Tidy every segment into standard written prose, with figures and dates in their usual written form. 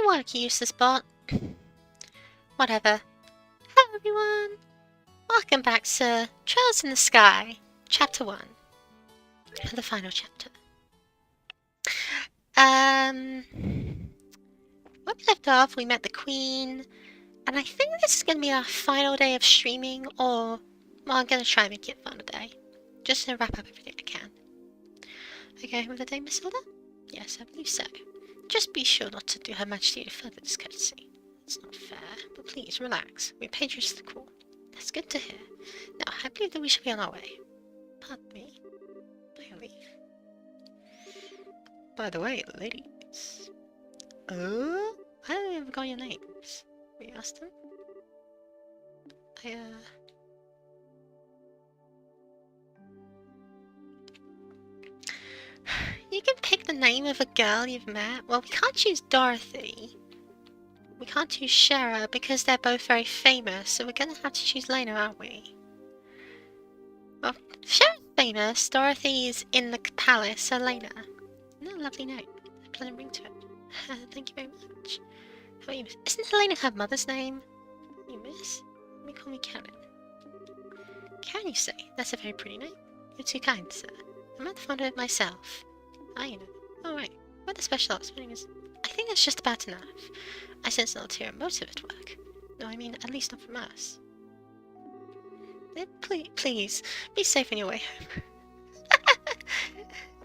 work, you useless bot. Whatever. Hello, everyone. Welcome back to Trails in the Sky, Chapter 1. The final chapter. When we left off, we met the Queen, and I think this is going to be our final day of streaming, or, well, I'm going to try and make it a final day, just to wrap up everything I can. Okay, with the day, Miss Hilda? Yes, I believe so. Just be sure not to do Her Majesty any further discourtesy. It's not fair, but please, relax. We paid you the call. That's good to hear. Now, I believe that we should be on our way. Pardon me. I leave. By the way, ladies. I don't even got your names. We asked them? You can pick the name of a girl you've met. Well, we can't choose Dorothy. We can't choose Shara because they're both very famous, so we're gonna have to choose Lena, aren't we? Well, Shara's famous, Dorothy's in the palace, so Lena. No, lovely note. A pleasant ring to it. Thank you very much. How about you, miss? Isn't Helena her mother's name? You miss? Let me call me Karen. Karen, you say? That's a very pretty name. You're too kind, sir. I might have found it myself. You know. Oh, right. What the special ops meaning is... I think that's just about enough. I sense an ulterior motive at work. No, I mean, at least not from us. Please, be safe on your way home.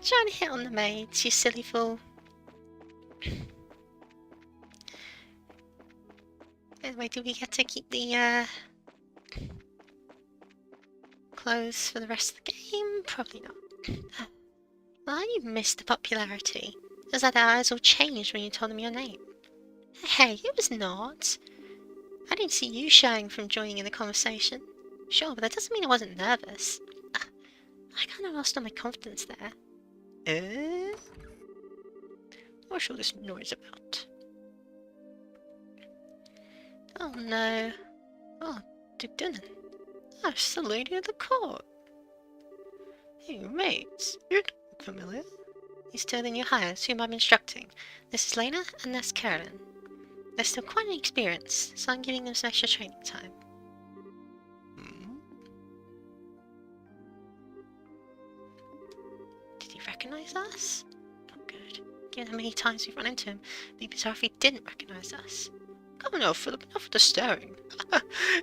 Trying to hit on the maids, you silly fool. Anyway, do we get to keep the, clothes for the rest of the game? Probably not. Well, you missed the popularity. It was like their eyes all changed when you told them your name. Hey, it was not. I didn't see you shying from joining in the conversation. Sure, but that doesn't mean I wasn't nervous. I kind of lost all my confidence there. What's all this noise about? Oh no. Oh, Duke Dunnan. Oh, it's the lady of the court. Hey, mates, you look familiar. These two are the new hires whom I'm instructing. This is Lena, and that's Carolyn. They're still quite inexperienced, so I'm giving them some extra training time. Did he recognize us? Not good. Given how many times we've run into him, it'd be bizarre if he didn't recognize us. Come on, Philip, enough of the staring.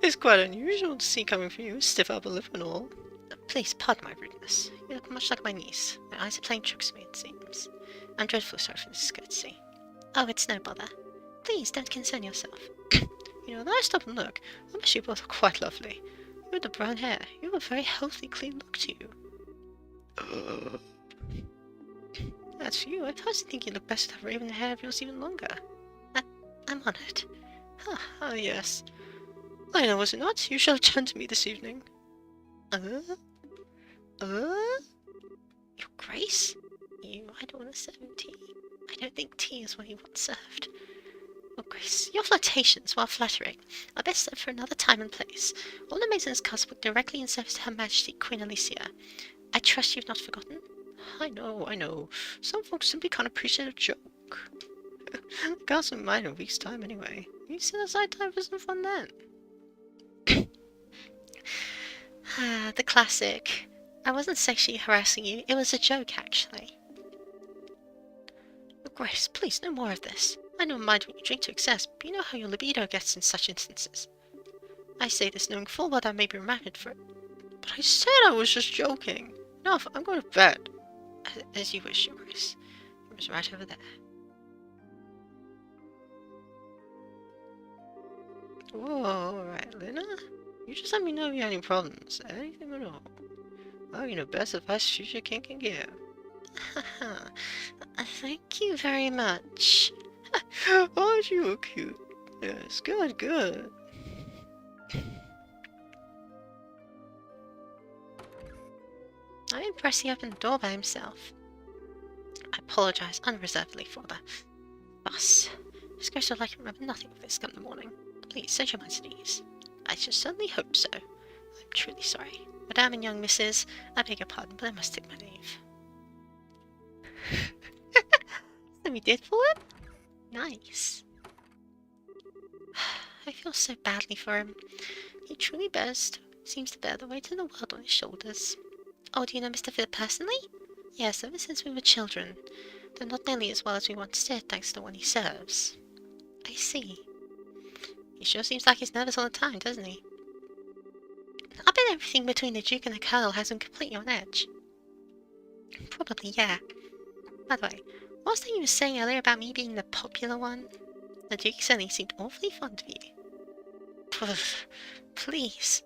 It's quite unusual to see coming from you, stiff upper lip and all. Please, pardon my rudeness. You look much like my niece. My eyes are playing tricks on me, it seems. I'm dreadfully sorry for this discourtesy. Oh, it's no bother. Please, don't concern yourself. You know, when I stop and look, I must you both look quite lovely. You with the brown hair, you have a very healthy, clean look to you. That's for you. I personally think you look best to have raven hair of yours even longer. I'm honoured. Ah, yes. Lena, was it not? You shall return to me this evening. Your Grace? I don't want to serve him tea. I don't think tea is what he wants served. Your Grace, your flirtations, while flattering, are best served for another time and place. All the maids in this castle work directly in service to Her Majesty Queen Alicia. I trust you've not forgotten? I know. Some folks simply can't appreciate a joke. The castle will be mine in a week's time anyway. You set aside time for some fun then. The classic. I wasn't sexually harassing you, it was a joke actually. Grace, please, no more of this. I don't mind when you drink to excess, but you know how your libido gets in such instances. I say this knowing full well that I may be remanded for it. But I said I was just joking. Enough, I'm going to bed. As you wish, Your Grace. It was right over there. Whoa, alright, Lena. You just let me know if you have any problems. Anything at all. Oh, you know, best advice future king can give. Thank you very much. Oh, you look cute. Yes, good. I'm impressed he opened the door by himself. I apologize unreservedly for the fuss. His Grace would like to remember nothing of this come the morning. Please, set your minds at ease. I should certainly hope so. I'm truly sorry. Madame and young Mrs., I beg your pardon, but I must take my leave. So we did for it? Nice. I feel so badly for him. He truly seems to bear the weight of the world on his shoulders. Oh, do you know Mr. Philip personally? Yes, ever since we were children. Though not nearly as well as we once did, thanks to the one he serves. I see. He sure seems like he's nervous all the time, doesn't he? I bet everything between the Duke and the Colonel has him completely on edge. Probably, yeah. By the way, what was that you were saying earlier about me being the popular one? The Duke certainly seemed awfully fond of you. Pff, please.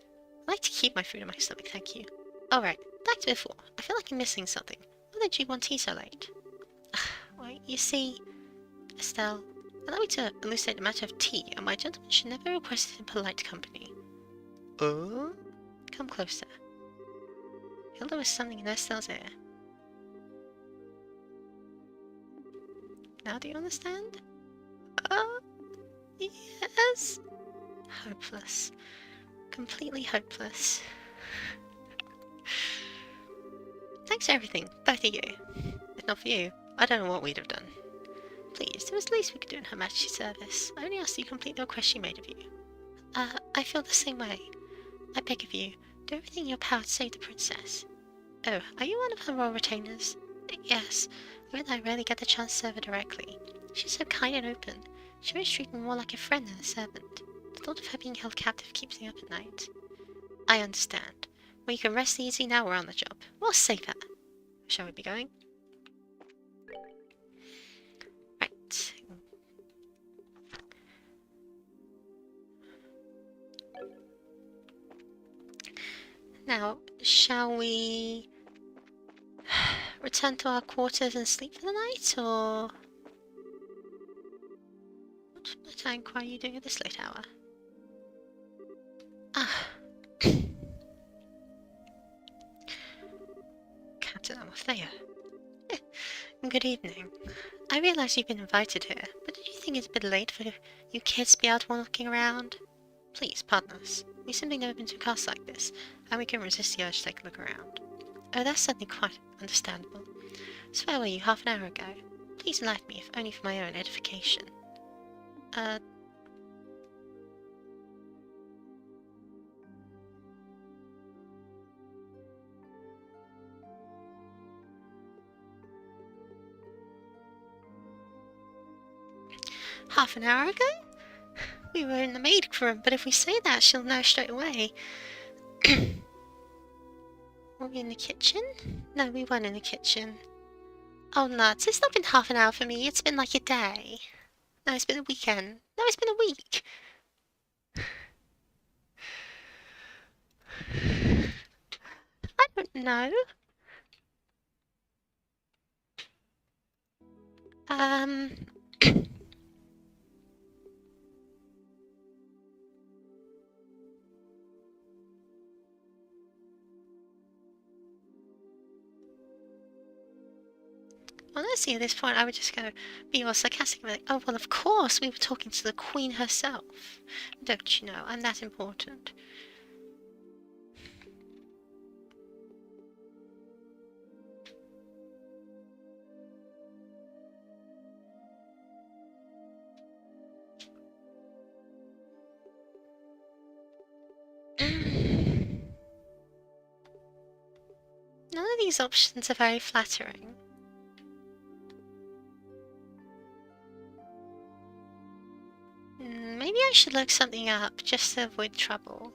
I'd like to keep my food in my stomach, thank you. Alright, back to before. I feel like I'm missing something. Why did you want tea so late? Well, you see, Estelle, allow me to elucidate the matter of tea, and my gentleman should never request it in polite company. Oh? Come closer. Feel there was something in Estelle's ear. Now do you understand? Oh, yes. Hopeless. Completely hopeless. Thanks for everything, both of you. If not for you, I don't know what we'd have done. Please, there was the least we could do in Her Majesty's service. I only asked you to complete the request she made of you. I feel the same way. I beg of you, do everything in your power to save the princess. Oh, are you one of her royal retainers? Yes, even though I rarely get the chance to serve her directly. She's so kind and open. She always treats me more like a friend than a servant. The thought of her being held captive keeps me up at night. I understand. Well, you can rest easy now we're on the job. We'll save her. Shall we be going? Right. Now, shall we return to our quarters and sleep for the night, or what time are you doing at this late hour? Ah. Captain Amalthea. Good evening. I realize you've been invited here, but don't you think it's a bit late for you kids to be out walking around? Please, pardon us. We've simply never been to a castle like this, and we can resist the urge to take a look around. Oh, that's certainly quite understandable. So where were you half an hour ago? Please enlighten me, if only for my own edification. Half an hour ago? We were in the maid room, but if we say that, she'll know straight away. Were we in the kitchen? No, we weren't in the kitchen. Oh, nuts. It's not been half an hour for me. It's been like a day. No, it's been a weekend. No, it's been a week. I don't know. Honestly, at this point, I would just go be all sarcastic and be like, oh, well, of course, we were talking to the Queen herself. Don't you know, I'm that important. None of these options are very flattering. Maybe I should look something up just to avoid trouble.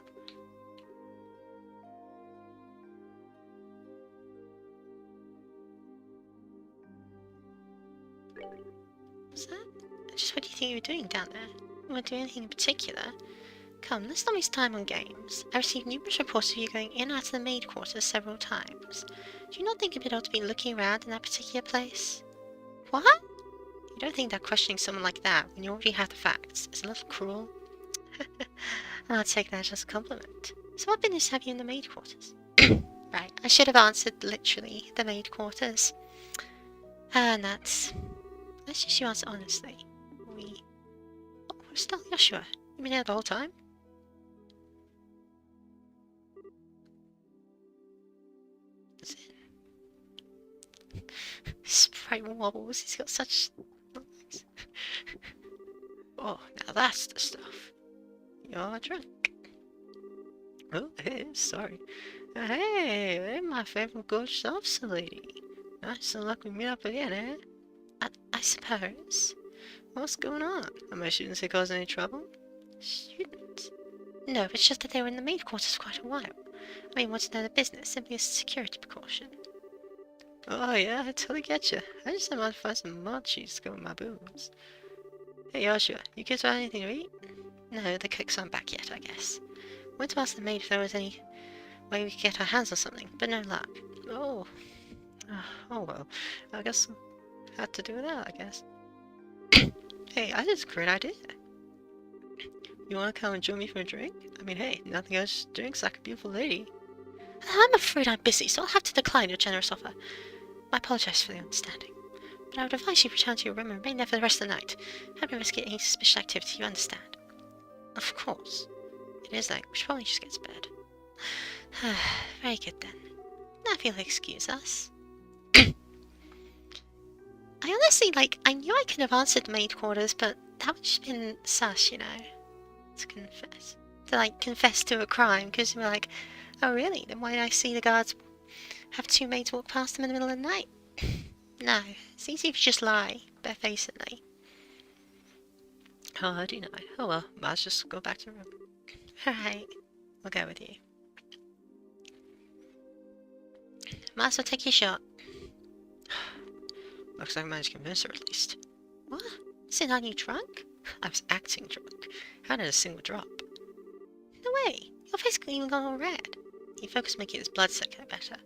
What's that? Just what do you think you were doing down there? You weren't doing anything in particular. Come, let's not waste time on games. I received numerous reports of you going in and out of the maid quarters several times. Do you not think a bit ought to be looking around in that particular place? What? You don't think that questioning someone like that, when you already have the facts, is a little cruel? I'll take that as a compliment. So what business have you in the maid quarters? Right, I should have answered literally, the maid quarters. Nuts. Let's just answer honestly. Oh, Stella Joshua, you been here the whole time? That's it. Sprite wobbles, he's got such... Oh, now that's the stuff. You're drunk. Oh, hey, sorry. Hey, my favorite gorgeous officer lady. Nice to luck we meet up again, eh? I suppose. What's going on? Am I shooting to cause any trouble? Students? No, it's just that they were in the maid quarters for quite a while. I mean, what's none of business, simply a security precaution. Oh yeah, I totally get you. I just want to find some munchies to go with my booze. Hey Joshua, you kids want anything to eat? No, the cooks aren't back yet, I guess. Went to ask the maid if there was any way we could get our hands on something, but no luck. Oh. Oh well, I guess I had to do that, I guess. Hey, I just a great idea. You want to come and join me for a drink? I mean, hey, nothing else drinks like a beautiful lady. I'm afraid I'm busy, so I'll have to decline your generous offer. I apologize for the understanding, but I would advise you return to your room and remain there for the rest of the night. Have no risk any suspicious activity, you understand? Of course. It is late, we should probably just get to bed. Very good then. Now if you'll excuse us. I honestly, I knew I could have answered maid quarters, but that would have been sus, you know, to confess. To, confess to a crime, because we're like, oh really? Then why did I see the guards have two maids walk past them in the middle of the night? No, it's easy to just lie, barefacedly. Oh, I do know. Oh well, might as just go back to the room. Alright, we'll go with you. Might as well take your shot. Looks like I managed to convince her at least. What? Isn't you drunk? I was acting drunk. Hadn't had a single drop. No way! Your face got even gone all red. He focused making his blood circulate better,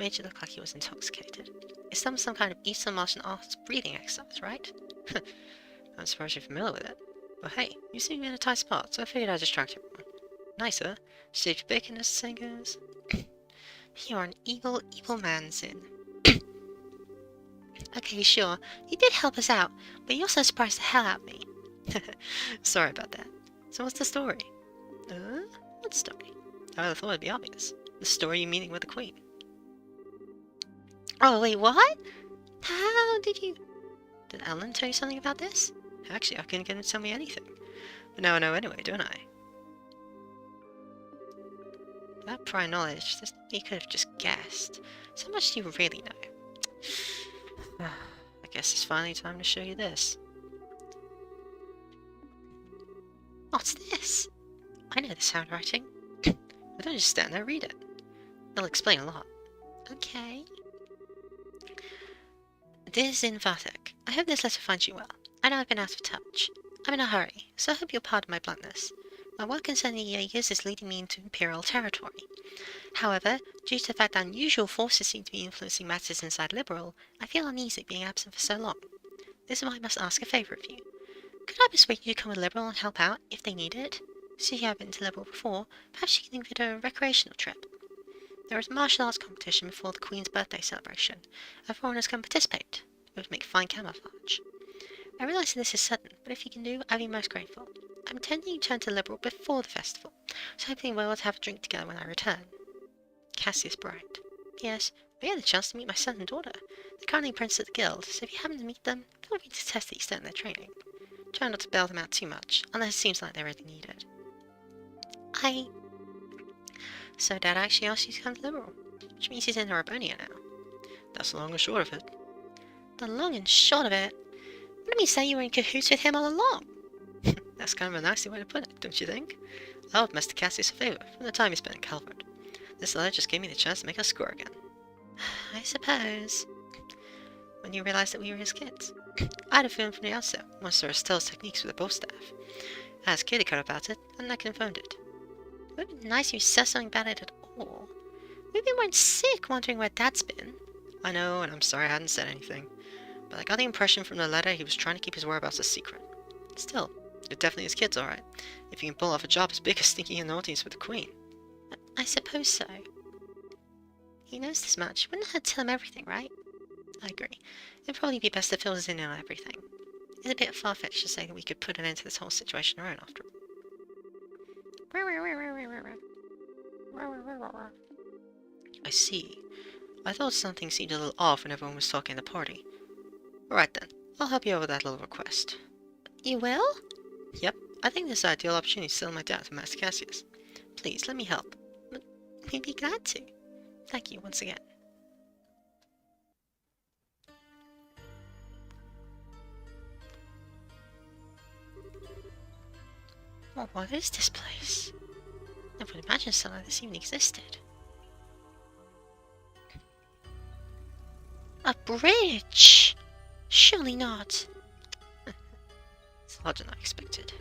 made it look like he was intoxicated. It's some kind of Eastern martial arts breathing exercise, right? I'm surprised you're familiar with it. But hey, you seem in a tight spot, so I figured I'd distract everyone. Nicer. Shaved bacon, as the saying goes. You're an evil, evil man, Zin. Okay, sure, you did help us out, but you also surprised the hell out of me. Sorry about that. So what's the story? What story? I would have thought it'd be obvious. The story you meeting with the Queen. Oh, wait, what? How did you... Did Ellen tell you something about this? Actually, I couldn't get him to tell me anything. But now I know anyway, don't I? Without prior knowledge, there's nothing you could have just guessed. So much do you really know? I guess it's finally time to show you this. What's this? I know this handwriting. But don't just stand there, read it. It'll explain a lot. Okay. Dear Zin Vathek, I hope this letter finds you well. I know I've been out of touch. I'm in a hurry, so I hope you'll pardon my bluntness. My work concerning the Jaegers is leading me into Imperial territory. However, due to the fact that unusual forces seem to be influencing matters inside Liberal, I feel uneasy being absent for so long. This is why I must ask a favour of you. Could I persuade you to come with Liberal and help out, if they need it? Since you have been to Liberal before, perhaps you can consider a recreational trip. There is a martial arts competition before the Queen's birthday celebration, and foreigners can participate. It would make fine camouflage. I realise this is sudden, but if you can do, I'd be most grateful. I'm intending to return to Liberal before the festival, so hoping we'll be able to have a drink together when I return. Cassius Bright. Yes, we had the chance to meet my son and daughter. They're currently princes of the guild, so if you happen to meet them, feel free to test the extent of their training. Try not to bail them out too much, unless it seems like they really need it. So Dad actually asked you to come to Liberal, which means he's in Arabonia now. That's the long and short of it. The long and short of it? Let me say you were in cahoots with him all along. That's kind of a nasty way to put it, don't you think? I owed Mr. Cassius a favour from the time he spent in Calvert. This letter just gave me the chance to make us score again. I suppose. When you realised that we were his kids. I had a feeling from the outset once there were Stella's techniques with the bow staff. I asked Kitty Cat about it, and I confirmed it. It would have been nice if you said something about it at all. We've been went sick wondering where Dad's been. I know, and I'm sorry I hadn't said anything. But I got the impression from the letter he was trying to keep his whereabouts a secret. Still, it definitely is kids, alright. If he can pull off a job as big as sneaking in naughties with the Queen. I suppose so. He knows this much. Wouldn't have to tell him everything, right? I agree. It'd probably be best to fill us in on everything. It's a bit far-fetched to say that we could put an end to this whole situation our own after all. I see. I thought something seemed a little off when everyone was talking at the party. Alright then, I'll help you out with that little request. You will? Yep, I think this is an ideal opportunity to settle my debt to Master Cassius. Please, let me help. But we'd be glad to. Thank you once again. Oh, what is this place? I would imagine something like this even existed. A bridge! Surely not. It's larger than I expected.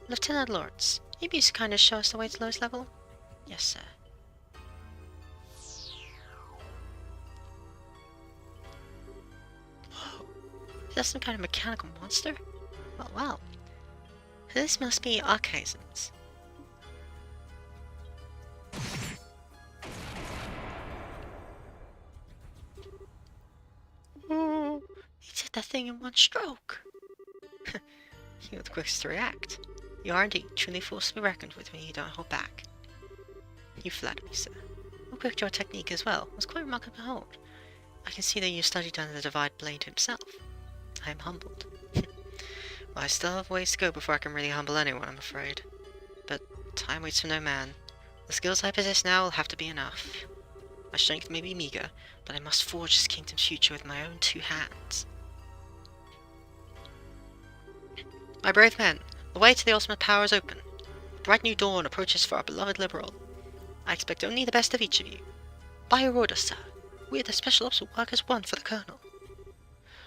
Lieutenant Lawrence, maybe you kind of show us the way to the lowest level? Yes, sir. Whoa. Is that some kind of mechanical monster? Well, well. This must be Archaisms. Oh, he did that thing in one stroke. You're the quickest to react. You are indeed truly forced to be reckoned with when you don't hold back. You flatter me, sir. How quick your technique as well was quite remarkable to behold. I can see that you studied under the Divide Blade himself. I am humbled. Well, I still have ways to go before I can really humble anyone, I'm afraid. But time waits for no man. The skills I possess now will have to be enough. My strength may be meager, but I must forge this kingdom's future with my own 2 hands. My brave men, the way to the ultimate power is open. A bright new dawn approaches for our beloved Liberal. I expect only the best of each of you. By your order, sir, we are the Special Ops will work as one for the Colonel.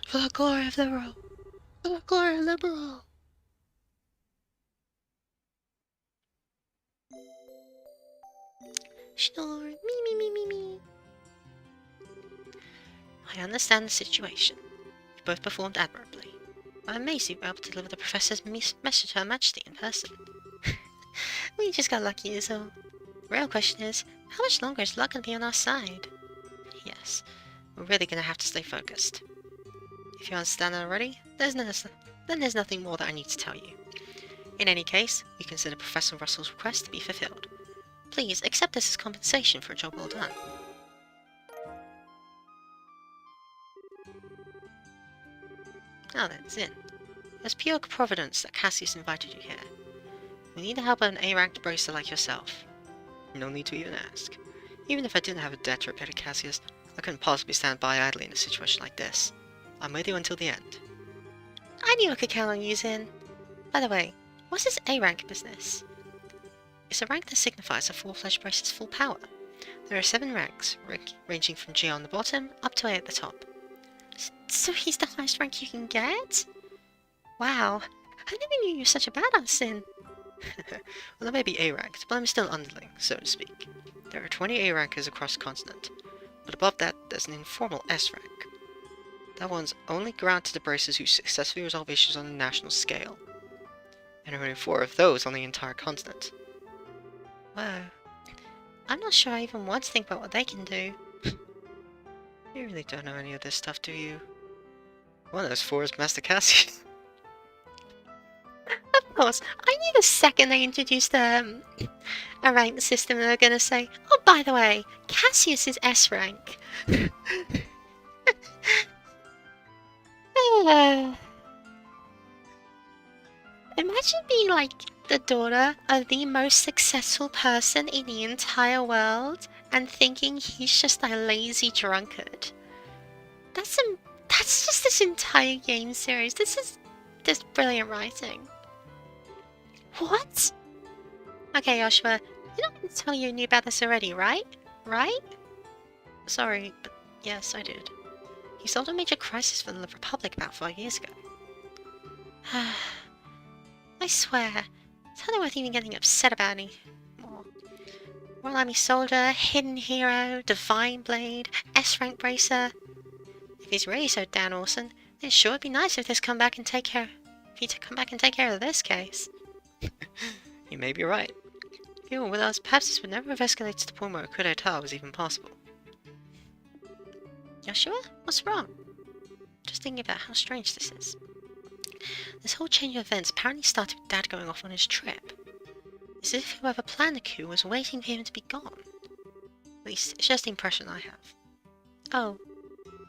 For the glory of Liberal! For the glory of Liberal! Snore, me. I understand the situation. You both performed admirably. I'm amazed you were able to deliver the Professor's message to Her Majesty in person. We just got lucky is all. Real question is, how much longer is luck going to be on our side? Yes, we're really going to have to stay focused. If you understand that already, then there's nothing more that I need to tell you. In any case, we consider Professor Russell's request to be fulfilled. Please accept this as compensation for a job well done. Now then, Zin. It's pure providence that Cassius invited you here. We need the help of an A-ranked bracer like yourself. No need to even ask. Even if I didn't have a debt to repay to Cassius, I couldn't possibly stand by idly in a situation like this. I'm with you until the end. I knew I could count on you, Zin. By the way, what's this A-rank business? It's a rank that signifies a full-fledged bracer's full power. There are 7 ranks, ranging from G on the bottom up to A at the top. So he's the highest rank you can get? Wow, I never knew you were such a badass, Zin. Well, I may be A-ranked, but I'm still an underling, so to speak. There are 20 A-rankers across the continent, but above that, there's an informal S-rank. That one's only granted to bracers who successfully resolve issues on a national scale. And there are only 4 of those on the entire continent. Whoa. I'm not sure I even want to think about what they can do. You really don't know any of this stuff, do you? One of those 4 is Master Cassius. Of course, I knew the second they introduced a rank system they were going to say, oh, by the way, Cassius is S rank. Imagine being like the daughter of the most successful person in the entire world and thinking he's just a lazy drunkard. That's just this entire game series. This is just brilliant writing. What? Okay, Joshua, you're not going to tell you knew about this already, right? Right? Sorry, but yes, I did. He solved a major crisis for the Republic about 5 years ago. I swear, it's hardly worth even getting upset about anymore. Royal Army Soldier, Hidden Hero, Divine Blade, S-Rank Bracer. If he's really so damn awesome, then it sure would be nice if he'd come back and take care of this case. You may be right. If you were with us, perhaps this would never have escalated to the point where a coup d'etat was even possible. Joshua? What's wrong? Just thinking about how strange this is. This whole chain of events apparently started with Dad going off on his trip. It's as if whoever planned the coup was waiting for him to be gone. At least, it's just the impression I have. Oh.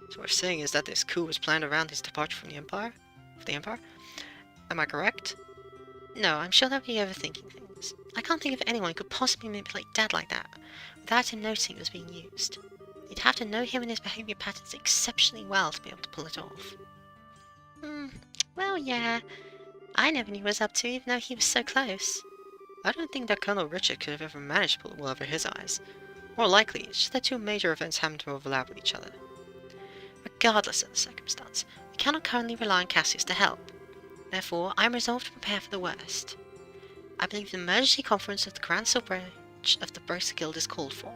So what we're saying is that this coup was planned around his departure from the Empire? Am I correct? No, I'm sure they'll be overthinking things. I can't think of anyone who could possibly manipulate Dad like that without him noticing it was being used. You'd have to know him and his behaviour patterns exceptionally well to be able to pull it off. Well, yeah. I never knew what he was up to, even though he was so close. I don't think that Colonel Richard could have ever managed to pull the wool over his eyes. More likely, it's just that two major events happen to overlap with each other. Regardless of the circumstance, we cannot currently rely on Cassius to help. Therefore, I am resolved to prepare for the worst. I believe the emergency conference of the Grand Silk Branch of the Bracer Guild is called for.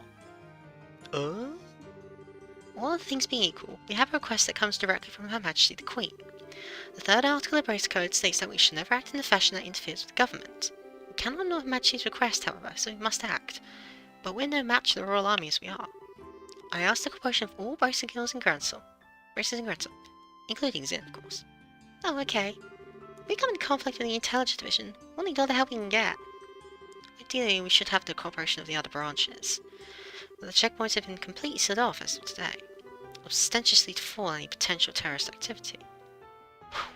All other things being equal, we have a request that comes directly from Her Majesty the Queen. The third article of the Bracer Code states that we should never act in a fashion that interferes with the government. We cannot ignore Her Majesty's request, however, so we must act. But we're no match to the Royal Army as we are. I ask the cooperation of all Bracer Guilds in Gransel, including Zin, of course. Oh, okay. If we come in conflict with the Intelligence Division, we'll need all the help we can get. Ideally, we should have the cooperation of the other branches. But the checkpoints have been completely set off as of today, ostentatiously to foil any potential terrorist activity.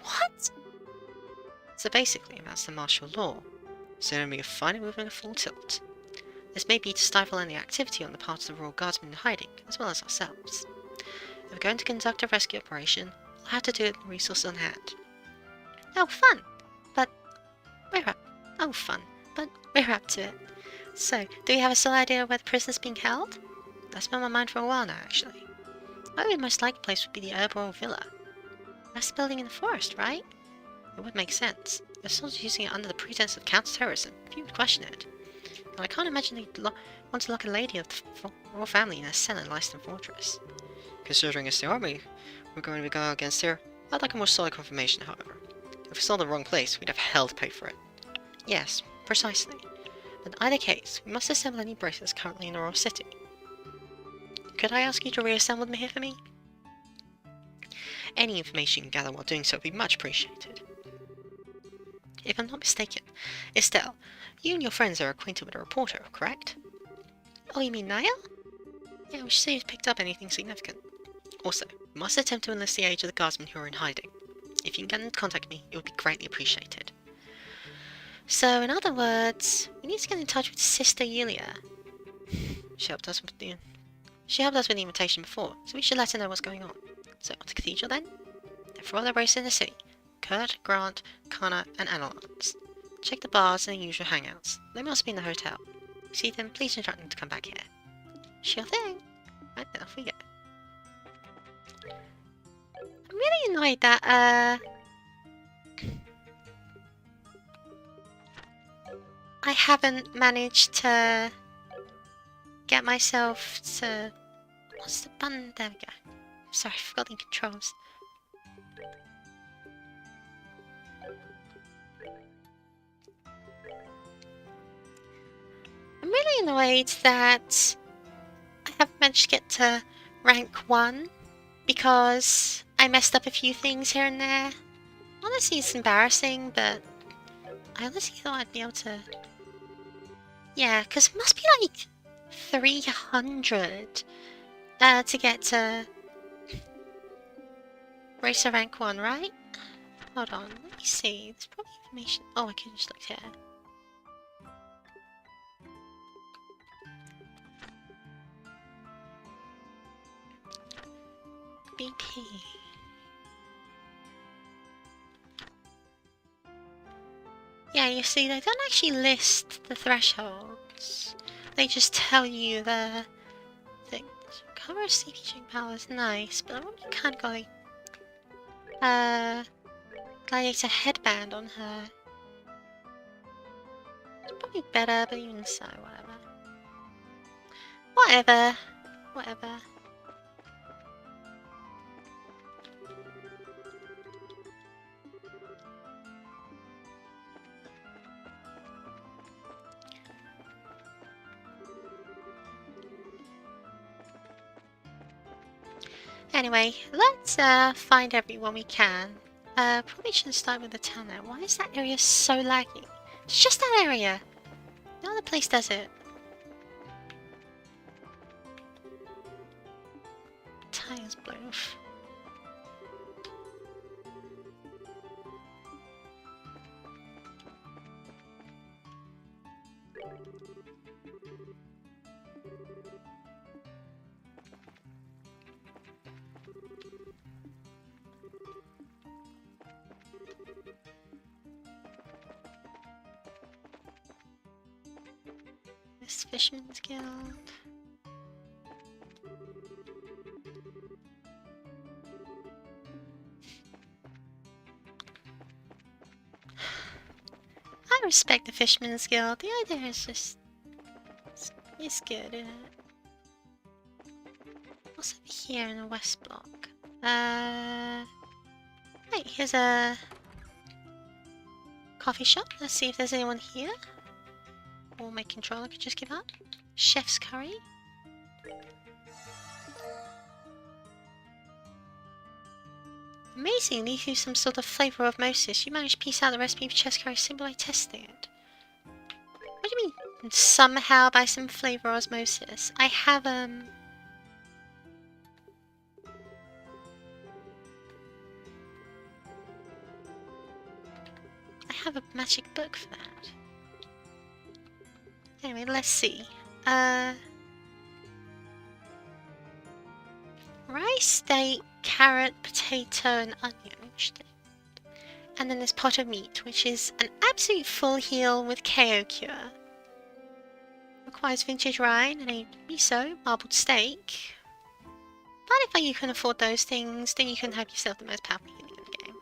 What? So basically, that's the martial law, so there may be a final movement of full tilt. This may be to stifle any activity on the part of the Royal Guardsmen in hiding, as well as ourselves. If we're going to conduct a rescue operation, we'll have to do it with resources on hand. Oh, fun! But we're up to it. So, do we have a solid idea of where the prisoner's being held? That's been on my mind for a while now, actually. I think the most likely place would be the Herb Royal Villa. That's the building in the forest, right? It would make sense. They're sort of using it under the pretense of counter-terrorism, if you would question it. And I can't imagine they'd want to lock a lady of the royal family in a cell in Lyston Fortress. Considering it's the army we're going to be going against here, I'd like a more solid confirmation, however. If we saw the wrong place, we'd have hell to pay for it. Yes, precisely. But in either case, we must assemble any bracelets currently in the Royal City. Could I ask you to reassemble them here for me? Any information you can gather while doing so would be much appreciated. If I'm not mistaken, Estelle, you and your friends are acquainted with a reporter, correct? Oh, you mean Niall? Yeah, we should see if he's picked up anything significant. Also, we must attempt to enlist the aid of the guardsmen who are in hiding. If you can get them to contact me, it would be greatly appreciated. So, in other words, we need to get in touch with Sister Yulia. She helped us with the invitation before, so we should let her know what's going on. So, on to Cathedral then? They're for all their races in the city. Kurt, Grant, Connor, and Annalons. Check the bars and the usual hangouts. They must be in the hotel. See them, please instruct them to come back here. Sure thing. Right, off we go. I'm really annoyed that, I haven't managed to get myself to... What's the button? There we go. Sorry, I forgot the controls. I'm really annoyed that I haven't managed to get to rank 1 because I messed up a few things here and there. Honestly, it's embarrassing, but I honestly thought I'd be able to... Yeah, because it must be like 300 to get to Racer rank 1, right? Hold on, let me see. There's probably information... Oh, I can just look here. BP. Yeah, you see, they don't actually list the thresholds. They just tell you the things. Cover CP power is nice, but I really can't go like gladiator headband on her. It's probably better, but even so, whatever. Whatever. Anyway, let's find everyone we can. Probably shouldn't start with the town now. Why is that area so laggy? It's just that area. No other place does it. Tires blown off. This Fisherman's Guild. I respect the Fisherman's Guild. The idea is just... it's good, isn't it? What's over here in the West Block? Hey, here's a... coffee shop. Let's see if there's anyone here. Or my controller could just give up. Chef's Curry. Amazing, leave you some sort of flavour of osmosis. You managed to piece out the recipe for chef's curry simply by testing it. What do you mean, somehow by some flavour osmosis? I have, I have a magic book for that. Anyway, let's see. Rice, steak, carrot, potato, and onion. And then this pot of meat, which is an absolute full heal with KO cure. Requires vintage rind and a miso, marbled steak. But if you can afford those things, then you can have yourself the most powerful healing in the game.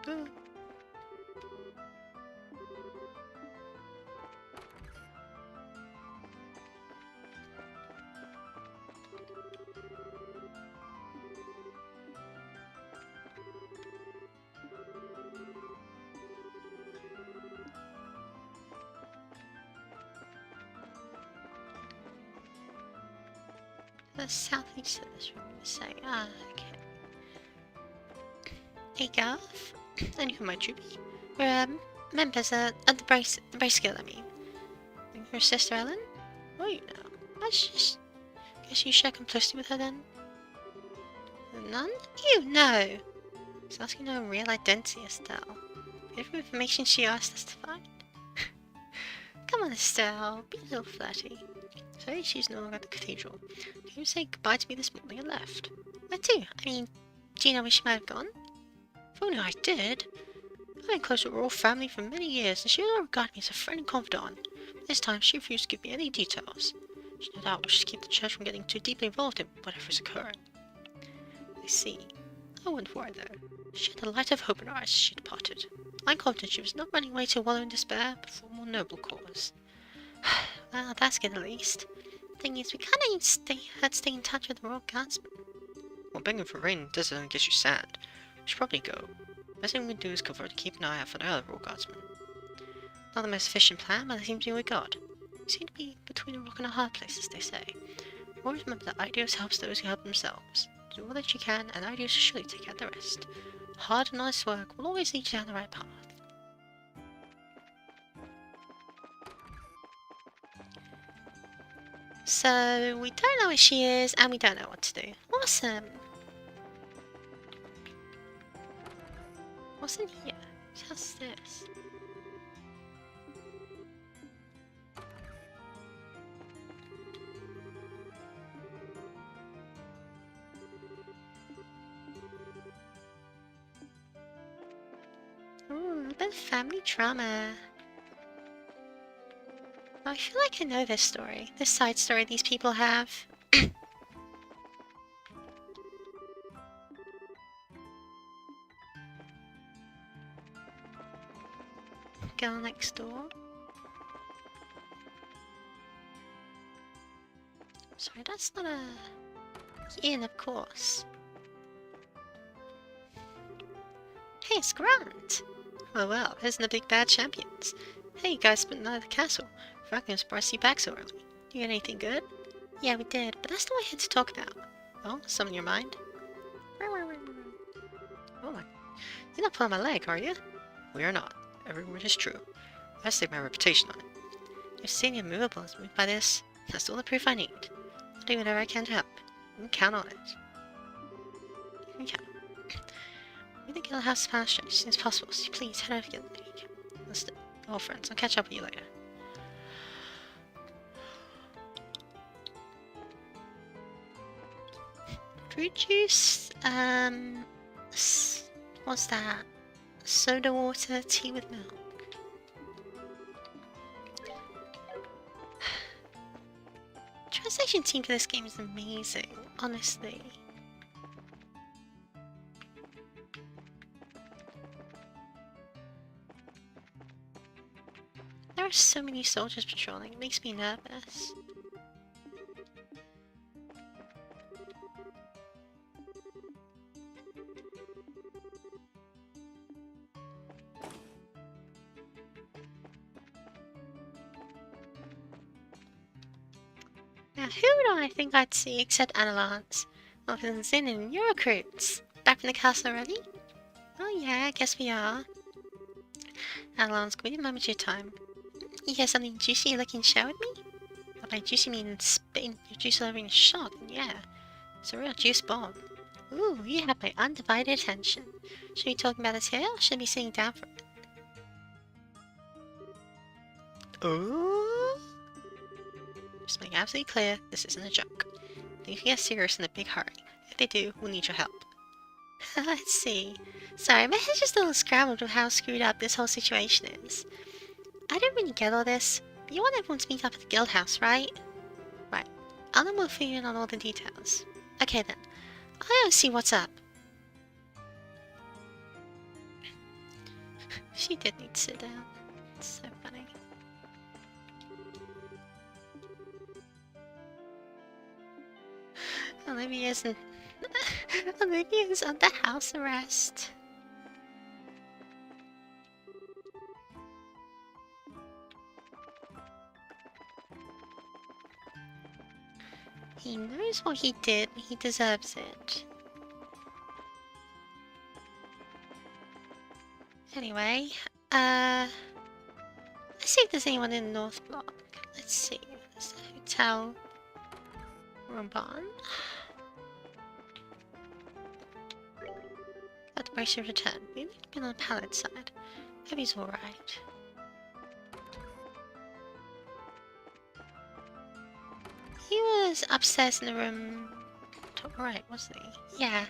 Ooh. The southeast of this room, you say? Ah, okay. Hey Garth, and you my Juby. We're members at the Brace Guild, I mean. Your sister Ellen? Oh, you know. Guess you share complicity with her then? None? You know! She's asking no real identity, Estelle. Every information she asked us to find. Come on, Estelle, be a little flirty. So she's no longer at the cathedral. Can you say goodbye to me this morning and left? Where to? I mean, do you know where she might have gone? If only I did. I've been close with her royal family for many years, and she always regarded me as a friend and confidant. This time she refused to give me any details. She no doubt wishes to keep the church from getting too deeply involved in whatever is occurring. I see. I wouldn't worry though. She had the light of hope in her eyes as she departed. I'm confident she was not running away to wallow in despair, but for a more noble cause. Well, that's good at least. Thing is, we kinda need to stay in touch with the Royal Guardsman. Well, begging for rain doesn't get you sand. We should probably go. Best thing we can do is cover to keep an eye out for the other Royal Guardsman. Not the most efficient plan, but it seems to be what we got. We seem to be between a rock and a hard place, as they say. Always remember that Aidios helps those who help themselves. Do all that you can, and Aidios will surely take care of the rest. Hard and honest work will always lead you down the right path. So, we don't know where she is, and we don't know what to do. Awesome! What's in here? What's this? Ooh, a bit of family drama. I feel like I know this story. This side story these people have. Girl next door. Sorry, that's not a inn, of course. Hey, it's Grant! Well, isn't the big bad champions? Hey, you guys spent the night at the castle. I'm surprised to see you back so early. You get anything good? Yeah, we did, but that's not what we're here to talk about. Oh, something in your mind? Oh my. You're not pulling my leg, are you? We are not. Every word is true. I stake my reputation on it. If seeing immovable is moved by this, that's all the proof I need. I'll do whatever I can to help. You can count on it. You can count. We think Guild House Spanish as soon as possible, so please head over to Guild League. Let's do it. All friends, I'll catch up with you later. Fruit juice, what's that? Soda water, tea with milk. Translation team for this game is amazing, honestly. There are so many soldiers patrolling, it makes me nervous. Now, who do I think I'd see except Analance? Well, Zin and your recruits. Back from the castle already? Oh yeah, I guess we are. Analance, can we remember your time? You have something juicy you're looking to share with me? Well, by juicy mean spitting your juice all over in a shot, and yeah. It's a real juice bomb. Ooh, you have my undivided attention. Should we be talking about this here, or should I be sitting down for it? Ooh! Just make absolutely clear, this isn't a joke. Things can get serious in a big hurry. If they do, we'll need your help. Let's see. Sorry, my head's just a little scrambled with how screwed up this whole situation is. I don't really get all this. But you want everyone to meet up at the guild house, right? Right. I'll then we'll figure in on all the details. Okay then. I'll go see what's up. She did need to sit down. It's so funny. Olivia's under house arrest. He knows what he did, and he deserves it. Anyway, let's see if there's anyone in the North Block. Let's see. There's a hotel. Ramban. Got the brace of return. Maybe he's been on the pallet side. Hope he's alright. He was upstairs in the room top right, wasn't he? Yeah.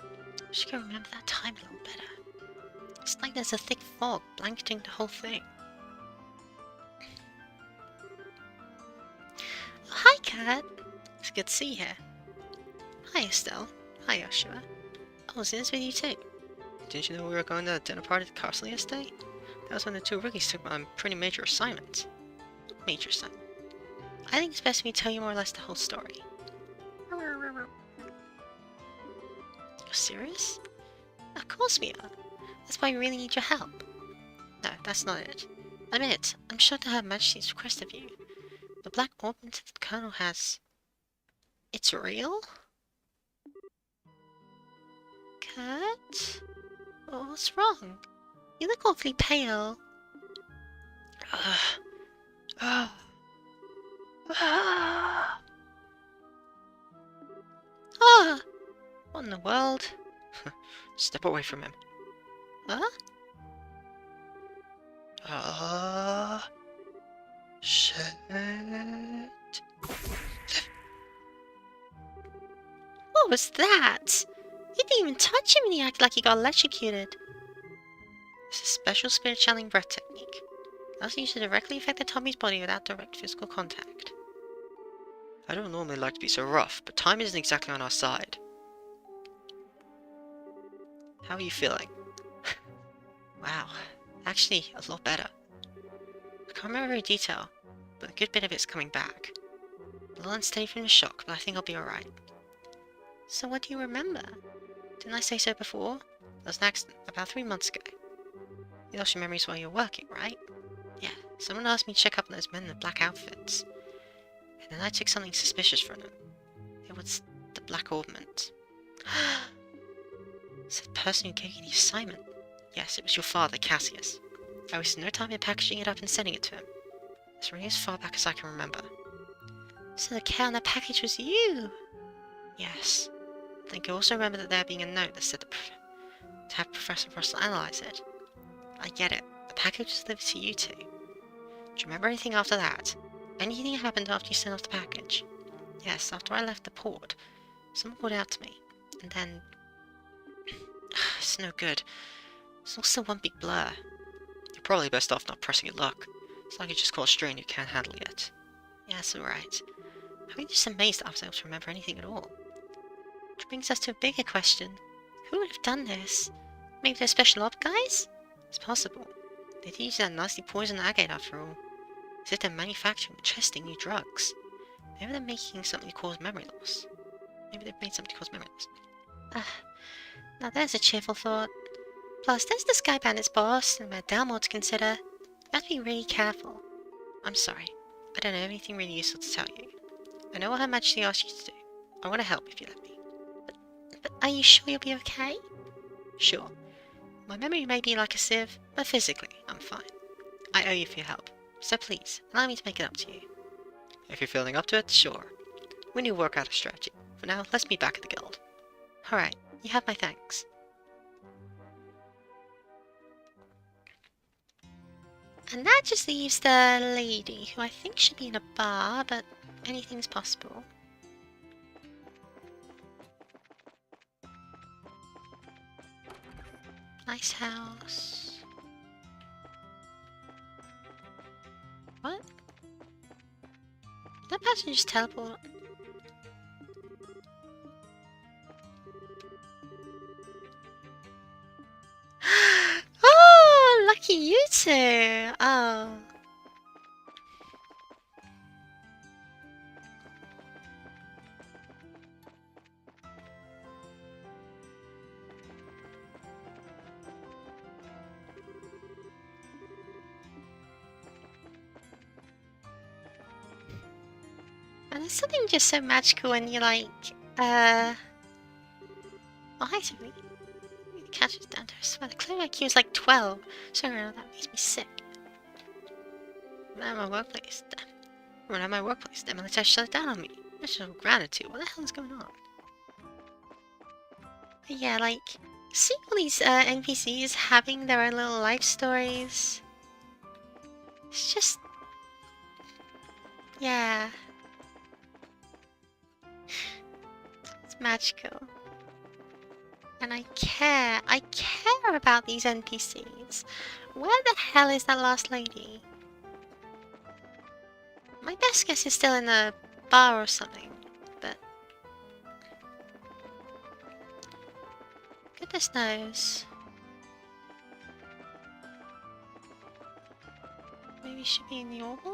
I should go remember that time a little better. It's like there's a thick fog blanketing the whole thing. Oh, hi, Kat. It's good to see you here. Hi, Estelle. Hi, Joshua. Oh, Zin's with you too. Didn't you know we were going to a dinner party at the castle yesterday? That was when the two rookies took on pretty major assignments. Major assignment. I think it's best we tell you more or less the whole story. You're serious? Of course we are. That's why we really need your help. No, that's not it. Admit, I'm sure to Her Majesty's request of you. The black ornament that the Colonel has... It's real? Kurt? Oh, what's wrong? You look awfully pale. What in the world? Step away from him. Huh? Shit. What was that? You didn't even touch him and he acted like he got electrocuted. It's a special spirit channeling breath technique. Allows you to directly affect the Tommy's body without direct physical contact. I don't normally like to be so rough, but time isn't exactly on our side. How are you feeling? Wow, actually a lot better. I can't remember every detail, but a good bit of it's coming back. A little unsteady from the shock, but I think I'll be alright. So what do you remember? Didn't I say so before? There was an accident about 3 months ago. You lost your memories while you were working, right? Yeah, someone asked me to check up on those men in the black outfits. And then I took something suspicious from them. It was the black ornament. It's the person who gave you the assignment. Yes, it was your father, Cassius. I wasted no time in packaging it up and sending it to him. It's really as far back as I can remember. So the cat on that package was you? Yes. I think I also remember that there being a note that said to have Professor Russell analyze it. I get it. The package was delivered to you two. Do you remember anything after that? Anything happened after you sent off the package? Yes, after I left the port. Someone called out to me. And then... It's no good. It's all still one big blur. You're probably best off not pressing your luck. It's like you just caught a strain you can't handle yet. Yeah, that's alright. I'm just amazed that I was able to remember anything at all. Which brings us to a bigger question. Who would have done this? Maybe they're special op guys? It's possible. They did use that nasty poison agate after all. As if they're manufacturing and testing new drugs. Maybe they're making something to cause memory loss. Maybe they've made something to cause memory loss. Now there's a cheerful thought. Plus, there's the Sky Bandit's boss and Matt Dalmore to consider. You have to be really careful. I'm sorry. I don't have anything really useful to tell you. I know what Her Majesty asked you to do. I want to help if you let me. But are you sure you'll be okay? Sure. My memory may be like a sieve, but physically, I'm fine. I owe you for your help. So please, allow me to make it up to you. If you're feeling up to it, sure. We need to work out a strategy. For now, let's meet back at the guild. Alright, you have my thanks. And that just leaves the lady, who I think should be in a bar, but anything's possible. Nice house. What? Did that person just teleport? Oh, lucky you two! Oh. And there's something just so magical when you like, well, hi Tiffany. The catch is down to her sweater. Clearly IQ is like 12. Sorry, that makes me sick. I'm at my workplace. When I'm at my workplace, the military shut down on me. I should have gratitude. What the hell is going on? But yeah, like, seeing all these NPCs having their own little life stories. It's just... yeah. It's magical. And I care about these NPCs. Where the hell is that last lady? My best guess is still in the bar or something, but... goodness knows. Maybe she should be in the oval?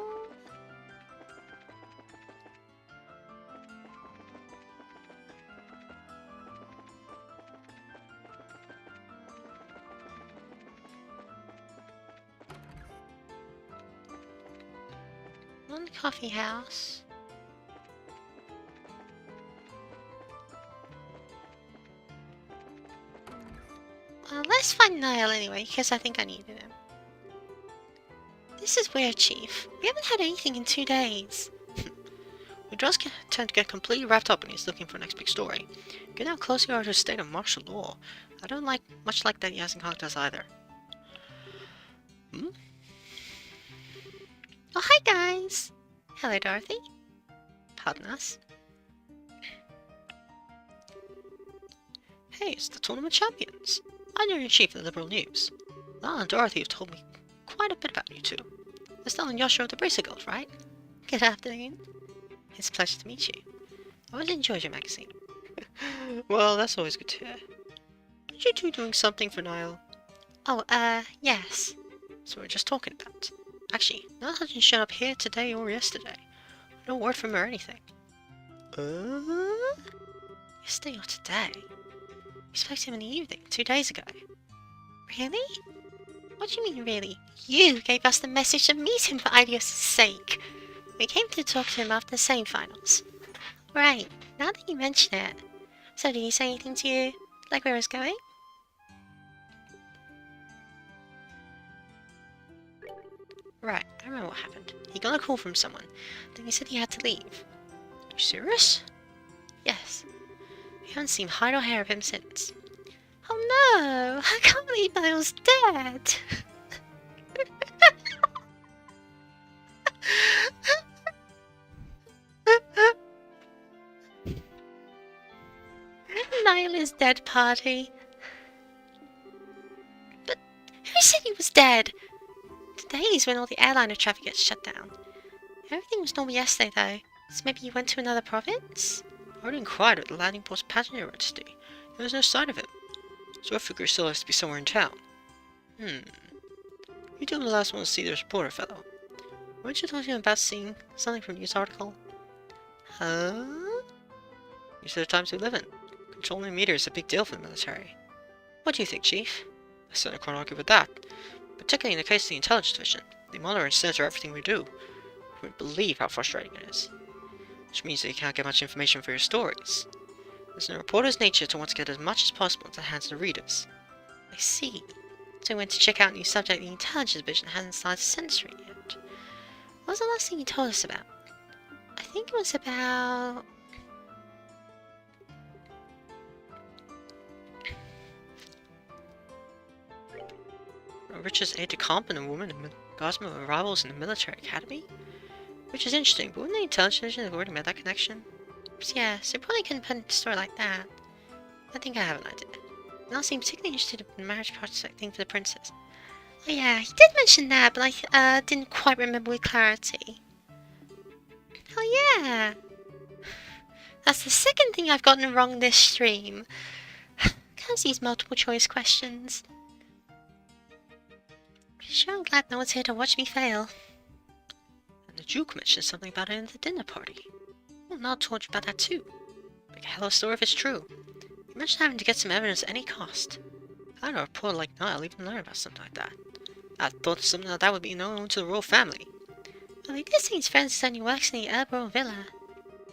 One coffee house. Well, let's find Niall anyway, because I think I needed him. This is weird, Chief. We haven't had anything in 2 days. We just tend to get completely wrapped up when he's looking for the next big story. Given how close we are to a state of martial law, I don't much like that Yasinghak does either. Hmm? Oh, hi guys! Hello, Dorothy. Pardon us. Hey, it's the Tournament Champions. I'm your chief of the Liberal News. Lyle and Dorothy have told me quite a bit about you two. Estelle and Yoshua of the Bracer Guild, right? Good afternoon. It's a pleasure to meet you. I really enjoyed your magazine. Well, that's always good to hear. Aren't you two doing something for Niall? Oh, yes. So we're just talking about. Actually, Niall hasn't shown up here today or yesterday. No word from her or anything. Yesterday or today? We spoke to him in the evening, 2 days ago. Really? What do you mean, really? You gave us the message to meet him for Idios' sake. We came to talk to him after the same finals. Right, now that you mention it. So did he say anything to you? Like where he was going? Right, I remember what happened. He got a call from someone. Then he said he had to leave. You serious? Yes. We haven't seen hide or hair of him since. Oh no! I can't believe Niall's dead! Niall is dead, party. But who said he was dead? Today is when all the airliner traffic gets shut down. Everything was normal yesterday, though. So maybe he went to another province? I already inquired at the landing post passenger registry. There was no sign of him. So I figure he still has to be somewhere in town. You two were the last one to see this reporter fellow. Weren't you talking about seeing something from a news article? Huh? These are the times we live in. Controlling the meter is a big deal for the military. What do you think, Chief? I certainly can't argue with that. Particularly in the case of the Intelligence Division. They monitor and censor everything we do. You wouldn't believe how frustrating it is. Which means that you can't get much information for your stories. It's in a reporter's nature to want to get as much as possible into the hands of the readers. I see. So he went to check out a new subject the Intelligence Division hasn't started censoring yet. What was the last thing you told us about? I think it was about... Richard's aide-de-camp and a woman in Gosmo were rivals in the military academy? Which is interesting, but wouldn't the Intelligence Division have already made that connection? Yeah, so probably couldn't put it in a story like that. I think I have an idea. Niall seemed particularly interested in the marriage prospect thing for the princess. Oh yeah, he did mention that, but I didn't quite remember with clarity. Oh yeah! That's the second thing I've gotten wrong this stream. Curse these multiple choice questions. Sure, I'm glad no one's here to watch me fail. And the Duke mentioned something about it in the dinner party. Well, Niall told you about that too. Make a hell of a story if it's true. You mentioned having to get some evidence at any cost. How did a reporter like Niall even learn about something like that? I thought something like that would be known to the royal family. Well, he did say his friend said he works in the Earlborough Villa.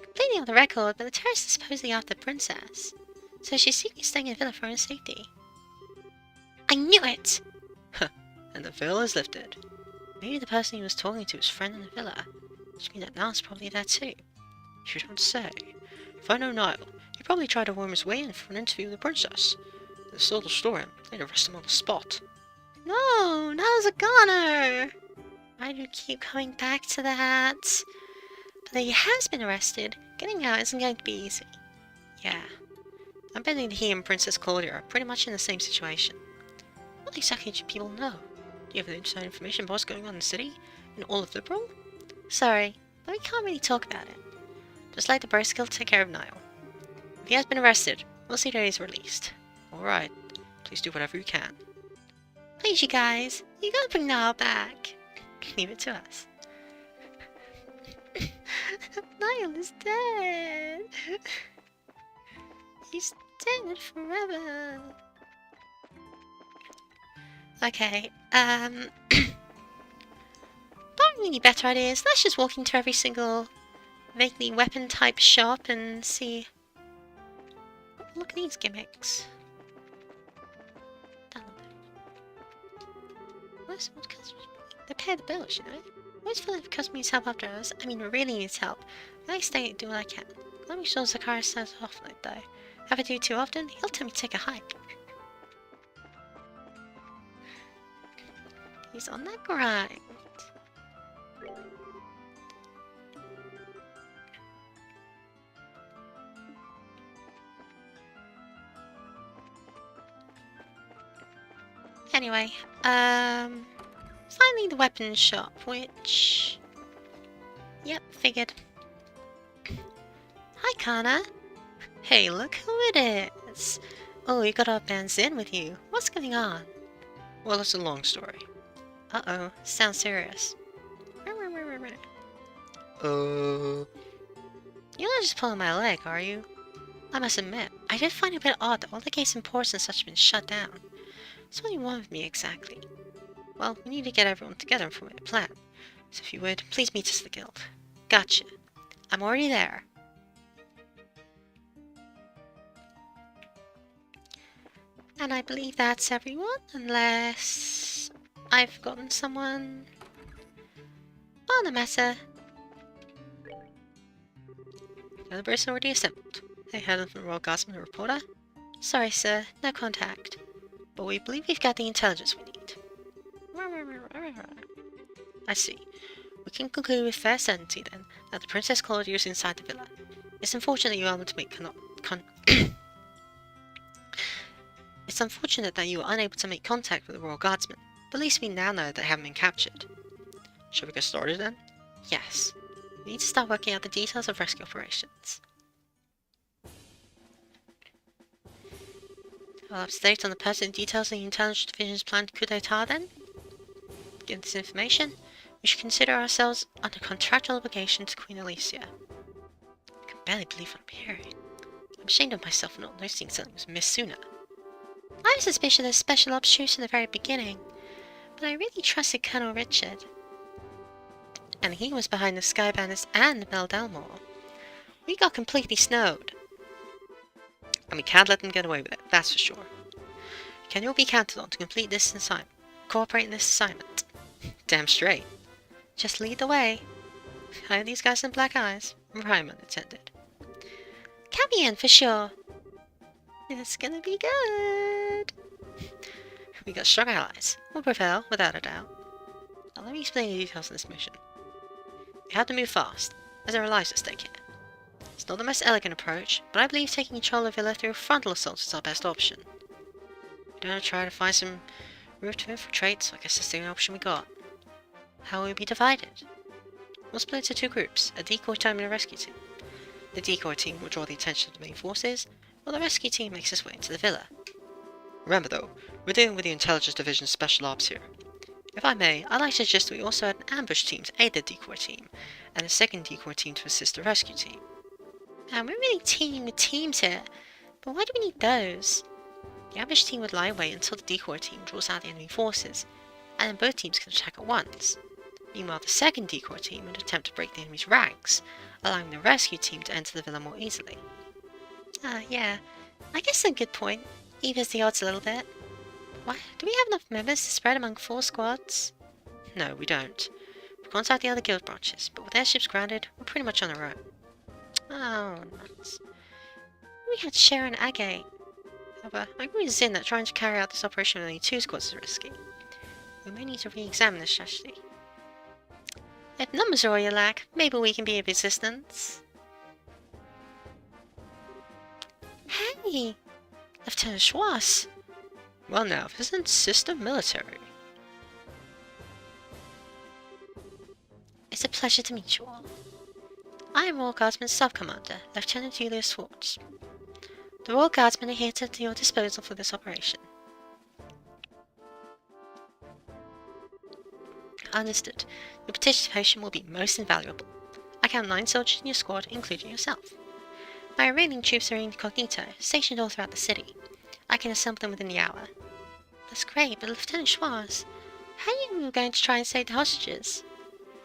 Completely on the record, but the terrace is supposedly after the princess. So she's secretly staying in the villa for her own safety. I knew it! And the veil is lifted. Maybe the person he was talking to was a friend in the villa, which means that Niall's probably there too. You don't say. If I know Niall, he probably tried to worm his way in for an interview with the princess. They stole the story and they'd arrest him on the spot. No, Niall's a goner! Why do you keep coming back to that? But he has been arrested. Getting out isn't going to be easy. Yeah. I'm betting that he and Princess Claudia are pretty much in the same situation. What exactly do people know? Do you have any inside information about what's going on in the city? In all of Liberal? Sorry, but we can't really talk about it. Just let the Burskill take care of Niall. If he has been arrested, we'll see that he's released. Alright. Please do whatever you can. Please, you guys. You gotta bring Niall back. Leave it to us. Niall is dead. He's dead forever. Okay, not really better ideas. Let's just walk into every single vaguely weapon type shop and see. Oh, look at these gimmicks. What customers? They pay the bills, you know. I always feel like if customers needs help after us, I mean really needs help, I stay and do what I can. Let me show Zakara says off like though. If I do too often, he'll tell me to take a hike. He's on that grind. Anyway, finally the weapons shop, which... Yep, figured. Hi, Kana. Hey, look who it is. Oh, you got our bands in with you. What's going on? Well, it's a long story. Uh-oh, sounds serious. Uh... You're not just pulling my leg, are you? I must admit, I did find it a bit odd that all the gates and ports and such have been shut down. So what do you want with me exactly? Well, we need to get everyone together and formulate a plan. So if you would, please meet us at the guild. Gotcha. I'm already there. And I believe that's everyone, unless I've forgotten someone. Oh, no matter. The other person already assembled. Hey, Helen from the Royal Guardsman, a reporter. Sorry, sir, no contact. But we believe we've got the intelligence we need. I see. We can conclude with fair certainty, then, that the Princess Claudia is inside the villa. It's unfortunate you are unable to make It's unfortunate that you were unable to make contact with the Royal Guardsmen, but at least we now know that they haven't been captured. Shall we get started then? Yes. We need to start working out the details of rescue operations. I'll update on the pertinent details of the Intelligence Division's planned coup d'etat then. Given this information, we should consider ourselves under contractual obligation to Queen Alicia. I can barely believe what I'm hearing. I'm ashamed of myself for not noticing something was amiss sooner. I was suspicious of special ops troops from the very beginning, but I really trusted Colonel Richard. And he was behind the Sky Bandits and Belle Delmore. We got completely snowed. And we can't let them get away with it, that's for sure. Can you all be counted on to complete this assignment? Cooperate in this assignment? Damn straight. Just lead the way. Hire these guys in black eyes. Rhyme unattended. Count me in for sure. It's gonna be good. We got strong allies. We'll prevail, without a doubt. Now let me explain the details of this mission. We have to move fast, as there are lives at stake here. It's not the most elegant approach, but I believe taking control of Villa through a frontal assault is our best option. We're going to try to find some route to infiltrate, so I guess that's the only option we got. How will we be divided? We'll split into two groups, a decoy team and a rescue team. The decoy team will draw the attention of the main forces, while the rescue team makes its way into the villa. Remember though, we're dealing with the Intelligence Division's special ops here. If I may, I'd like to suggest that we also add an ambush team to aid the decoy team, and a second decoy team to assist the rescue team. We're really teaming with teams here, but why do we need those? The ambush team would lie in wait until the decoy team draws out the enemy forces, and then both teams can attack at once. Meanwhile, the second decoy team would attempt to break the enemy's ranks, allowing the rescue team to enter the villa more easily. Yeah, I guess that's a good point. Evens the odds a little bit. Why, do we have enough members to spread among 4 squads? No, we don't. We've contacted the other guild branches, but with their ships grounded, we're pretty much on our own. Oh, nuts. We had Sharon Agate. However, I agree with Zin that trying to carry out this operation with only 2 squads is risky. We may need to re-examine this strategy. If numbers are all you lack, maybe we can be of assistance. Hey! Lieutenant Schwartz! Well now, isn't system military? It's a pleasure to meet you all. I am Royal Guardsman Sub-Commander, Lieutenant Julius Schwartz. The Royal Guardsmen are here at your disposal for this operation. Understood. Your participation will be most invaluable. I count 9 soldiers in your squad, including yourself. My remaining troops are incognito, stationed all throughout the city. I can assemble them within the hour. That's great, but Lieutenant Schwartz, how are you going to try and save the hostages?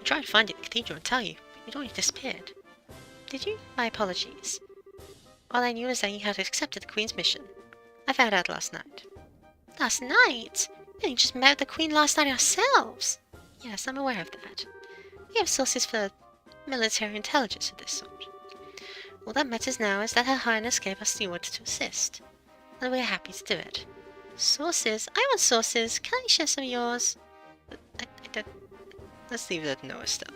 I tried to find you at the cathedral and tell you, but you'd already disappeared. Did you? My apologies. All I knew is that you had accepted the Queen's mission. I found out last night. Last night? We only just met with the Queen last night ourselves. Yes, I'm aware of that. We have sources for military intelligence of this sort. All that matters now is that Her Highness gave us the order to assist, and we're happy to do it. Sources? I want sources. Can I share some of yours? Let's leave it at no, Estelle.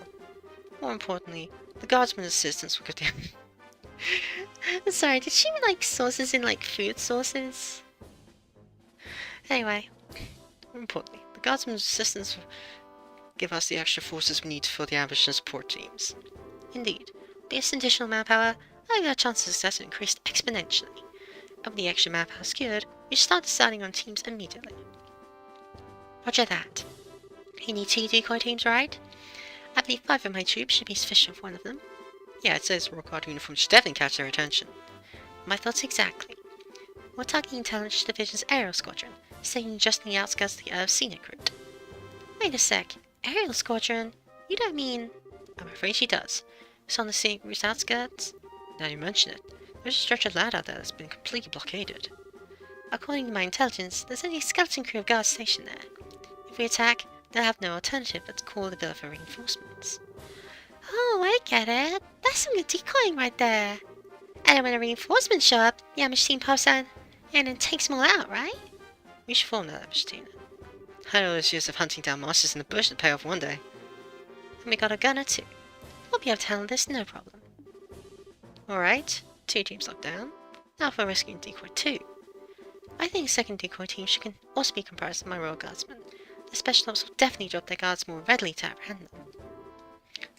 More importantly, the Guardsman's assistance will give them. Sorry, did she mean like sources in like food sources? Anyway, more importantly, the Guardsman's assistance will give us the extra forces we need for the ambush and support teams. Indeed, with this additional manpower, I think our chance of success increased exponentially. And with the extra manpower secured, we should start deciding on teams immediately. Roger that. You need 2 decoy teams, right? I believe 5 of my troops should be sufficient for one of them. Yeah, it says Royal Guard uniform should definitely catch their attention. My thoughts exactly. We're targeting Intelligence Division's aerial squadron, staying just on the outskirts of scenic route. Wait a sec. Aerial squadron? You don't mean... I'm afraid she does. It's on the scenic route's outskirts. Now you mention it, there's a stretch of land out there that's been completely blockaded. According to my intelligence, there's only a skeleton crew of guards stationed there. If we attack, they'll have no alternative but to call the villa for reinforcements. Oh, I get it. That's some good decoying right there. And when the reinforcements show up, the ambush team pops out and then takes them all out, right? We should form that ambush team. I know there's years of hunting down monsters in the bush that pay off one day. And we got a gunner too. We'll be able to handle this no problem. Alright, 2 teams locked down. Now for rescuing Decoy 2. I think a second decoy team should also be comprised of my royal guardsmen. The special ops will definitely drop their guards more readily to apprehend them.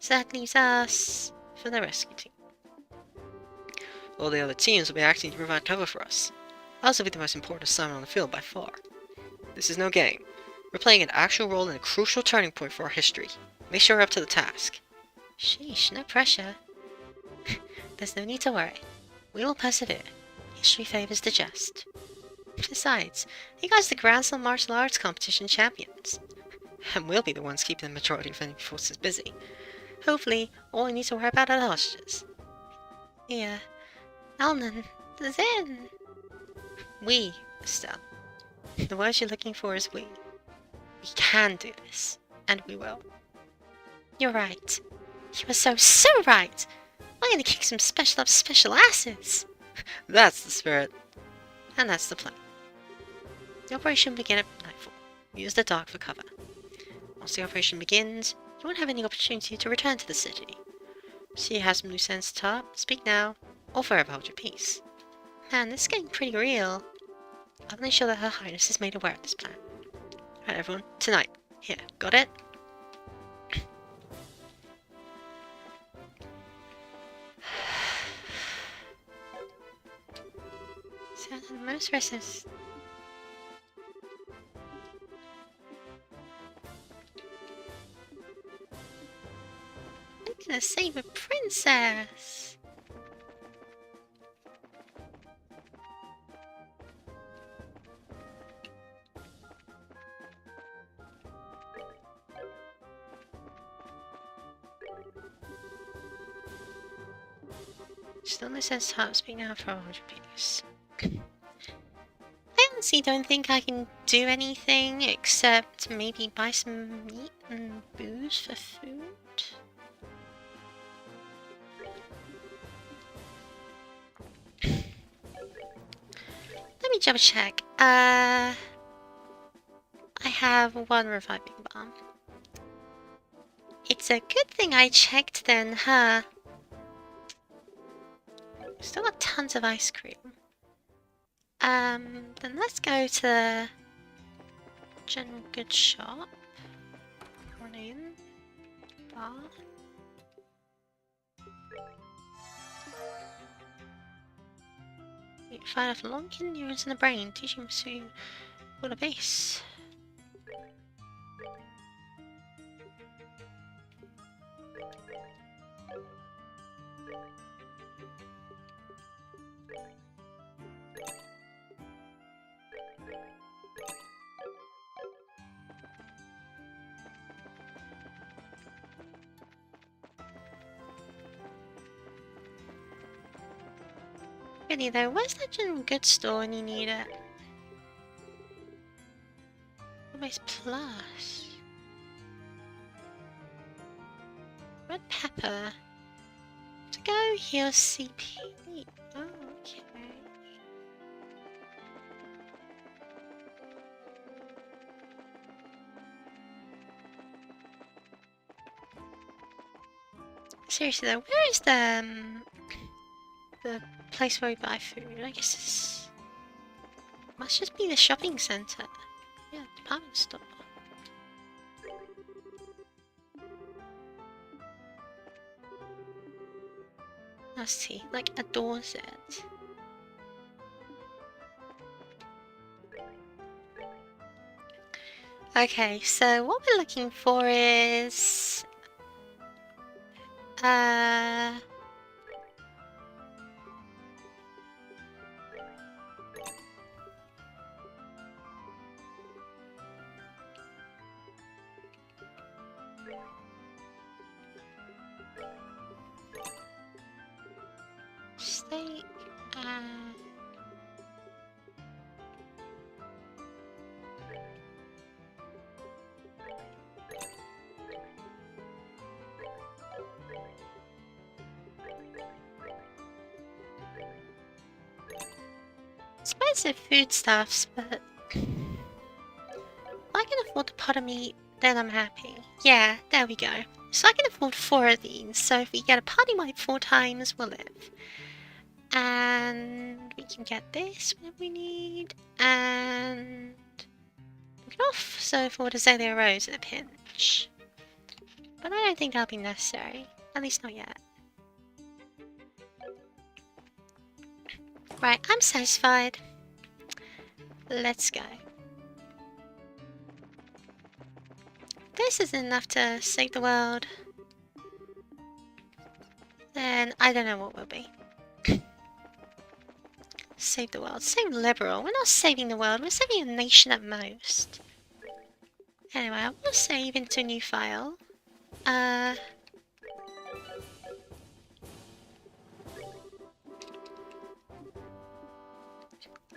So that leaves us for the rescue team. All the other teams will be acting to provide cover for us. Ours will be the most important assignment on the field by far. This is no game. We're playing an actual role in a crucial turning point for our history. Make sure we're up to the task. Sheesh, no pressure. There's no need to worry. We will persevere. History favours the just. Besides, you guys are the Grand Slam martial arts competition champions. And we'll be the ones keeping the majority of enemy forces busy. Hopefully, all we need to worry about are the hostages. Yeah. Alnan, then. We, Estelle. The word you're looking for is we. We can do this, and we will. You're right. You are so right! We're gonna kick some special asses! That's the spirit. And that's the plan. The operation will begin at nightfall. Use the dark for cover. Once the operation begins, you won't have any opportunity to return to the city. So you have some loose ends to top, speak now, or forever hold your peace. Man, this is getting pretty real. I'll make sure that Her Highness is made aware of this plan. Alright everyone, tonight. Here, got it? Sound the most restless. I'm gonna save a princess! Still no sense time, speak now for 100 piece. I honestly don't think I can do anything except maybe buy some meat and booze for food. Let me double check. I have 1 reviving bomb. It's a good thing I checked then, huh? Still got tons of ice cream. Then let's go to the general goods shop. Morning. Bar. You find off long hidden neurons in the brain, teaching them to build a base. Really though, where's that general goods store when you need it? Almost plus. Red pepper. To go heal CP. Oh, okay. Seriously though, where is the place where we buy food? I guess it's must just be the shopping centre. Yeah, department store. Let's see, like adores it. Okay, so what we're looking for is steak, price of foodstuffs, but if I can afford the pot of meat, then I'm happy. Yeah, there we go. So I can afford 4 of these, so if we get a party wipe 4 times, we'll live. And we can get this whenever we need, and we can off, so if we were to say they arose in a pinch. But I don't think that'll be necessary, at least not yet. Right, I'm satisfied. Let's go. This isn't enough to save the world. Then I don't know what will be. Save the world. Save liberal. We're not saving the world, we're saving a nation at most. Anyway, I want to save into a new file.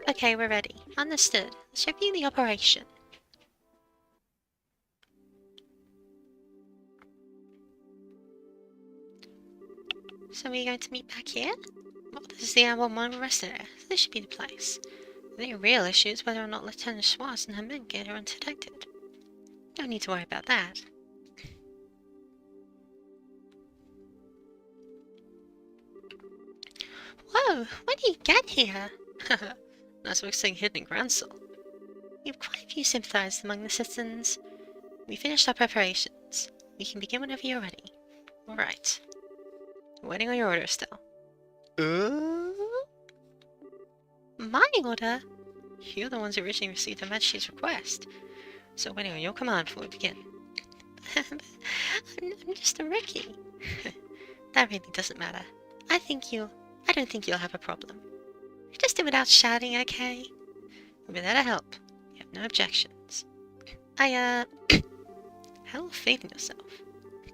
Okay, we're ready. Understood. Let's review the operation. So we're going to meet back here? Well, this is the N11 rest area. This should be the place. The real issue is whether or not Lieutenant Schwartz and her men get her undetected. No need to worry about that. Whoa, when did you get here? Nice work staying hidden in Gransel. We have quite a few sympathizers among the citizens. We finished our preparations. We can begin whenever you're ready. Alright. Waiting on your order still. My order? You're the ones who originally received Her Majesty's request. So waiting on your command before we begin. I'm just a rookie. That really doesn't matter. I don't think you'll have a problem. Just do it without shouting, okay? We'll be there to help. You have no objections. Have a little faith in yourself.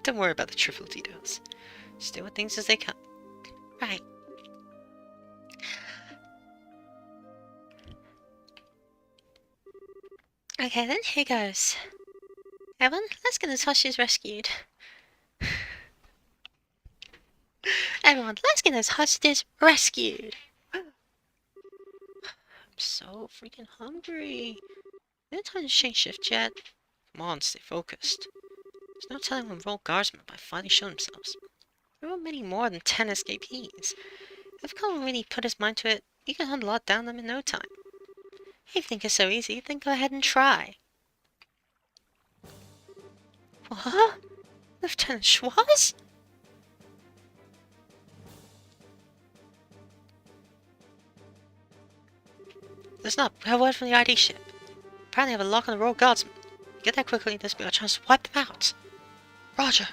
Don't worry about the trivial details. Just deal with things as they come. Right. Okay then, here goes. Everyone, let's get those hostages rescued. Everyone, let's get those hostages rescued! I'm so freaking hungry. No time to change shift yet. Come on, stay focused. There's no telling when Royal Guardsmen might finally show themselves. There are many more than 10 escapees. If Colin really put his mind to it, he could hunt a lot down them in no time. If you think it's so easy, then go ahead and try. What? Lieutenant Schwartz? There's not a word from the ID ship. Apparently I have a lock on the Royal Guardsmen. Get there quickly, there's be a chance to wipe them out. Roger.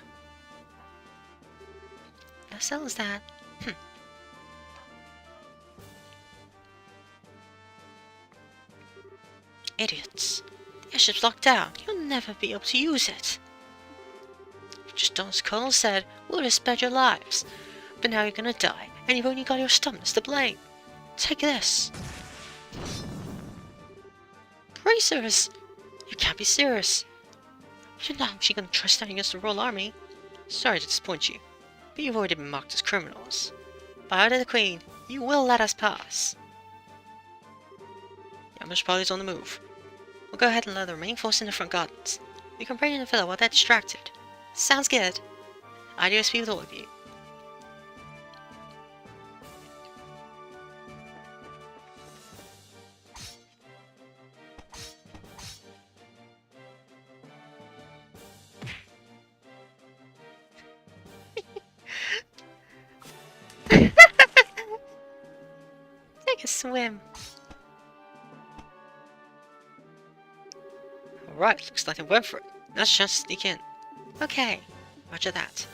What the hell is that? Idiots. The airship's locked down. You'll never be able to use it. Just done as Colonel said, we would have spared your lives. But now you're gonna die, and you've only got your stubbornness to blame. Take this. Bracers! You can't be serious. You're not actually gonna try standing against the Royal Army. Sorry to disappoint you, but you've already been marked as criminals. By order of the Queen, you will let us pass. Ambush party's on the move. We'll go ahead and let the remaining force in the front gardens. We can bring in the villa while they're distracted. Sounds good. Ideas be with all of you. Take a swim. Alright, looks like I went for it. Now's a chance to sneak in. Okay, roger that.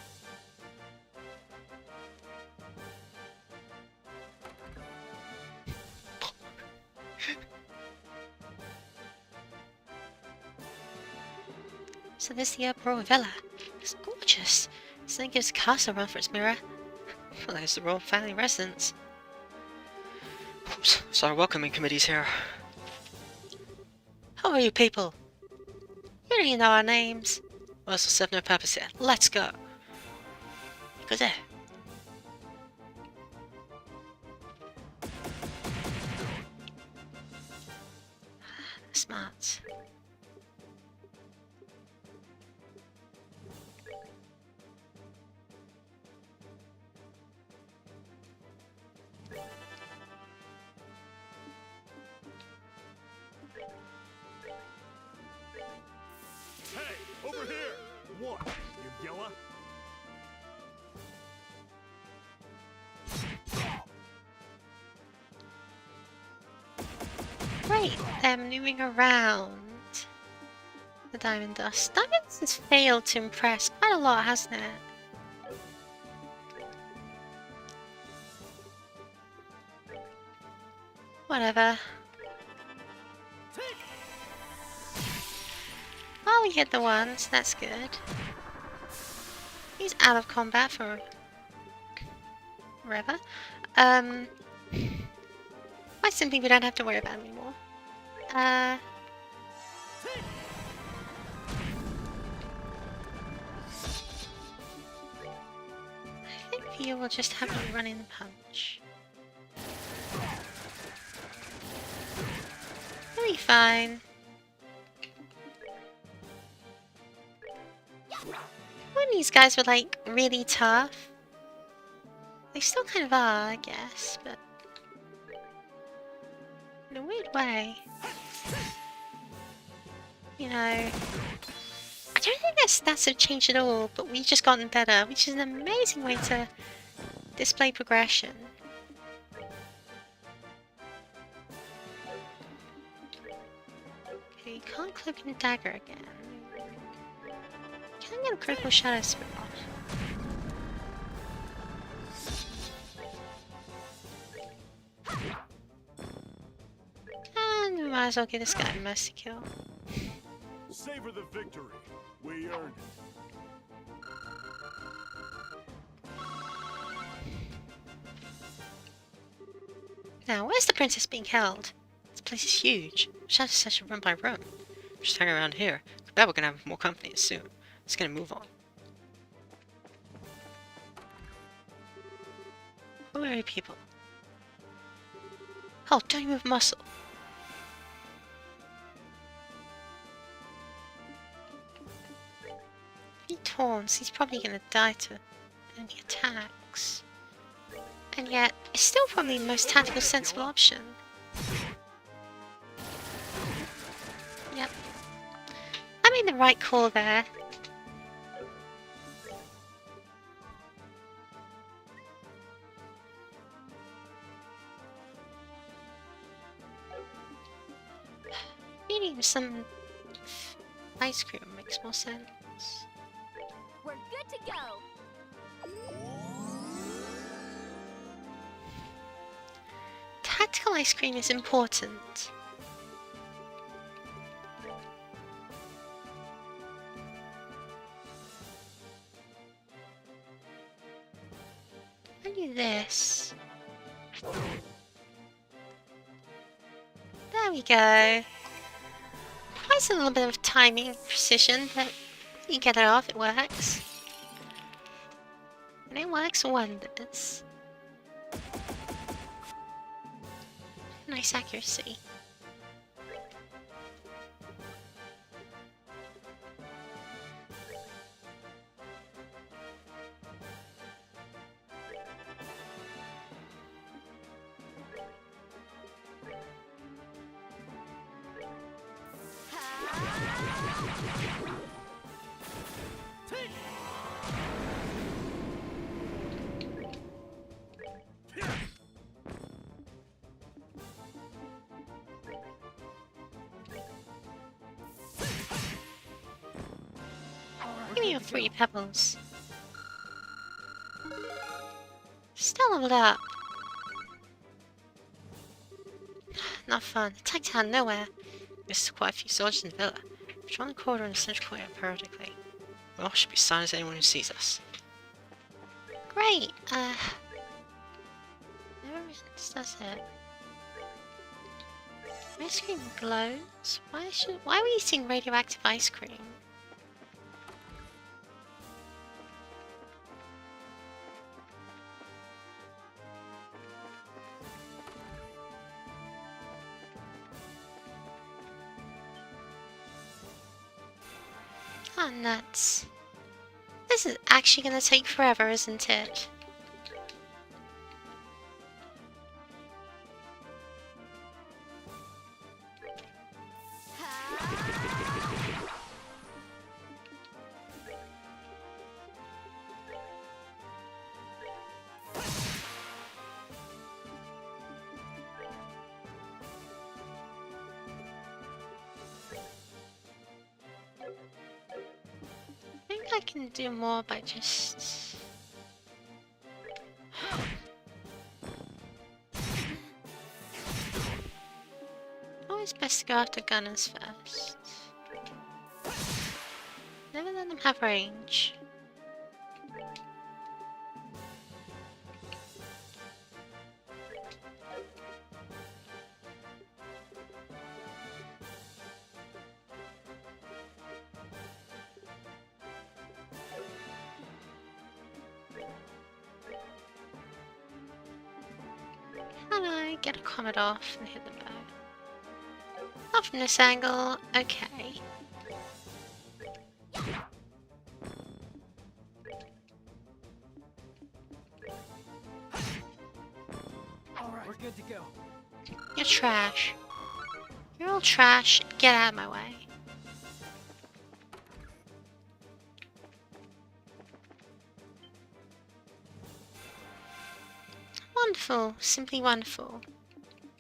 So this is the Royal Villa. It's gorgeous. This thing gives the castle a run for its mirror. Well, there's the Royal Family Residence. Oops, so our welcoming committee's here. How are you people? You don't even know our names. Well, this will serve no purpose here. Let's go. Go there. smart. Hey, over here! What, you yella? Great, they're moving around the diamond dust. Diamonds has failed to impress quite a lot, hasn't it? Whatever. Oh, we hit the ones. That's good. He's out of combat for forever. Quite simply, we don't have to worry about him anymore. I think you will just have to run in the punch. He'll be fine. When these guys were like really tough, they still kind of are, I guess, but in a weird way. You know, I don't think their stats have changed at all, but we've just gotten better, which is an amazing way to display progression. Okay, you can't cloak and dagger again. Can I get a critical shadow spell off? And we might as well give this guy a mercy kill. Savor the victory. We earned it. Now, where's the princess being held? This place is huge. Shadow session run by room. Just hang around here. I bet we're gonna have more company soon. It's gonna move on. Who are you people? Oh, don't you move a muscle. He taunts. He's probably gonna die to any attacks. And yet, it's still probably the most tactical, sensible option. Yep. I made the right call there. Eating some ice cream makes more sense. We're good to go. Tactical ice cream is important. I do this. There we go. Quite a little bit of timing precision, but you get it off, it works. And it works wonders. Nice accuracy. Give me your 3 pebbles. Still leveled up. Not fun. Attacked out of nowhere. There's quite a few soldiers in the villa. Patrol the corridor in the central courtyard periodically. We all should be silent as anyone who sees us. Great. Never does it. Ice cream glows. Why are we eating radioactive ice cream? Oh, nuts. This is actually gonna take forever, isn't it? I think I can do more by just... Always best to go after gunners first. Never let them have range. Can I get a comet off and hit the bow? Not from this angle, okay. Alright, we're good to go. You're trash. You're all trash. Get out of my way. Wonderful. Simply wonderful.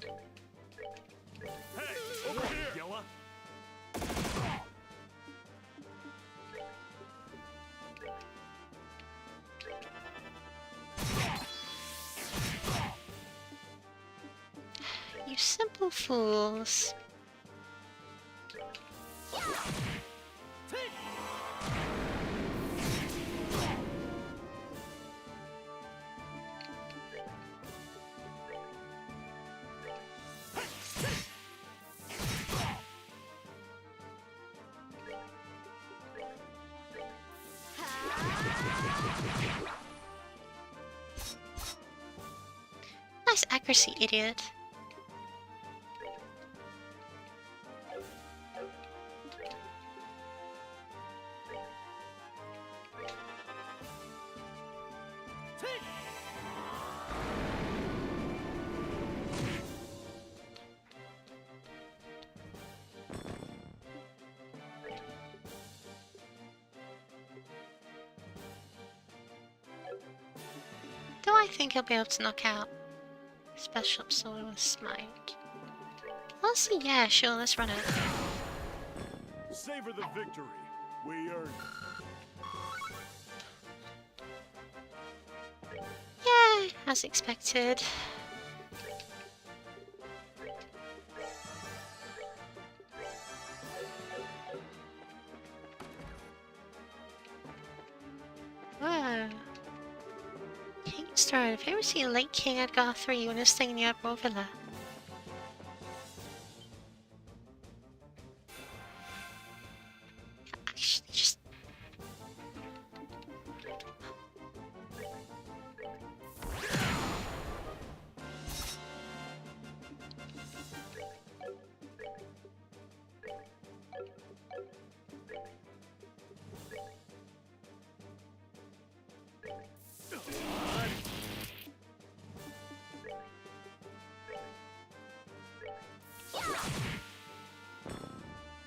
Hey, over here! Yella. You simple fools. Nice accuracy, idiot. Do I think he'll be able to knock out Special Sword with Smite? Honestly, yeah, sure, let's run it. Savor the victory. We earned it. Yeah, as expected. Whoa. King's Throne. Have you ever seen late King Edgar III when he was staying in the Admiral Villa? Actually, just...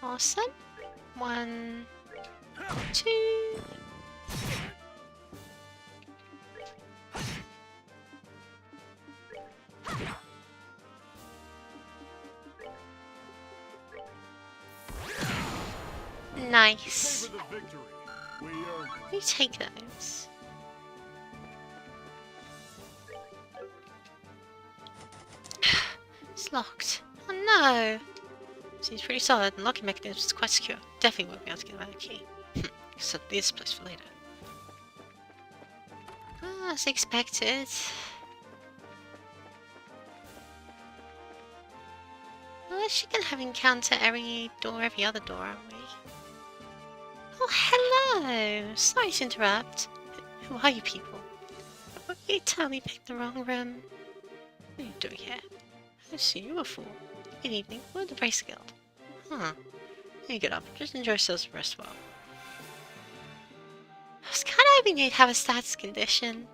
Awesome. 1, 2. Nice. Savor the victory. We earned it. You take those. It's locked. Oh no! Seems pretty solid. The locking mechanism is quite secure. Definitely won't be able to get that key. Except this place for later. As expected. Well, she can have encounter every door, every other door, aren't we? Oh, hello! Sorry to interrupt. Who are you people? What you tell me picked the wrong room? What are you doing here? I see you a fool. Good evening. We're the Bracer Guild. Huh. You get up. Just enjoy yourselves and rest well. Maybe they'd have a status condition.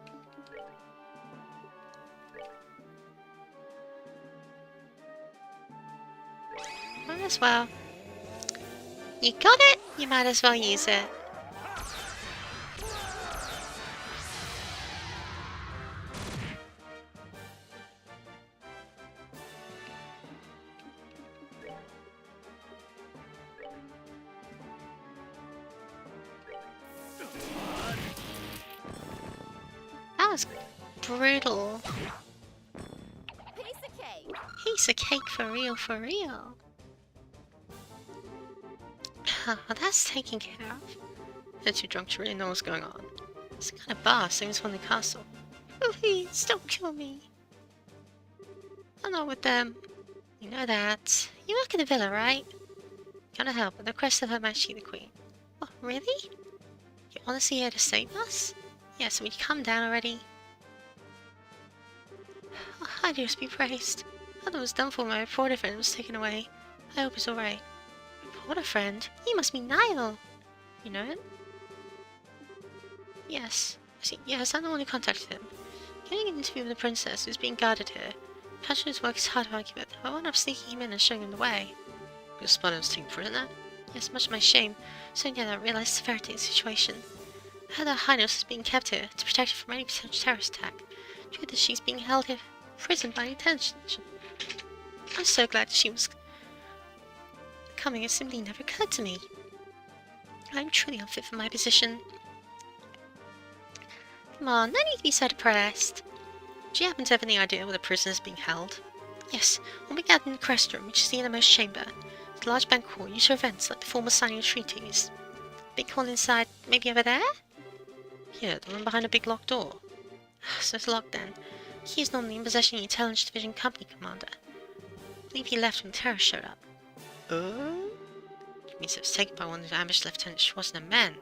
Might as well. You got it, you might as well use it. That was brutal. Piece of cake. Piece of cake for real, for real. Well, that's taken care of. They're too drunk to really know what's going on. It's kind of bar, same as one in the castle. Please, don't kill me. I'm not with them. You know that. You work in the villa, right? Gotta help at the request of Her Majesty the Queen. Oh, really? You're honestly here to save us? Yes, will you come down already? Oh, Hydios be praised. I thought it was done for. My reporter friend was taken away. I hope it's alright. Reporter friend? He must be Niall. You know it? Yes. Yes, I'm the one who contacted him. Getting an interview with the princess who's being guarded here. Passion's work is hard to argue with. I wound up sneaking him in and showing him the way. Your spot was taken prisoner? Yes, much to my shame. Soon I realized the severity of the situation. I heard that Hynos is being kept here to protect her from any potential terrorist attack. Due that she's being held here, imprisoned by intention. I'm so glad she was coming. It simply never occurred to me. I'm truly unfit for my position. Come on, no need to be so depressed. Do you happen to have any idea where the prisoner is being held? Yes, we'll be gathered in the crest room, which is the innermost chamber. It's a large banquet hall used for events like the formal signing of treaties. Big hall inside, maybe over there? Yeah, the room behind a big locked door. So it's locked then. He is normally in possession of the Intelligence Division Company Commander. I believe he left when the terrorists showed up. Oh? It means it was taken by one of the ambushed Lieutenant Schwarzenegger.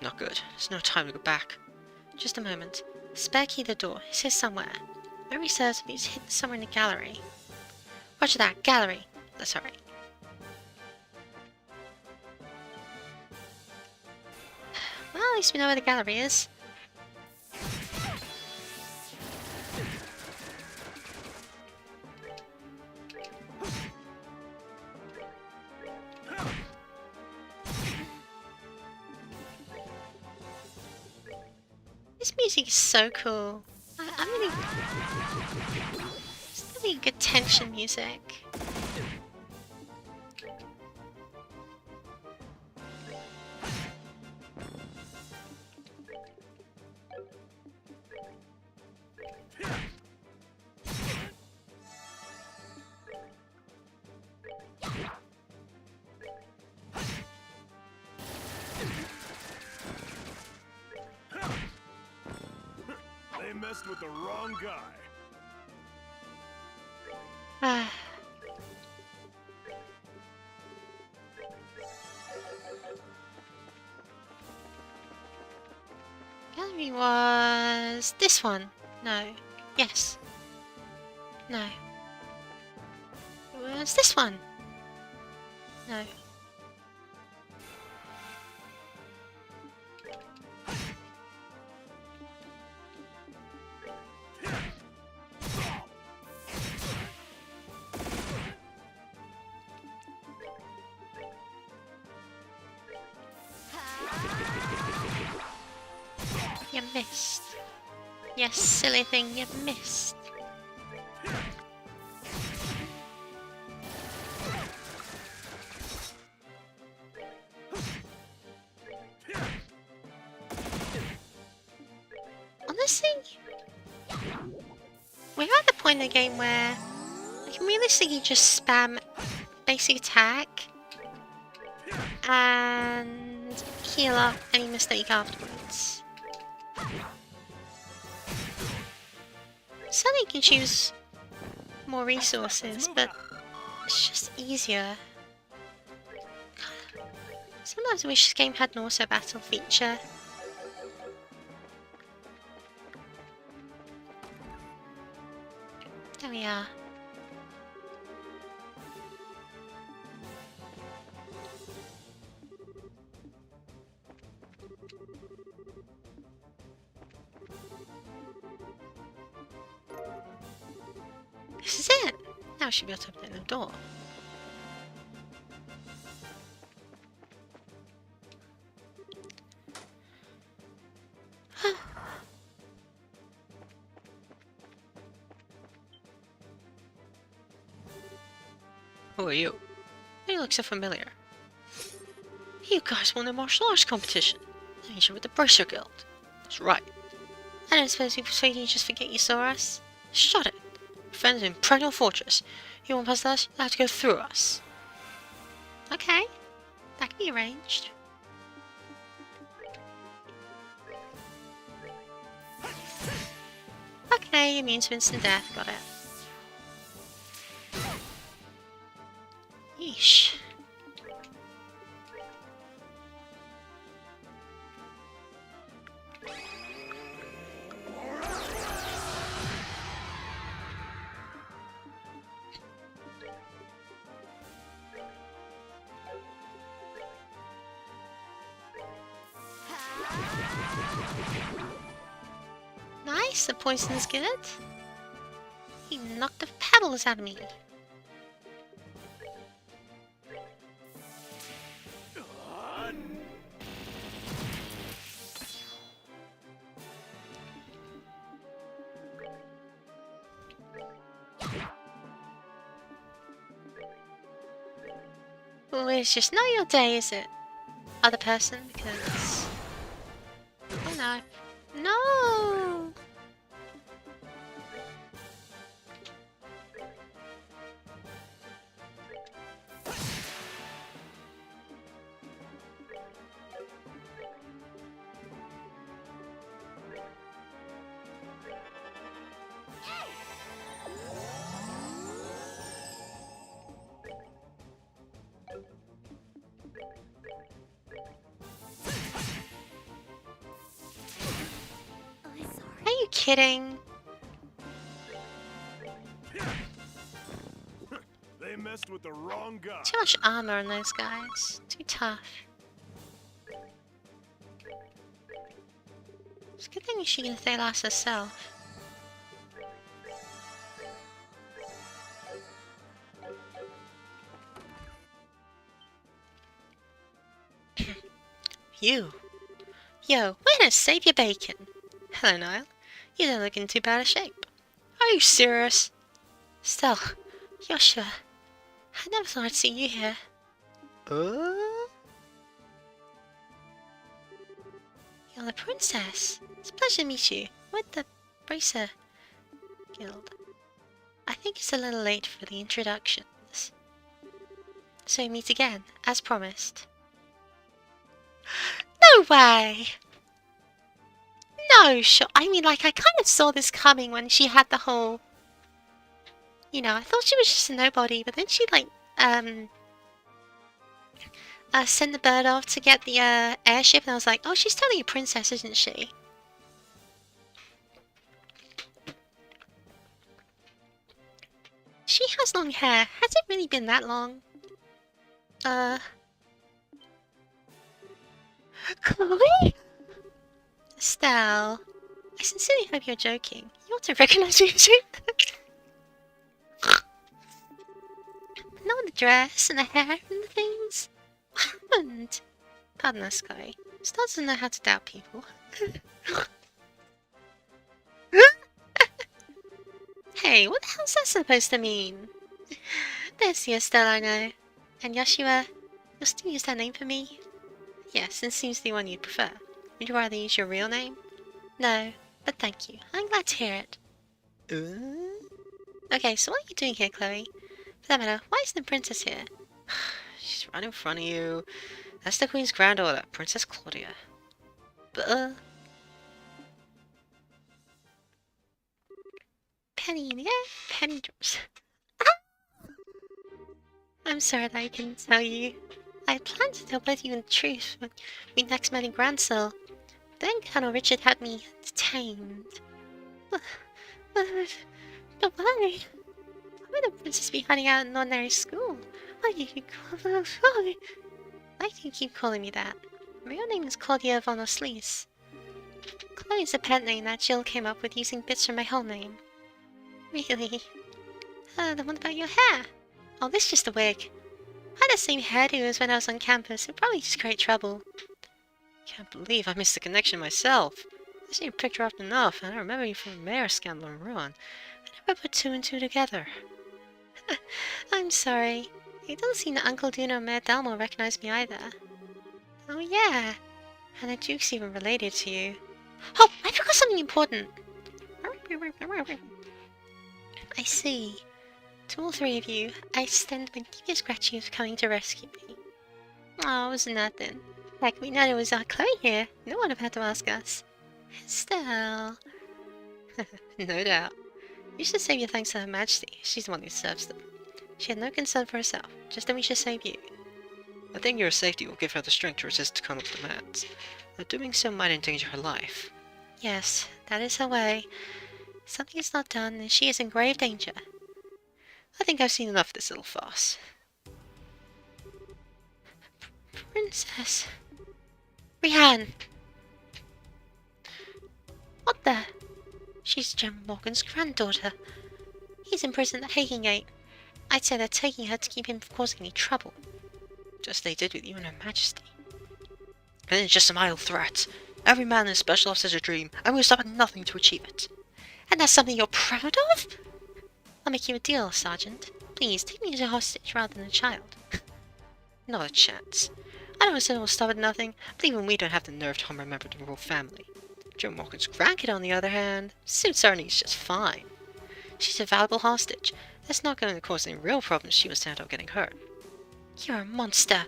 Not good. There's no time to go back. Just a moment. Spare key to the door. It's here somewhere. Memory serves me. It's hidden somewhere in the gallery. Roger that. Gallery. That's alright. Well, at least we know where the gallery is. This music is so cool. I'm really... It's really good tension music. They messed with the wrong guy. Ah. Gallery was this one. No. Yes. No. It was this one. No. You missed. You silly thing, you missed. Honestly, we're at the point in the game where we can realistically just spam basic attack and heal up any mistake afterwards. Certainly you can choose more resources, but it's just easier. Sometimes I wish this game had an auto battle feature. There we are. This is it! Now we should be able to open the door. Who are you? You look so familiar. You guys won the martial arts competition. And you're with the Bracer Guild. That's right. I don't suppose we persuaded you just forget you saw us? Shut it. Friends in Perennial Fortress. You want past us, you have to go through us. Okay. That can be arranged. Okay, it means instant death. Got it. Yeesh. Nice, the poison's good. He knocked the pebbles out of me. Oh, it's just not your day, is it? Other person, because... Oh no. No! Are you kidding? They messed with the wrong guy. Too much armor on those guys. Too tough. It's a good thing she can Thalos herself. You. Yo, way to save your bacon. Hello, Niall. You don't look in too bad a shape. Are you serious? Still, Joshua, I never thought I'd see you here. You're the princess. It's a pleasure to meet you. With the Bracer Guild. I think it's a little late for the introductions. So we meet again, as promised. No way! No, sure. I mean, like, I kind of saw this coming when she had the whole... You know, I thought she was just a nobody, but then she, like, sent the bird off to get the, airship, and I was like, oh, she's totally a princess, isn't she? She has long hair. Has it really been that long? Chloe? Estelle, I sincerely hope you're joking. You ought to recognize me as Not the dress and the hair and the things. What happened? Pardon us, Chloe. Estelle doesn't know how to doubt people. Hey, what the hell's that supposed to mean? There's the Estelle I know. And Joshua, you'll still use that name for me? Yes, this seems the one you'd prefer. Would you rather use your real name? No, but thank you. I'm glad to hear it. Okay, so what are you doing here, Chloe? For that matter, why isn't the princess here? She's right in front of you. That's the Queen's granddaughter, Princess Claudia. But, Penny in the air, penny drops. I'm sorry that I couldn't tell you. I had planned to tell both you and the truth when we next met in Grancel. Then Colonel Richard had me detained. But why? Why would the princess be hiding out in an ordinary school? Why do you keep calling me that? My real name is Claudia von Oslis. Chloe is a pet name that Jill came up with using bits from my whole name. Really? The one about your hair. Oh, this is just a wig. I had the same hairdo as when I was on campus. It'd probably just create trouble. Can't believe I missed the connection myself. I seen your picture often enough, and I remember you from the mayor scandal in Ruin. I never put two and two together. I'm sorry. It doesn't seem that Uncle Duno or Mayor Dalmore recognized me either. Oh yeah. And the Duke's even related to you. Oh, I forgot something important. I see. To all three of you, I extend my deepest gratitude for coming to rescue me. Oh, it was nothing. Heck, we know it was Chloe here. No one have had to ask us. Still. No doubt. You should save your thanks to Her Majesty. She's the one who serves them. She had no concern for herself, just that we should save you. I think your safety will give her the strength to resist Colonel's demands. But doing so might endanger her life. Yes, that is her way. Something is not done, and she is in grave danger. I think I've seen enough of this little farce. Princess. Rihan! What the? She's General Morgan's granddaughter. He's in prison at Hagengate. I'd say they're taking her to keep him from causing any trouble. Just as they did with you and Her Majesty. And it's just some idle threat. Every man in a special office has a dream, and we'll stop at nothing to achieve it. And that's something you're proud of? I'll make you a deal, Sergeant. Please, take me as a hostage rather than a child. Not a chance. I never said we'll stop at nothing, but even we don't have the nerve to harm a member of the royal family. Joe Morgan's grandkid, on the other hand, suits our needs just fine. She's a valuable hostage. That's not going to cause any real problems she was stand out getting hurt. You're a monster.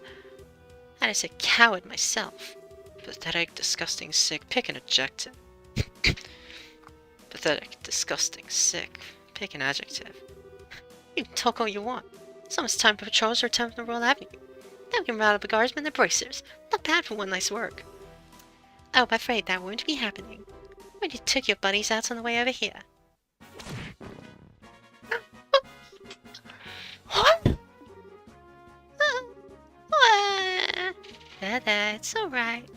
And I a coward myself. Pathetic, disgusting, sick, pick an adjective. Pathetic, disgusting, sick, pick an adjective. You can talk all you want. It's almost time for patrols to return from the Royal Avenue. Then we can round up the guardsmen and the bracers. Not bad for one night's work. Oh, I'm afraid that won't be happening. When you took your buddies out on the way over here. What? There, it's alright.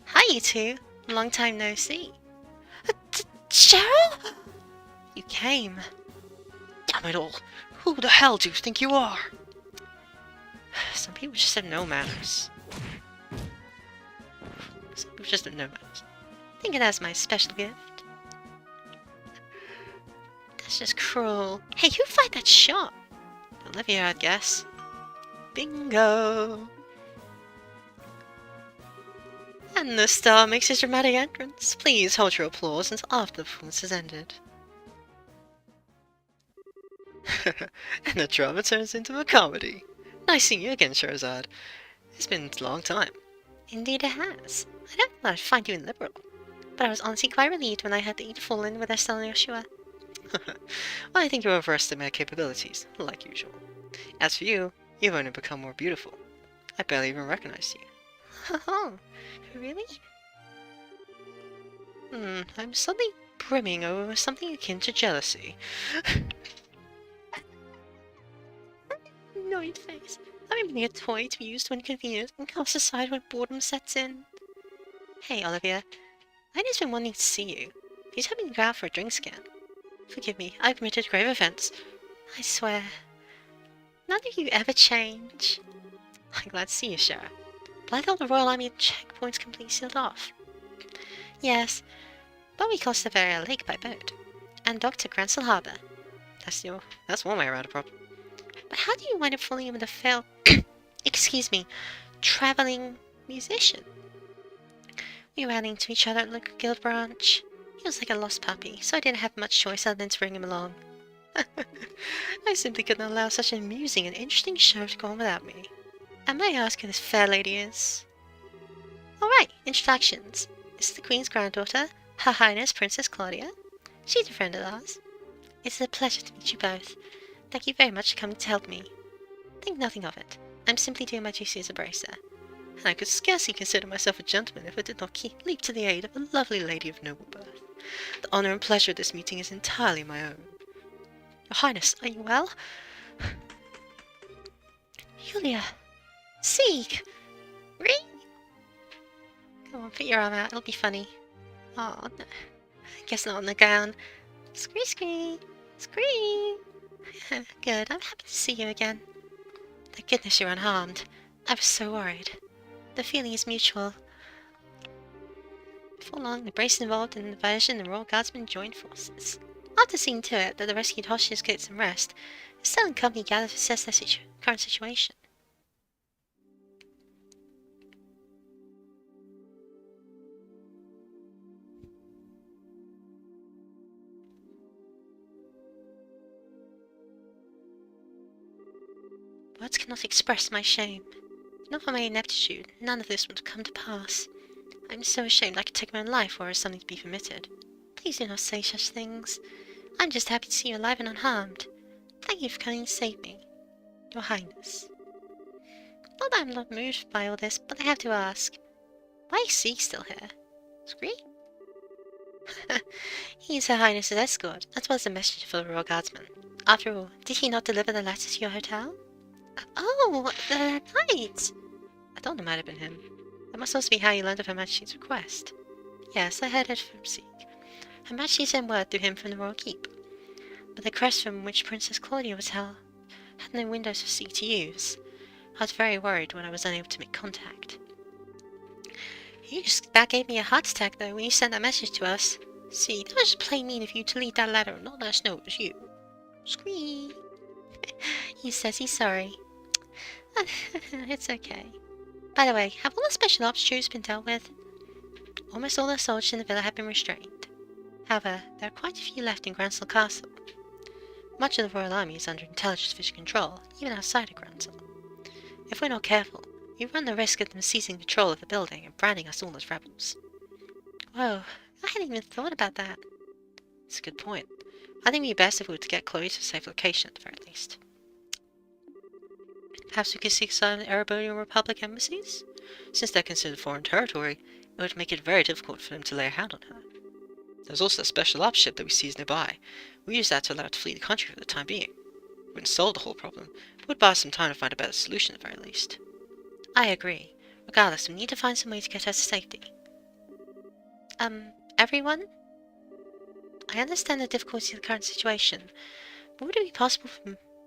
Hi, you two. Long time no see. Cheryl? You came. Damn it all! Who the hell do you think you are? Some people just have no manners. Some people just have no manners. Think it as my special gift. That's just cruel. Hey, who fired that shot? Olivia, I'd guess. Bingo! And the star makes his dramatic entrance. Please hold your applause until after the performance has ended. And the drama turns into a comedy. Nice seeing you again, Scheherazade. It's been a long time. Indeed it has. I never thought I'd find you illiberal, but I was honestly quite relieved when I had to eat fallen with Estelle and Joshua. Well, I think you overestimate my capabilities, like usual. As for you, you've only become more beautiful. I barely even recognized you. Oh, really? I'm suddenly brimming over with something akin to jealousy. Annoyed face. I'm being a toy to be used when convenient and cast aside when boredom sets in. Hey, Olivia. I've just been wanting to see you. Please help me go out for a drinks again. Forgive me, I've committed grave offense. I swear. None of you ever change. I'm glad to see you, Shara. But I thought the Royal Army checkpoints completely sealed off. Yes, but we crossed the Varia Lake by boat, and docked to Gransel Harbour. That's one way around a problem. But how do you wind up falling in with a failed, excuse me, travelling musician? We ran into each other at local guild branch. He was like a lost puppy, so I didn't have much choice other than to bring him along. I simply couldn't allow such an amusing and interesting show to go on without me. And may I ask who this fair lady is? Alright, introductions. This is the Queen's granddaughter, Her Highness Princess Claudia. She's a friend of ours. It's a pleasure to meet you both. Thank you very much for coming to help me. Think nothing of it. I'm simply doing my duty as a bracer. And I could scarcely consider myself a gentleman if I did not leap to the aid of a lovely lady of noble birth. The honour and pleasure of this meeting is entirely my own. Your Highness, are you well? Julia! Seek! Ring! Come on, put your arm out, it'll be funny. Oh, no. I guess not on the gown. Scree! Scree! Scree! Good, I'm happy to see you again. Thank goodness you're unharmed. I was so worried. The feeling is mutual. Before long, the Brace involved in the invasion and the Royal Guardsmen joined forces. After seeing to it that the rescued hostages get some rest, the Stellan Company gathered to assess their current situation. Words cannot express my shame. Not for my ineptitude, none of this would have come to pass. I'm so ashamed I could take my own life were something to be permitted. Please do not say such things. I'm just happy to see you alive and unharmed. Thank you for coming to save me, Your Highness. Not that I'm not moved by all this, but I have to ask, why is Sieg still here? Scree? He is Her Highness's escort, as well as a messenger for the Royal Guardsmen. After all, did he not deliver the letter to your hotel? Oh, the knight! I thought it might have been him. That must also be how you learned of Her Majesty's request. Yes, I heard it from Sieg. Her Majesty sent word through him from the Royal Keep. But the crest from which Princess Claudia was held had no windows for Sieg to use. I was very worried when I was unable to make contact. You just about gave me a heart attack, though, when you sent that message to us. See, that was just plain mean of you to leave that letter and not let us know it was you. Scree! He says he's sorry. It's okay. By the way, have all the special ops troops been dealt with? Almost all the soldiers in the villa have been restrained. However, there are quite a few left in Gransel Castle. Much of the Royal Army is under intelligence fish control, even outside of Gransel. If we're not careful, we run the risk of them seizing control of the building and branding us all as rebels. Whoa, I hadn't even thought about that. It's a good point. I think it'd be best if we were to get Chloe to a safe location at the very least. Perhaps we could seek some Erebonian Republic embassies? Since they're considered foreign territory, it would make it very difficult for them to lay a hand on her. There's also a special ops ship that we seized nearby. We use that to allow her to flee the country for the time being. It wouldn't solve the whole problem, but would buy us some time to find a better solution at the very least. I agree. Regardless, we need to find some way to get her to safety. Everyone? I understand the difficulty of the current situation, but would it be possible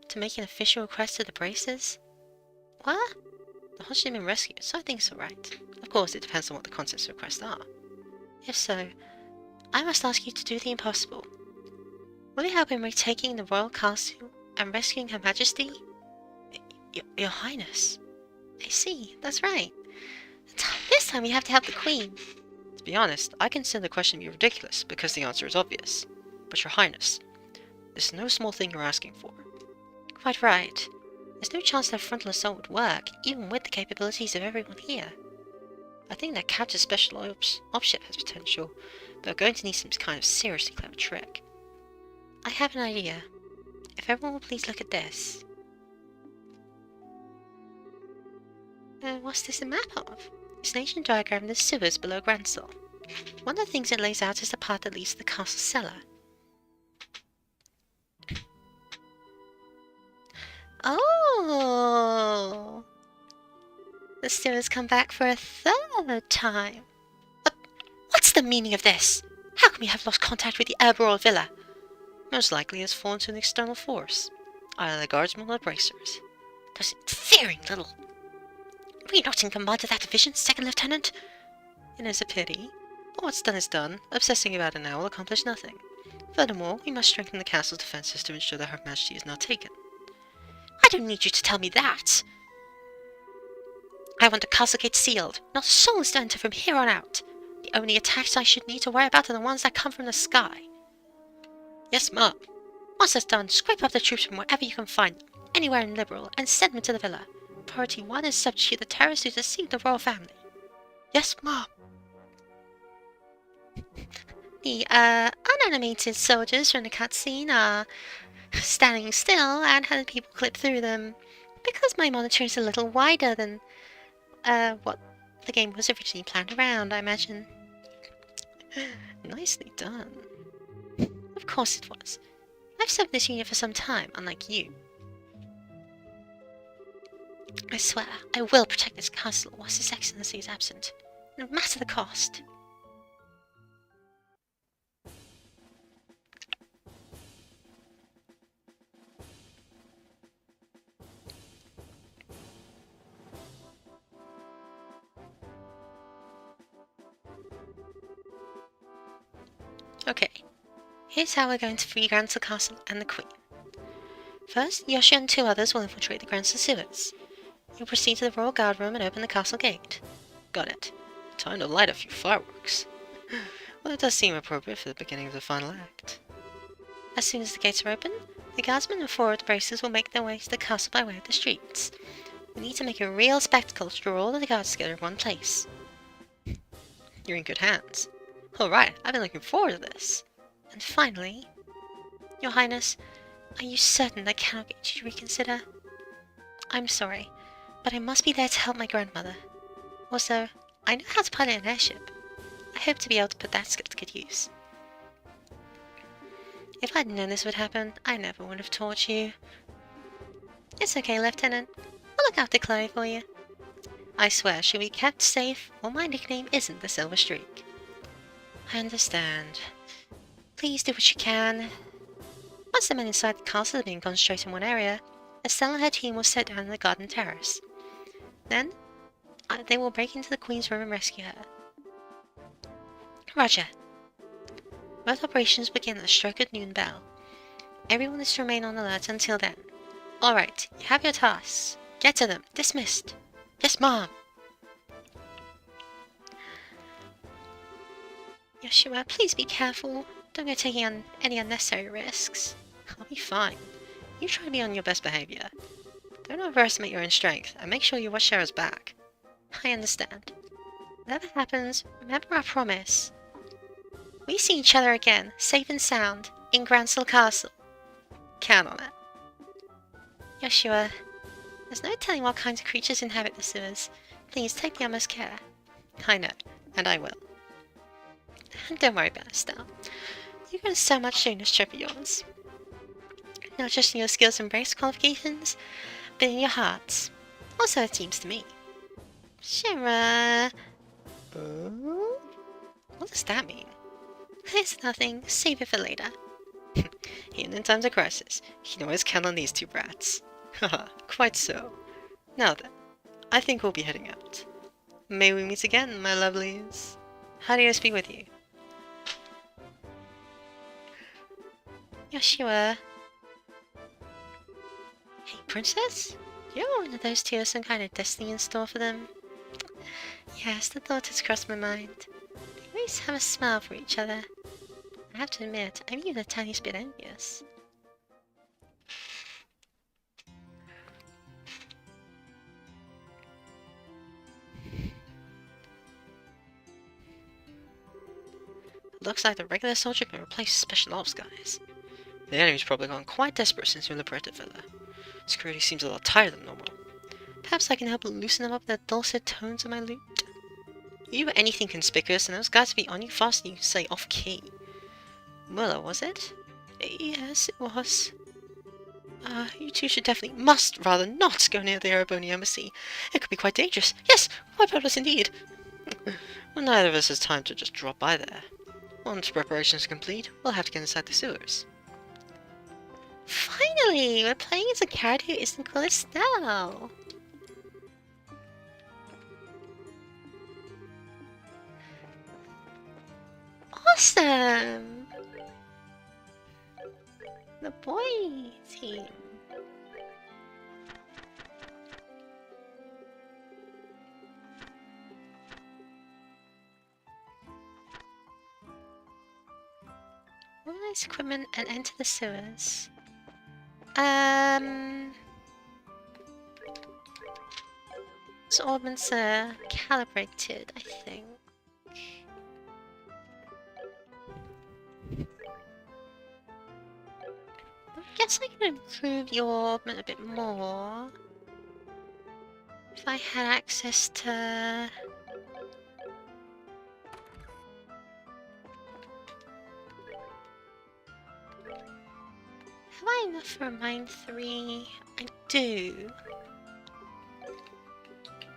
to make an official request to the Braces? What? The hostage has been rescued, so I think it's alright. Of course, it depends on what the contents of the request are. If so, I must ask you to do the impossible. Will you help in retaking the royal castle and rescuing Her Majesty? Your Highness. I see, that's right. This time we have to help the Queen. To be honest, I consider the question to be ridiculous because the answer is obvious. But Your Highness, this is no small thing you're asking for. Quite right. There's no chance that frontal assault would work, even with the capabilities of everyone here. I think that Capture's special ops ship has potential, but we're going to need some kind of seriously clever trick. I have an idea. If everyone will please look at this. What's this a map of? It's an ancient diagram of the sewers below Gransel. One of the things it lays out is the path that leads to the castle cellar. Oh! The sewers come back for a third time. What's the meaning of this? How can we have lost contact with the Eberroyal Villa? Most likely it's fallen to an external force. Either the guardsmen or the bracers. Those fearing little... Were you not in command of that division, Second Lieutenant? It is a pity. But what's done is done. Obsessing about it now will accomplish nothing. Furthermore, we must strengthen the castle's defences to ensure that Her Majesty is not taken. I don't need you to tell me that! I want the castle gate sealed. Not a soul is to enter from here on out. The only attacks I should need to worry about are the ones that come from the sky. Yes, Mum. Once that's done, scrape up the troops from wherever you can find them, anywhere in Liberal, and send them to the villa. Priority 1 is subdue the terrorists who deceive the royal family. Yes, Mom. The unanimated soldiers from the cutscene are standing still and having people clip through them, because my monitor is a little wider than what the game was originally planned around, I imagine. Nicely done. Of course it was. I've served this unit for some time, unlike you. I swear, I will protect this castle whilst His Excellency is absent, no matter the cost. Okay, here's how we're going to free Grancel Castle and the Queen. First, Yoshi and 2 others will infiltrate the Grancel sewers. You'll proceed to the Royal Guard room and open the castle gate. Got it. Time to light a few fireworks. Well, it does seem appropriate for the beginning of the final act. As soon as the gates are open, the guardsmen and 4 of the bracers will make their way to the castle by way of the streets. We need to make a real spectacle to draw all of the guards together in one place. You're in good hands. Alright, I've been looking forward to this. And finally, Your Highness, are you certain I cannot get you to reconsider? I'm sorry, but I must be there to help my grandmother. Also, I know how to pilot an airship. I hope to be able to put that skill to good use. If I'd known this would happen, I never would have taught you. It's okay, Lieutenant. I'll look after Chloe for you. I swear she'll be kept safe, or my nickname isn't the Silver Streak. I understand. Please do what you can. Once the men inside the castle are being concentrated in one area, Estelle and her team will sit down in the garden terrace. Then, they will break into the Queen's room and rescue her. Roger. Both operations begin at the stroke of noon bell. Everyone is to remain on alert until then. Alright, you have your tasks. Get to them. Dismissed. Yes, Mom. Yoshua, please be careful. Don't go taking on any unnecessary risks. I'll be fine. You try to be on your best behavior. Don't overestimate your own strength, and make sure you watch Shara's back. I understand. Whatever happens, remember our promise. We see each other again, safe and sound, in Grancel Castle. Count on it. Yoshua, there's no telling what kinds of creatures inhabit the sewers. Please take the utmost care. I know, and I will. Don't worry about it, Estelle. You've got so much during this trip of yours. Not just in your skills and brace qualifications, but in your hearts. Also, it seems to me. Shara... What does that mean? It's nothing. Save it for later. Even in times of crisis, you can always count on these 2 brats. Haha, quite so. Now then, I think we'll be heading out. May we meet again, my lovelies. How do I speak with you? Yoshua. Hey, Princess? You ever wonder those 2 have some kind of destiny in store for them? Yes, the thought has crossed my mind. They always have a smile for each other. I have to admit, I'm even a tiny bit envious. Looks like the regular soldier can replace special ops guys. The enemy's probably gone quite desperate since we liberated Villa. Security seems a lot tighter than normal. Perhaps I can help loosen them up with the dulcet tones of my lute. If you were anything conspicuous, and those guys would be on you fast and you say off-key. Muller, was it? Yes, it was. You 2 should definitely, must rather not go near the Ereboni embassy. It could be quite dangerous. Yes, quite perilous indeed. Well, neither of us has time to just drop by there. Once preparations are complete, we'll have to get inside the sewers. Finally! We're playing as a character who isn't called Estelle! Awesome! The boy team. Organize equipment and enter the sewers. So ordnance are calibrated, I think. I guess I can improve your ordnance a bit more. If I had access to... Have I enough for a mine 3? I do.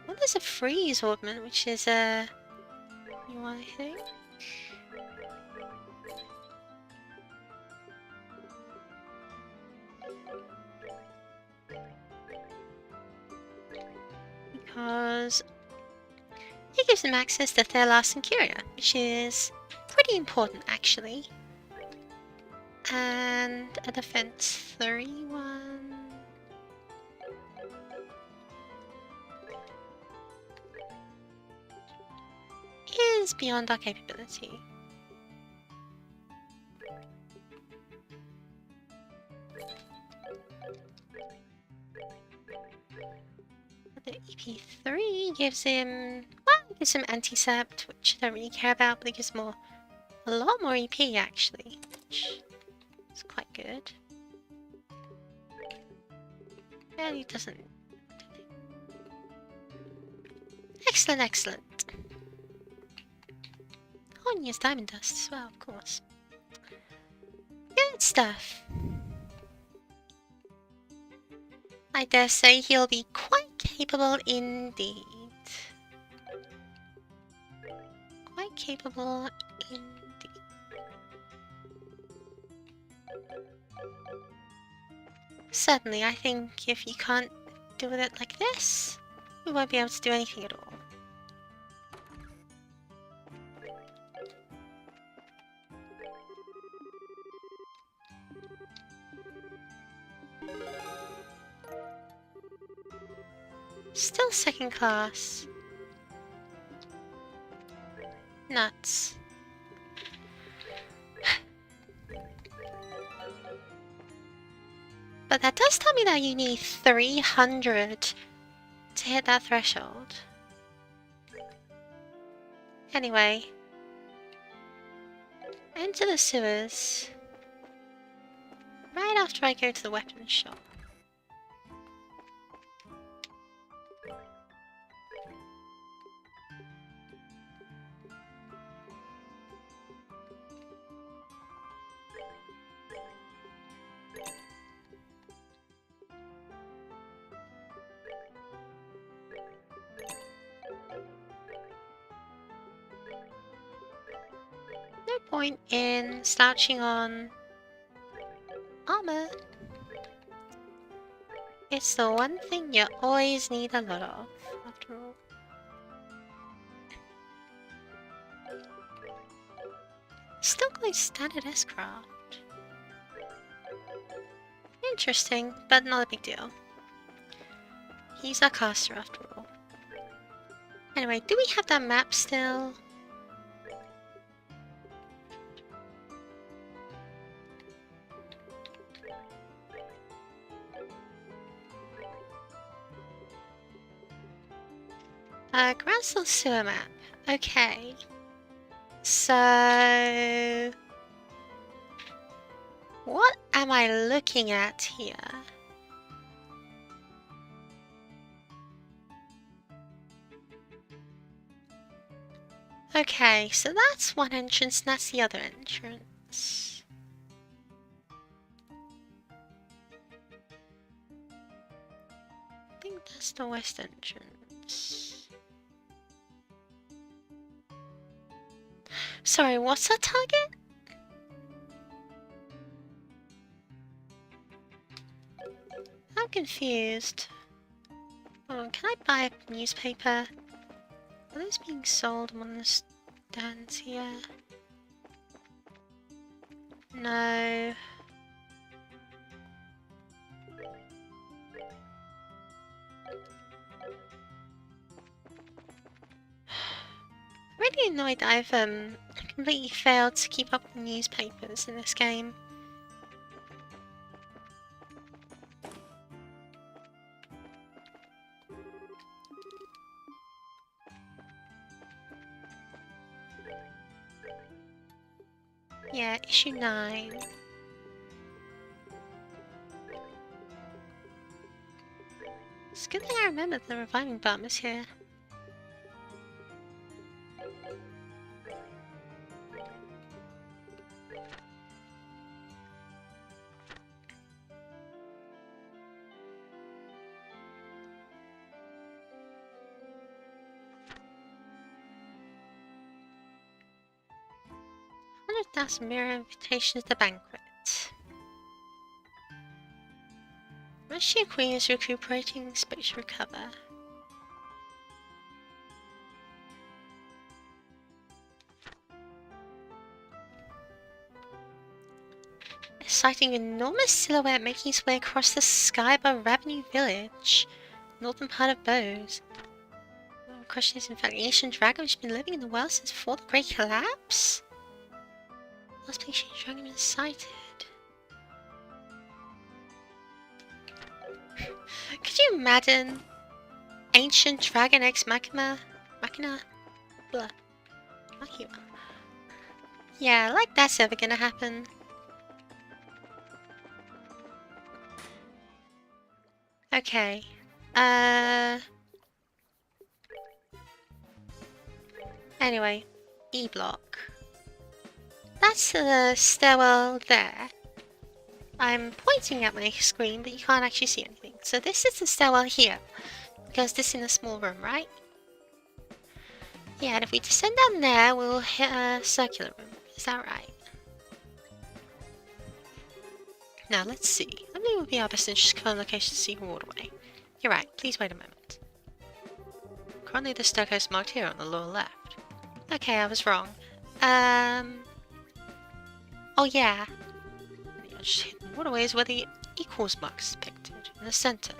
Well, there's a freeze ornament, which is a new one, I think. Because it gives them access to Thelas and Curia, which is pretty important, actually. And a defense 3 one. Is beyond our capability. The EP3 gives him, well, it gives him anti-sept, which I don't really care about, but it gives more, a lot more EP actually, which is quite good. And he doesn't. Excellent, excellent. Oh, and he has diamond dust as well, of course. Good stuff. I dare say he'll be quite capable indeed. Quite capable indeed. Certainly, I think if you can't do it like this, we won't be able to do anything at all. Still second class. Nuts. But that does tell me that you need 300 to hit that threshold. Anyway. Into the sewers. Right after I go to the weapons shop. No point in slouching on armor. It's the one thing you always need a lot of, after all. Still going standard S-craft. Interesting, but not a big deal. He's a caster after all. Anyway, do we have that map still? Grassel sewer map. Okay. So... what am I looking at here? Okay, so that's one entrance and that's the other entrance. I think that's the west entrance. Sorry, what's our target? I'm confused. Hold on, can I buy a newspaper? Are those being sold on one of the stands here? No. Really annoyed that I've completely failed to keep up with newspapers in this game. Yeah, issue 9. It's a good thing I remember the reviving button is here. That's mirror invitation to the banquet. Russia Queen is recuperating space recover. sighting an enormous silhouette making its way across the sky above Revenue Village, northern part of Bose. The question is, in fact, an ancient dragon which has been living in the world since before the Great Collapse? Last place ancient dragon been sighted. Could you imagine ancient dragon ex machina? Blah. Machina. Yeah, like that's ever gonna happen. Okay. Anyway, E block. That's the stairwell there. I'm pointing at my screen, but you can't actually see anything. So this is the stairwell here. Because this is in a small room, right? Yeah, and if we descend down there, we'll hit a circular room. Is that right? Now, let's see. I believe it would be our best interest to confirm location to see waterway. You're right. Please wait a moment. Currently, the staircase marked here on the lower left. Okay, I was wrong. Oh, yeah. Hidden waterways where the equals mark is depicted in the center.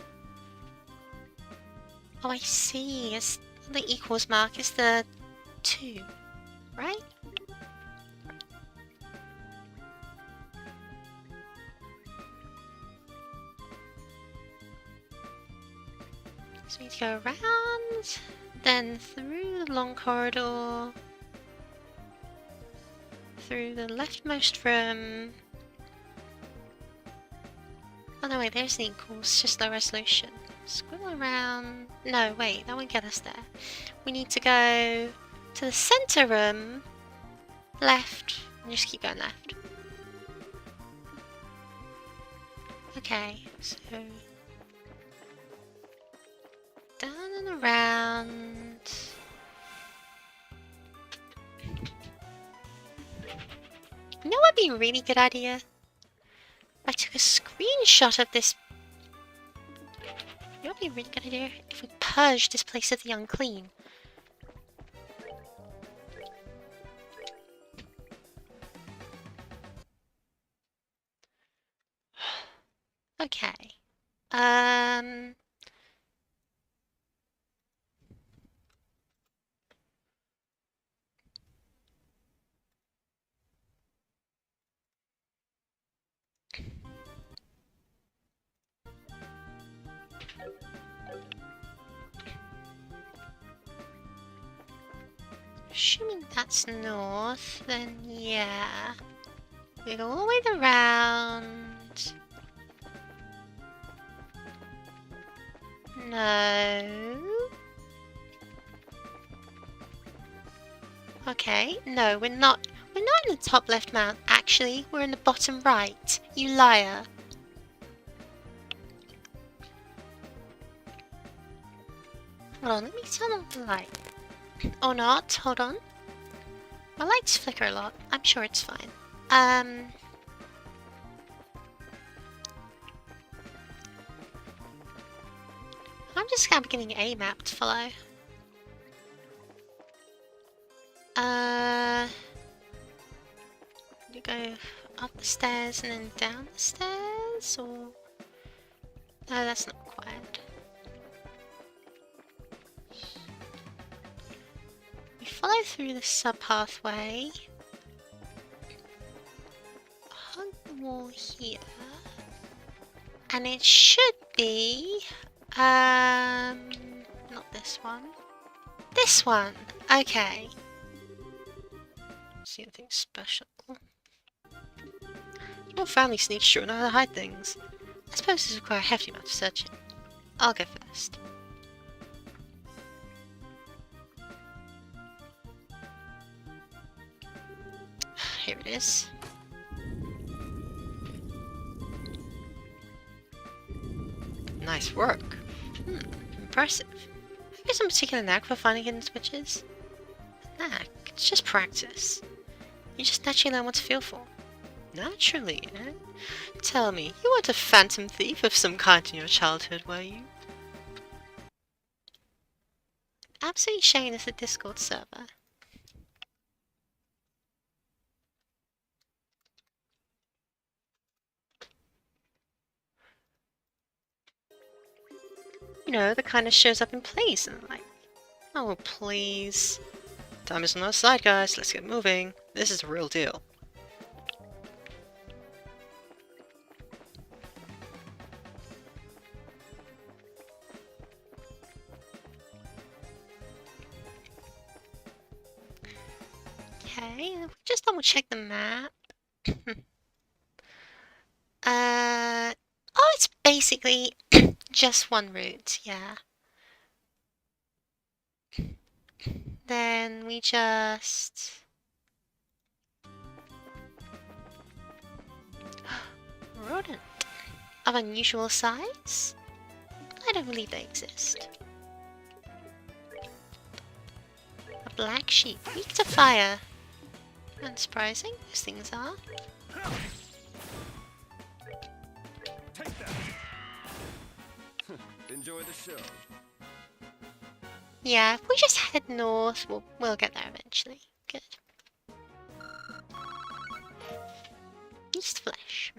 Oh, I see. It's the equals mark is the 2, right? So we need to go around, then through the long corridor, through the leftmost room. Oh no, wait, there's the equals, just low resolution. Squiggle around. No, wait, that won't get us there. We need to go to the center room, left, and just keep going left. Okay, so down and around. You know what would be a really good idea? I took a screenshot of this. You know what would be a really good idea? If we purge this place of the unclean. Okay. Assuming that's north, then yeah. We go all the way around. No. Okay, no, we're not. We're not in the top left mount. Actually, we're in the bottom right. You liar. Hold on, let me turn on the light. Or not, hold on. My lights flicker a lot. I'm sure it's fine. I'm just kind of getting a map to follow. Do you go up the stairs and then down the stairs, or? No, that's not required. We follow through the sub-pathway. Hug the wall here. And it should be... not this one. This one! Okay. See anything special? Your family sneaks sure know how to hide things. I suppose this requires a hefty amount of searching. I'll go first. Here it is. Nice work. Impressive. Have you got some particular knack for finding hidden switches? Knack? It's just practice. You just naturally learn what to feel for. Naturally, eh? Tell me, you weren't a phantom thief of some kind in your childhood, were you? Absolutely Shane is the Discord server. You know, the kind that shows up in plays and the like. Oh, please. Time is on our side, guys. Let's get moving. This is the real deal. Okay, just double check the map. Oh, it's basically just one route, yeah. Then we just... Rodent. Of unusual size? I don't believe they exist. A black sheep, weak to fire. Unsurprising, those things are. Take that. Enjoy the show. Yeah, if we just head north, we'll get there eventually. Good. Beast flesh.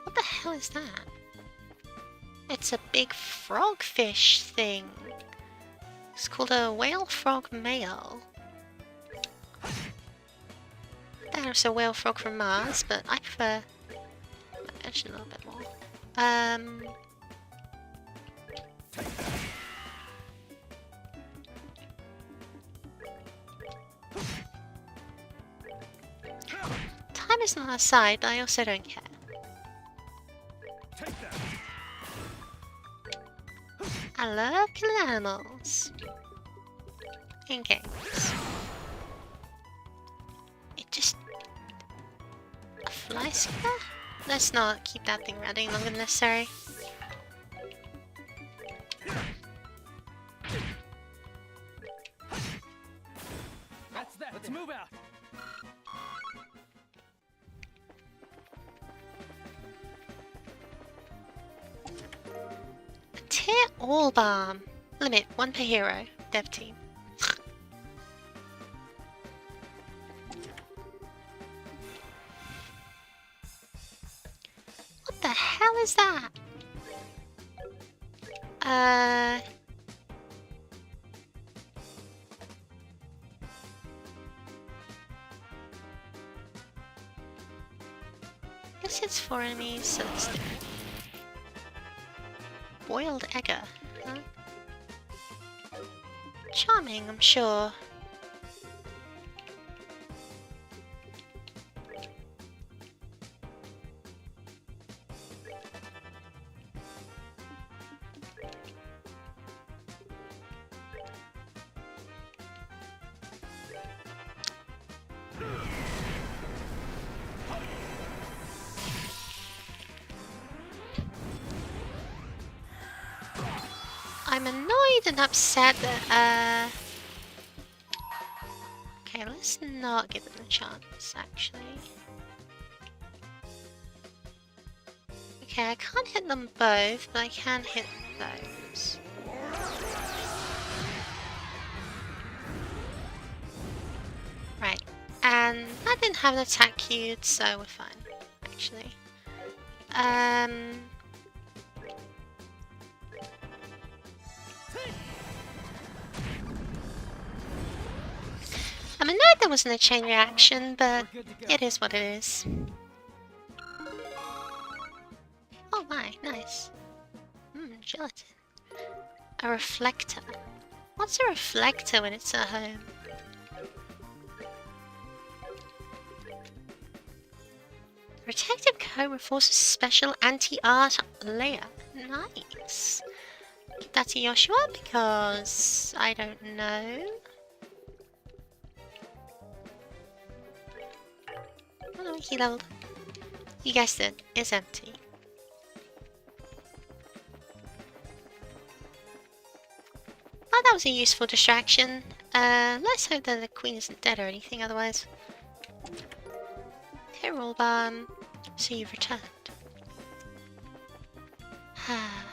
What the hell is that? It's a big frogfish thing. It's called a whale frog male. There's a whale frog from Mars, but I prefer mention a little bit more. Time is on our side, but I also don't care. Take that. I love killing animals. In games. It just... A fly skipper? Let's not keep that thing running longer than necessary. That's that. Let's move out. Tier all bomb. Limit 1 per hero. Dev team. What the hell is that? Guess it's for enemies, so let's do it. Boiled egger, huh? Charming, I'm sure. I'm annoyed and upset that, okay, let's not give them a chance, actually. Okay, I can't hit them both, but I can hit those. Right, and I didn't have an attack queued, so we're fine, actually. I'm annoyed there wasn't a chain reaction, but it is what it is. Oh my, nice. Gelatin. A reflector. What's a reflector when it's at home? Protective coat reinforces special anti-art layer. Nice. Give that to Joshua because I don't know. Oh no, he leveled. You guessed it, it's empty. Oh, that was a useful distraction. Let's hope that the queen isn't dead or anything otherwise. Here, Rollbomb. So you've returned. Ah,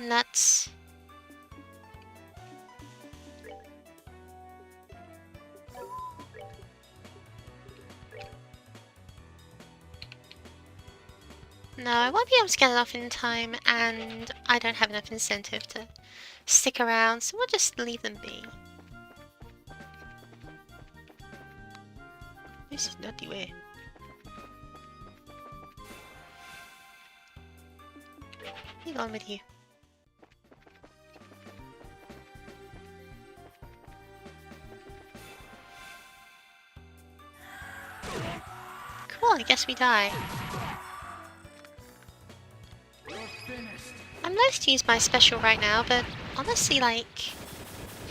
nuts. No, I won't be able to get it off in time, and I don't have enough incentive to stick around, so we'll just leave them be. This is not the way. Hang on with you. Cool, I guess we die. I'm loath to use my special right now, but honestly, like,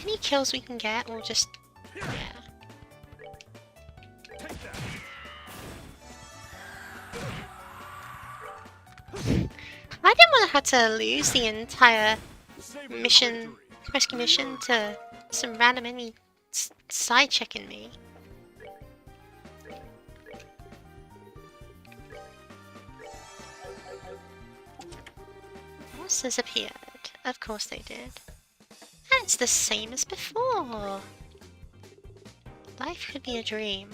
any kills we can get will just... yeah. I didn't want to have to lose the entire mission, rescue mission, to some random enemy side-checking me. Monsters appeared. Of course they did. And it's the same as before. Life could be a dream.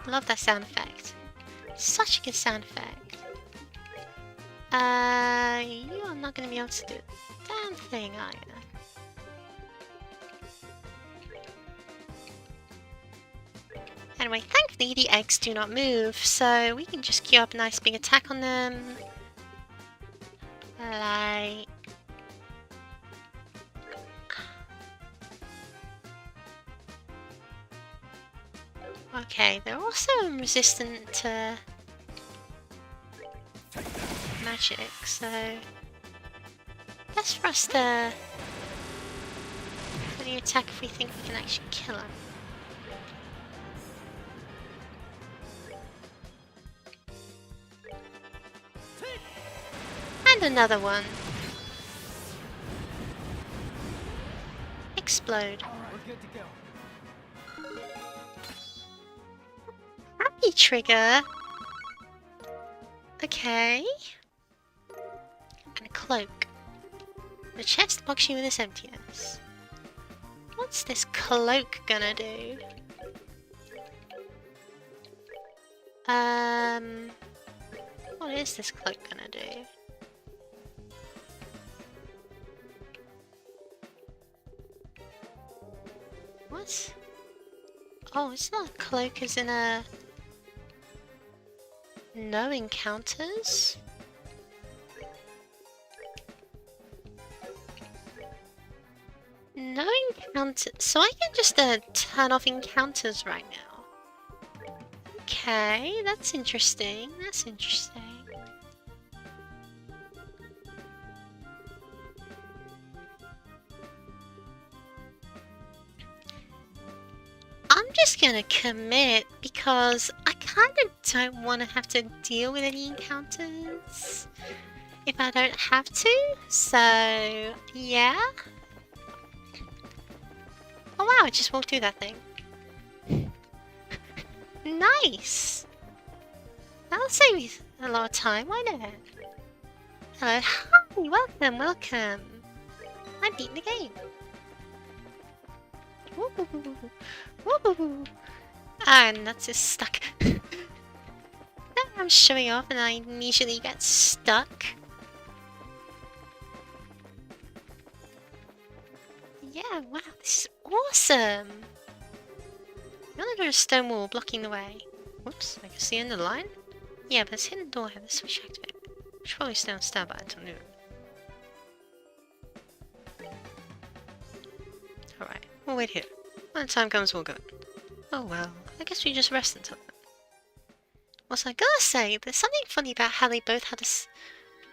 Love that sound effect. Such a good sound effect. You are not going to be able to do a damn thing, are you? Anyway, thankfully the eggs do not move, so we can just queue up a nice big attack on them. Like... okay, they're also resistant to magic, so best for us to only attack if we think we can actually kill them. And another one. Explode. Happy trigger. Okay. And a cloak. The chest mocks you with its emptiness. What's this cloak gonna do? What is this cloak gonna do? What? Oh, it's not a cloak as in a... no encounters? No encounters. So I can just turn off encounters right now. Okay, that's interesting. That's interesting. I'm just gonna commit because I kind of don't want to have to deal with any encounters if I don't have to. So, yeah. Oh wow, I just walked through that thing. Nice! That'll save me a lot of time, won't it? Hello, hi, welcome, welcome. I'm beating the game. Woo-hoo-hoo. Woo-hoo-hoo. And that's just stuck. I'm showing off and I immediately get stuck. Yeah, wow, this is awesome! Now there's a stone wall blocking the way. Whoops, I can see the end of the line? Yeah, but this hidden door had the switch activated. We should probably stay on standby until noon. Alright, we'll wait here. When the time comes, we'll go. Oh well, I guess we just rest until then. Was I gonna say, there's something funny about how they both had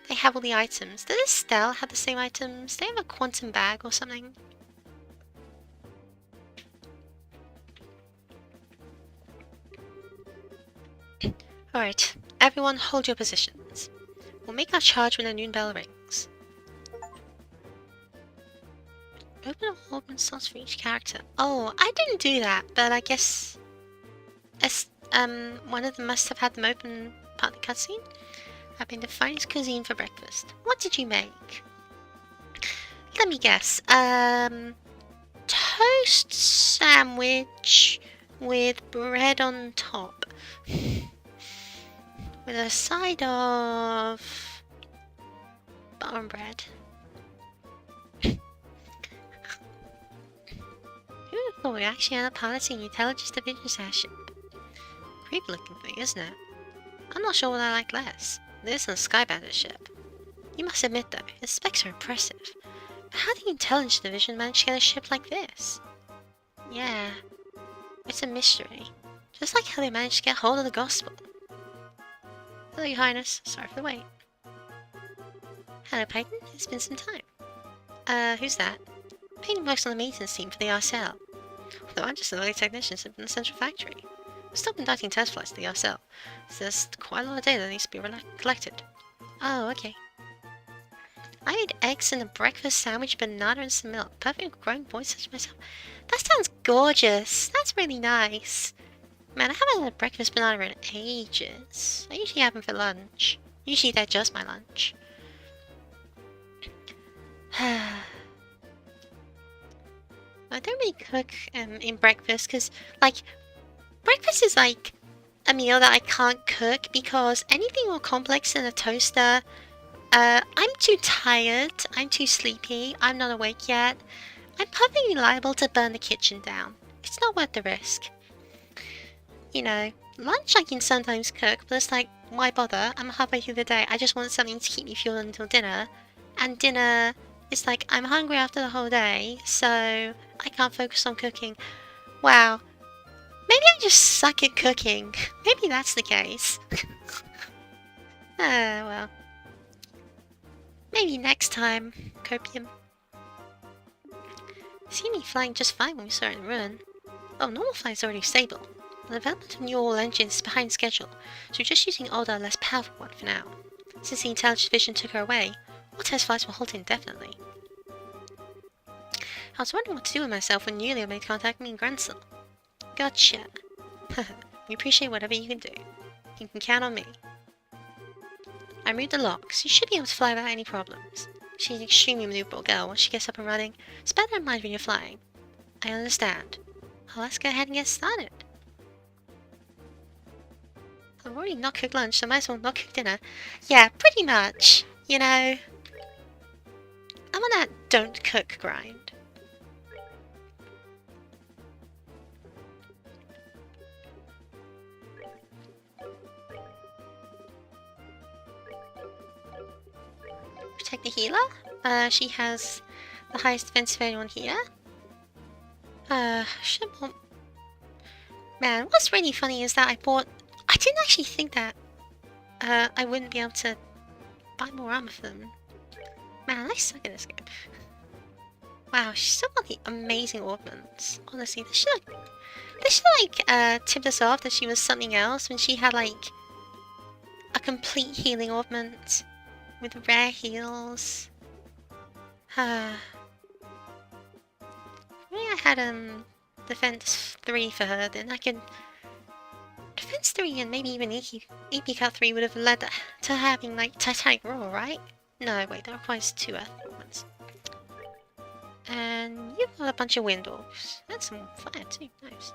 they have all the items. Did Estelle have the same items? They have a quantum bag or something? Alright, everyone hold your positions. We'll make our charge when the noon bell rings. Open or open slots for each character. Oh, I didn't do that, but I guess one of them must have had them open part of the cutscene. Having the finest cuisine for breakfast. What did you make? Let me guess. toast sandwich with bread on top. With a side of button bread. Who would have thought we actually end up piloting the Intelligence Division's airship? Creepy looking thing, isn't it? I'm not sure what I like less, this and Skybander's ship. You must admit though, its specs are impressive. But how did the Intelligence Division manage to get a ship like this? Yeah, it's a mystery. Just like how they managed to get hold of the gospel. Hello, Your Highness. Sorry for the wait. Hello, Peyton. It's been some time. Who's that? Peyton works on the maintenance team for the RSL. Although I'm just another technician sitting in the central factory. We're still conducting test flights to the RSL, so there's quite a lot of data that needs to be collected. Oh, okay. I ate eggs in a breakfast sandwich, banana and some milk. Perfect for growing boys such as myself. That sounds gorgeous. That's really nice. Man, I haven't had a breakfast banana in ages. I usually have them for lunch. Usually they're just my lunch. I don't really cook in breakfast because, like, breakfast is like a meal that I can't cook because anything more complex than a toaster, I'm too tired, I'm too sleepy, I'm not awake yet. I'm perfectly liable to burn the kitchen down. It's not worth the risk. You know, lunch I can sometimes cook, but it's like, why bother? I'm halfway through the day, I just want something to keep me fueled until dinner. And dinner, it's like, I'm hungry after the whole day, so I can't focus on cooking. Wow. Maybe I just suck at cooking. Maybe that's the case. Well. Maybe next time, Copium. See me flying just fine when we saw it in Ruin. Oh, normal flight is already stable. The development of new all engines is behind schedule, so we're just using older, less powerful one for now. Since the Intelligence Division took her away, all test flights will halt indefinitely. I was wondering what to do with myself when Yulia made contact with me in Grancel. Gotcha. We appreciate whatever you can do. You can count on me. I removed the locks. You should be able to fly without any problems. She's an extremely maneuverable girl. Once she gets up and running, it's better in mind when you're flying. I understand. Well, let's go ahead and get started. I've already not cooked lunch, so might as well not cook dinner. Yeah, pretty much. You know, I'm on that don't cook grind. Protect the healer. She has the highest defense of anyone here. Man, what's really funny is that I didn't actually think that I wouldn't be able to buy more armor for them. Man, I suck at this game. Wow, she's still got the amazing ornaments. Honestly, this should tip us off that she was something else when she had like a complete healing ornament with rare heals. Maybe I had defense 3 for her, then I could defense 3 and maybe even EP Cut 3 would have led to having like Titanic Roar, right? No, wait, that requires 2 Earth movements. And you've got a bunch of wind orbs. That's some fire too, nice.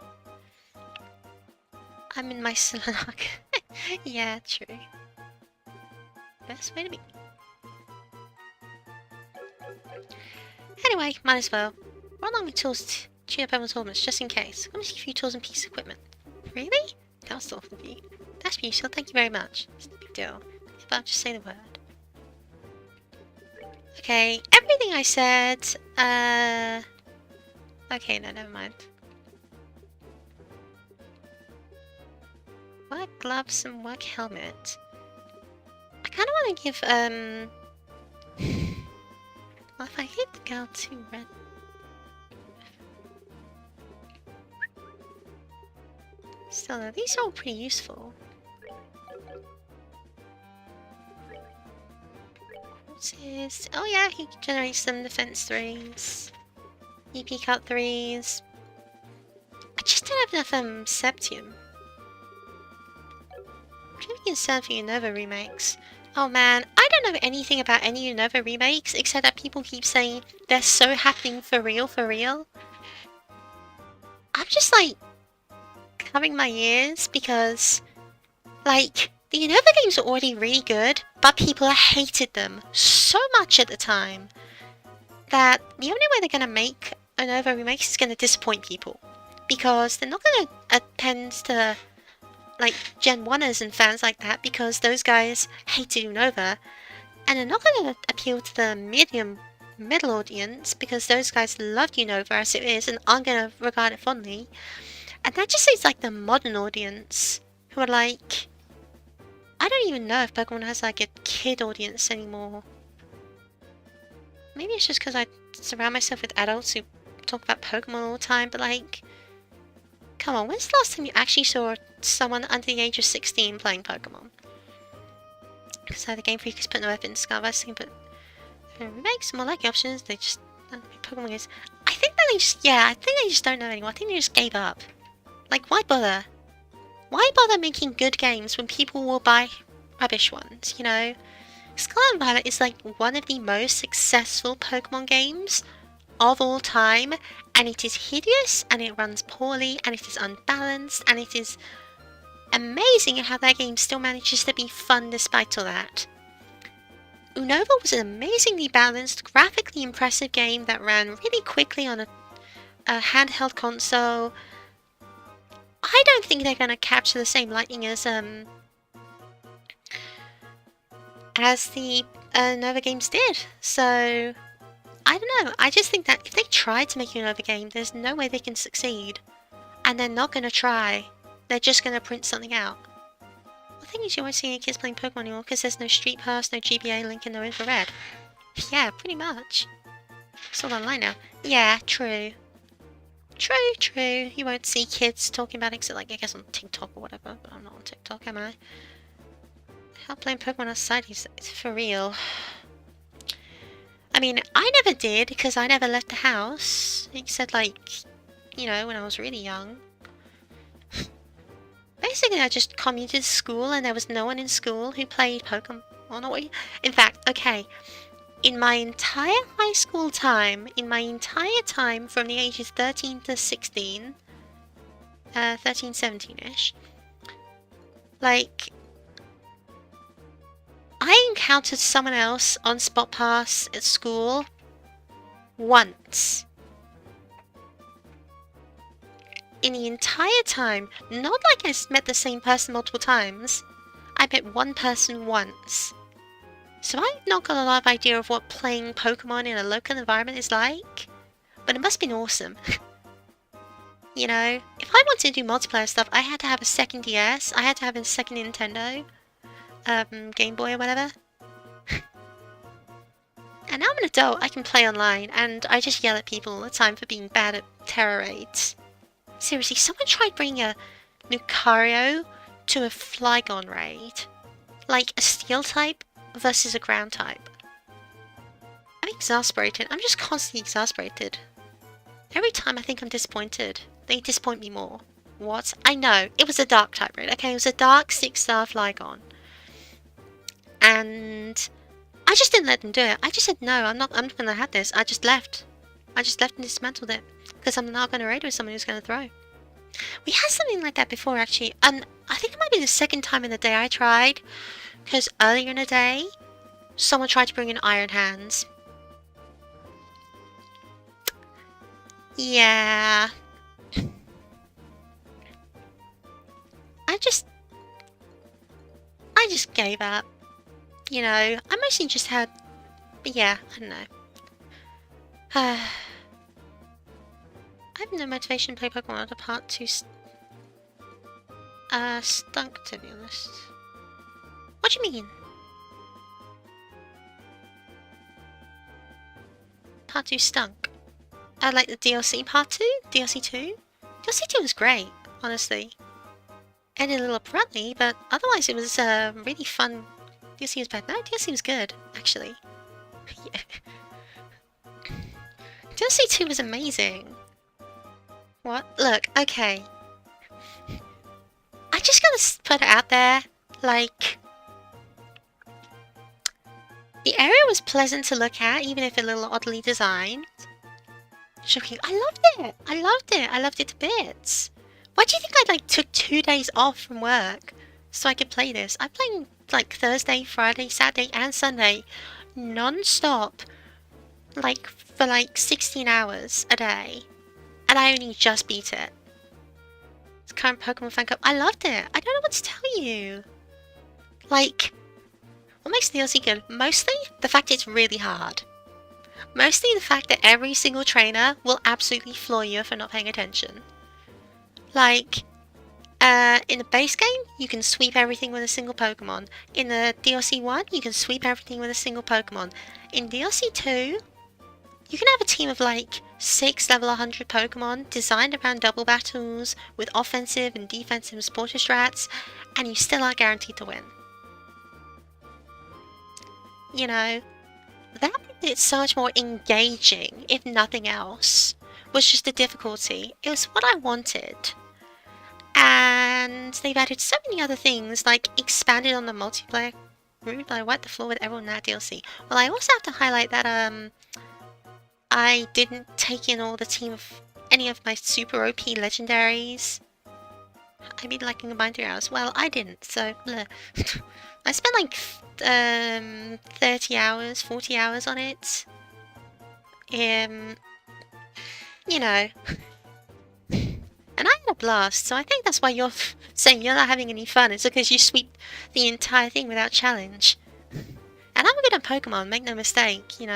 I'm in my Slanok. Yeah, true. Best way to be. Anyway, might as well. Run along with tools to tune up everyone's ornaments just in case. Let me see a few tools and pieces of equipment. Really? That was thoughtful of you. That's useful, thank you very much. It's no big deal. If I'll just say the word. Okay, everything I said, okay, no, never mind. Work gloves and work helmet. I kinda wanna give, well, if I hit the girl too red. Still though, these are all pretty useful. Oh yeah, he generates some defense 3s. EP cut 3s. I just don't have enough Septium. I'm really concerned for Unova remakes. Oh man, I don't know anything about any Unova remakes except that people keep saying they're so happening for real, for real. I'm just like covering my ears because, like, the Unova games are already really good, but people hated them so much at the time that the only way they're gonna make Unova remakes is gonna disappoint people because they're not gonna attend to like Gen 1ers and fans like that because those guys hated Unova, and they're not gonna appeal to the middle audience because those guys loved Unova as it is and aren't gonna regard it fondly. And that just seems like the modern audience who are like, I don't even know if Pokemon has like a kid audience anymore. Maybe it's just because I surround myself with adults who talk about Pokemon all the time, but like, come on, when's the last time you actually saw someone under the age of 16 playing Pokemon? Because the Game Freak has put no effort into Scarversing, but remakes, more likely options, they just don't make Pokemon games. I think that they just, yeah, I think they just don't know anymore. I think they just gave up. Like, why bother? Why bother making good games when people will buy rubbish ones, you know? Scarlet and Violet is like one of the most successful Pokemon games of all time, and it is hideous, and it runs poorly, and it is unbalanced, and it is amazing how that game still manages to be fun despite all that. Unova was an amazingly balanced, graphically impressive game that ran really quickly on a handheld console. I don't think they're going to capture the same lightning as the Nova games did. So, I don't know. I just think that if they try to make a Nova game, there's no way they can succeed. And they're not going to try. They're just going to print something out. The thing is, you won't see any kids playing Pokemon anymore because there's no Street Pass, no GBA Link, and no Infrared. Yeah, pretty much. It's all online now. Yeah, true. True. You won't see kids talking about it except, like, I guess on TikTok or whatever, but I'm not on TikTok, am I? How playing Pokemon outside is for real. I mean, I never did because I never left the house, except, like, you know, when I was really young. Basically, I just commuted to school and there was no one in school who played Pokemon. In fact, okay, in my entire high school time, from the ages 13 to 16, 13, 17-ish, like, I encountered someone else on Spot Pass at school once. In the entire time, not like I met the same person multiple times, I met one person once. So I've not got a lot of idea of what playing Pokemon in a local environment is like, but it must have been awesome. You know, if I wanted to do multiplayer stuff, I had to have a second DS, I had to have a second Nintendo, Game Boy or whatever. And now I'm an adult, I can play online, and I just yell at people all the time for being bad at terror raids. Seriously, someone tried bringing a Lucario to a Flygon raid. Like a steel type versus a ground type. I'm exasperated. I'm just constantly exasperated. Every time I think I'm disappointed, they disappoint me more. What? I know. It was a dark type raid. Okay, it was a dark 6-star Flygon. And I just didn't let them do it. I just said, no, I'm not going to have this. I just left. I just left and dismantled it. Because I'm not going to raid with someone who's going to throw. We had something like that before, actually. And I think it might be the second time in the day I tried. Because earlier in the day, someone tried to bring in Iron Hands. Yeah. I just gave up. You know, I mostly just had... But yeah, I don't know. I have no motivation to play Pokemon other part 2 stunk, to be honest. What do you mean? Part 2 stunk? Like the DLC part 2? DLC 2? DLC 2 was great, honestly. Ended a little abruptly, but otherwise it was really fun. DLC was bad. No, DLC was good, actually. Yeah. DLC 2 was amazing. What? Look, okay. I just gotta put it out there, like... The area was pleasant to look at, even if a little oddly designed. Shocking. I loved it. I loved it. I loved it to bits. Why do you think I like took 2 days off from work so I could play this? I played like Thursday, Friday, Saturday, and Sunday non-stop, like for like 16 hours a day, and I only just beat it. It's current Pokemon Fan Cup. I loved it. I don't know what to tell you. Like, what makes the DLC good? Mostly the fact it's really hard. Mostly the fact that every single trainer will absolutely floor you for not paying attention. Like, in the base game, you can sweep everything with a single Pokemon. In the DLC 1, you can sweep everything with a single Pokemon. In DLC 2, you can have a team of like 6 level 100 Pokemon designed around double battles with offensive and defensive supporter strats, and you still aren't guaranteed to win. You know, that made it so much more engaging, if nothing else, was just the difficulty. It was what I wanted. And they've added so many other things, like expanded on the multiplayer route. I wiped the floor with everyone in that DLC. Well, I also have to highlight that I didn't take in all the team of any of my super OP legendaries. I mean, like in combined 3 hours. Well, I didn't, so bleh. I spent like 30 hours, 40 hours on it. You know. And I had a blast, so I think that's why you're saying you're not having any fun. It's because you sweep the entire thing without challenge. And I'm good at Pokemon, make no mistake, you know.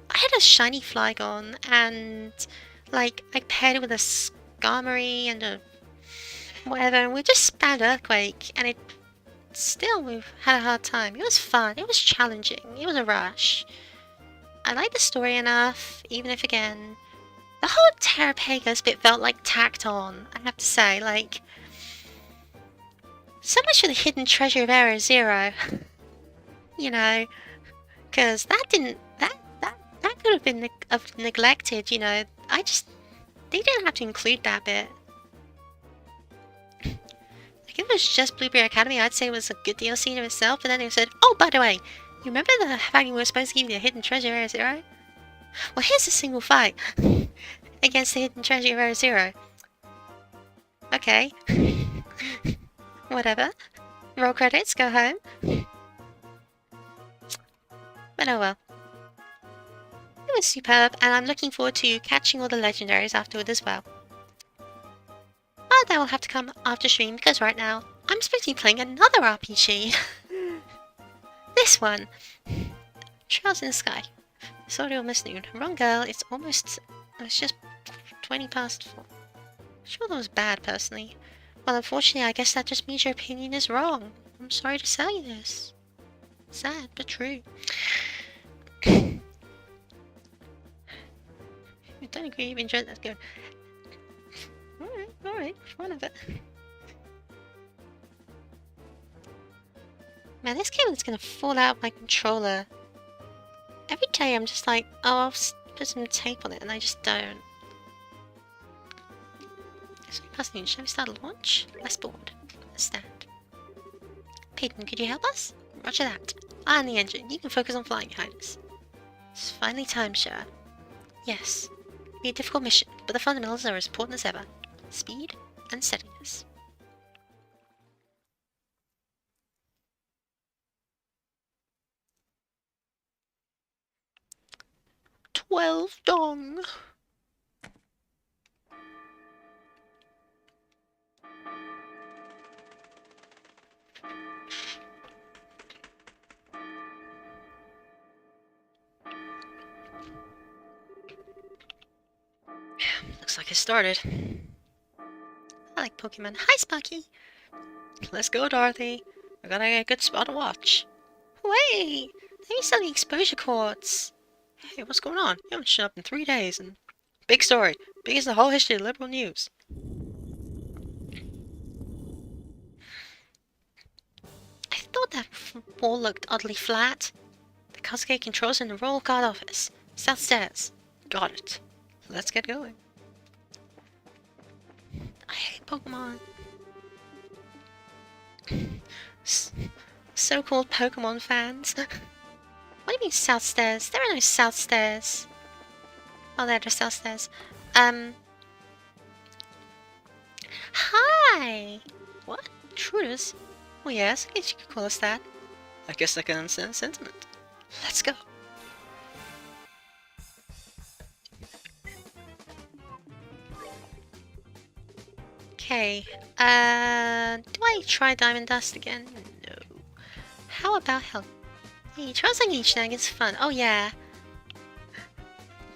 I had a shiny Flygon, and, like, I paired it with a Skarmory and a whatever, and we just spammed Earthquake, and it still, we've had a hard time. It was fun, it was challenging, it was a rush. I liked the story enough, even if, again, the whole Terrapagos bit felt like tacked on, I have to say, like, so much for the hidden treasure of Area Zero. You know, because that could have been neglected, you know. They didn't have to include that bit. Like, if it was just Blueberry Academy, I'd say it was a good DLC in itself, but then they said, oh, by the way, you remember the fact we were supposed to give you a hidden treasure Area Zero? Well, here's a single fight against the hidden treasure of Area Zero. Okay. Whatever. Roll credits, go home. But oh well. It was superb, and I'm looking forward to catching all the legendaries afterward as well. But that will have to come after stream, because right now, I'm supposed to be playing another RPG. This one. Trails in the Sky. Sorry, almost noon. Wrong girl, it's just 20 past 4. Sure, that was bad, personally. Well, unfortunately, I guess that just means your opinion is wrong. I'm sorry to tell you this. Sad, but true. I don't agree, you've enjoyed that. Good. Alright, fun of it. Man, this cable is gonna fall out of my controller. Every day I'm just like, oh, I'll put some tape on it, and I just don't. So, Pastor, shall we start a launch? Less bored. Let's stand. Peyton, could you help us? Roger that. Eye on the engine. You can focus on flying behind us. It's finally time, sure. Yes. It'll be a difficult mission, but the fundamentals are as important as ever. Speed and steadiness. $12 dong. Looks like it started. I like Pokemon. Hi, Sparky! Let's go, Dorothy. I gotta get a good spot to watch. Wait! Let me sell the exposure cords. Hey, what's going on? You haven't shown up in 3 days, and... Big story. Big as the whole history of liberal news. I thought that wall looked oddly flat. The Kasuke controls in the Royal Guard office. South stairs. Got it. Let's get going. I hate Pokemon. So-called Pokemon fans. What do you mean South Stairs? There are no South Stairs. Oh, they're just downstairs. Hi! What? Intruders? Well, yes, I guess you could call us that. I guess I can understand the sentiment. Let's go. Okay, do I try Diamond Dust again? No. How about help? Hey, Charles and Shenanigans fun. Oh yeah.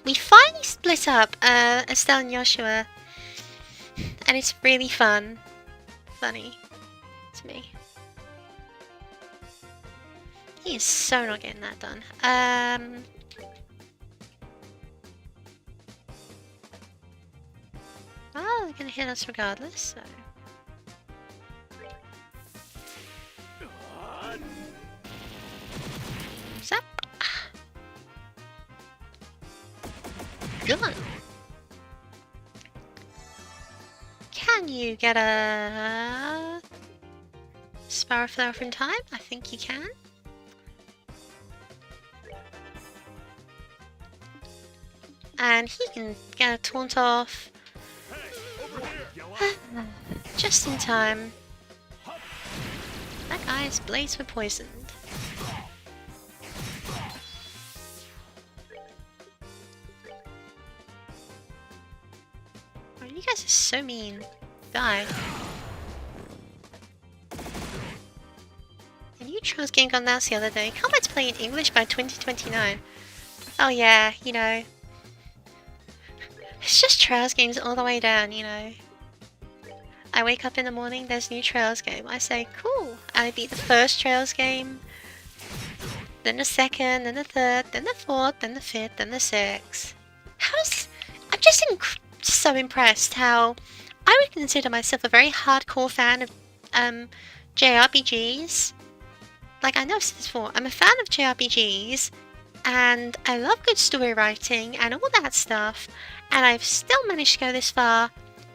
We finally split up, Estelle and Joshua. And it's really fun. Funny. To me. He is so not getting that done. Well, they're gonna hit us regardless, so... Zap! Gun! Can you get a... Sparrow Flower in time? I think you can. And he can get a taunt off. Hey, over here, yellow. Just in time. That guy's blades were poisoned. Oh, you guys are so mean. Die. And you chose Game Gone Mouse the other day. Can't wait to play in English by 2029. Oh yeah, you know. It's just Trails games all the way down, you know. I wake up in the morning, there's a new Trails game. I say, cool. I beat the first Trails game, then the second, then the third, then the fourth, then the fifth, then the sixth. I'm just so impressed how I would consider myself a very hardcore fan of JRPGs. Like, I know I've said this before, I'm a fan of JRPGs, and I love good story writing and all that stuff, and I've still managed to go this far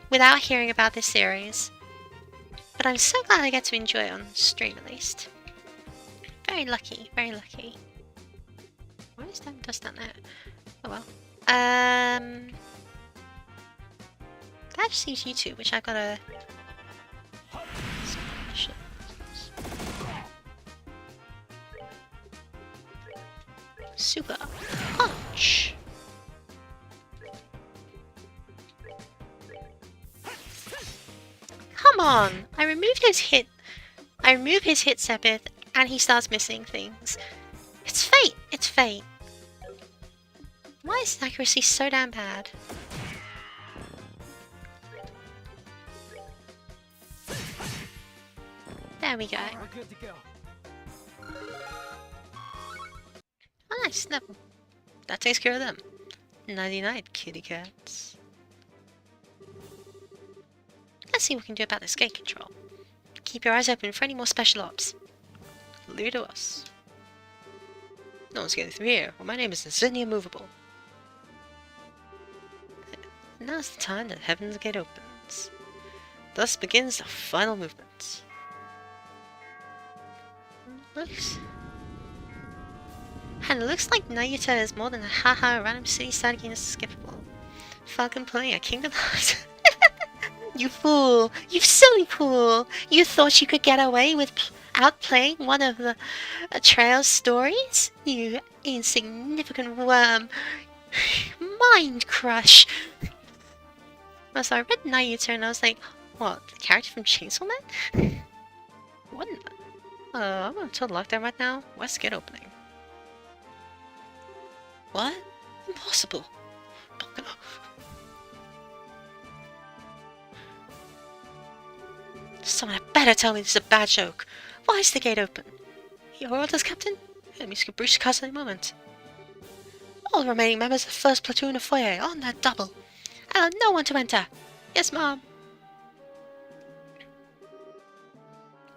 without hearing about this series. But I'm so glad I get to enjoy it on stream at least. Very lucky, very lucky. Why is that dust down there? Oh well. That just seems YouTube, which I gotta... Shit. Super punch! Come on! I removed his hit. I remove his hit Sepith, and he starts missing things. It's fate! It's fate. Why is his accuracy so damn bad? There we go. We're good to go. Oh, nice. No. That takes care of them. Nighty night, kitty cats. Let's see what we can do about this gate control. Keep your eyes open for any more special ops. Leave it to us. No one's getting through here. Well, my name is Zinnia Movable. Now's the time that Heaven's Gate opens. Thus begins the final movement. And it looks like Nayuta is more than a haha random city side game is skippable. Falcon playing a Kingdom Hearts. You fool! You silly fool! You thought you could get away with outplaying one of the Trail's stories? You insignificant worm! Mind crush! So I read Nayuta and I was like, what, the character from Chainsaw Man? What? I'm on total lockdown right now. West Gate opening. What? Impossible. Someone had better tell me this is a bad joke. Why is the gate open? Your orders, Captain? Enemies could breach the castle any moment. All the remaining members of the first platoon of Foyer on that double. Allow no one to enter. Yes, Mom.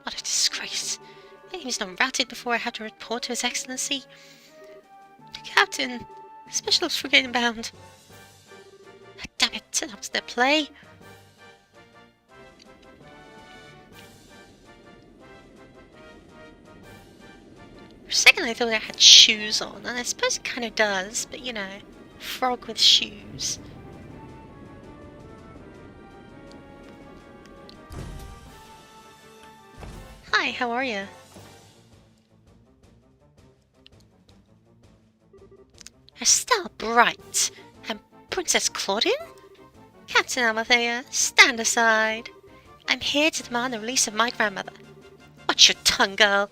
What a disgrace. The enemy's not routed before I have to report to His Excellency. Captain, Special Ops Brigade inbound. Damn it, that was their play. For a second I thought I had shoes on, and I suppose it kind of does, but you know. Frog with shoes. Hi, how are you? Estelle Bright and Princess Claudine? Captain Almathea, stand aside. I'm here to demand the release of my grandmother. Watch your tongue, girl.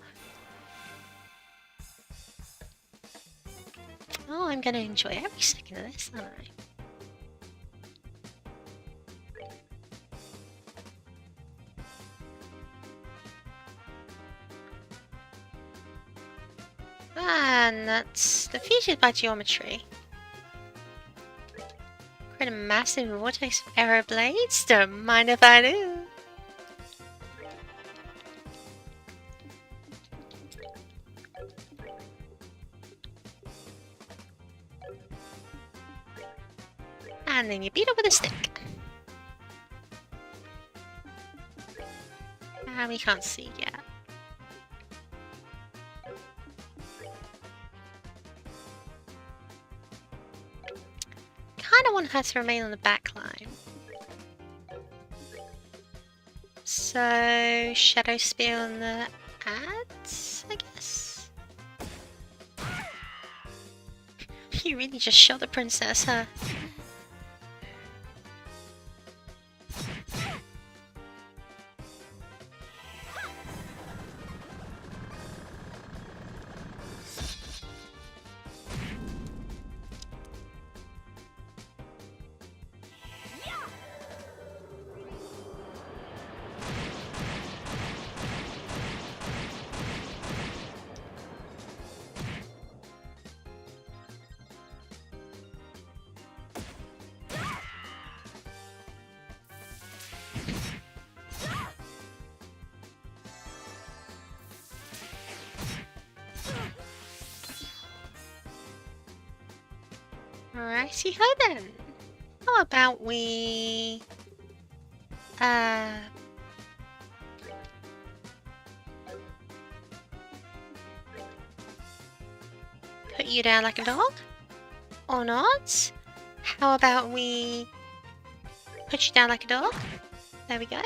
Oh, I'm gonna enjoy every second of this, aren't I? And that's defeated by geometry. Create a massive vortex of arrow blades? Don't mind if I do. And then you beat it with a stick. And we can't see yet. Kinda want her to remain on the back line. So, Shadow Spear on the ads, I guess? You really just shot the princess, huh? Righty ho then. How about we put you down like a dog? Or not? How about we put you down like a dog? There we go.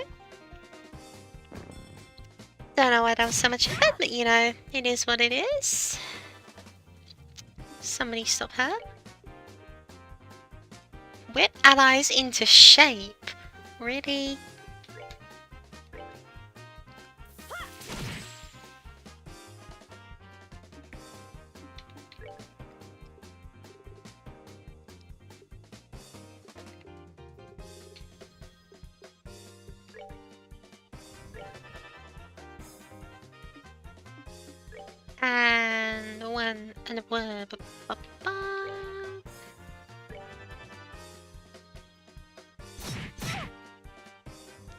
Don't know why that was so much effort, but you know, it is what it is. Somebody stop her. Whip allies into shape? Really? And one and a word.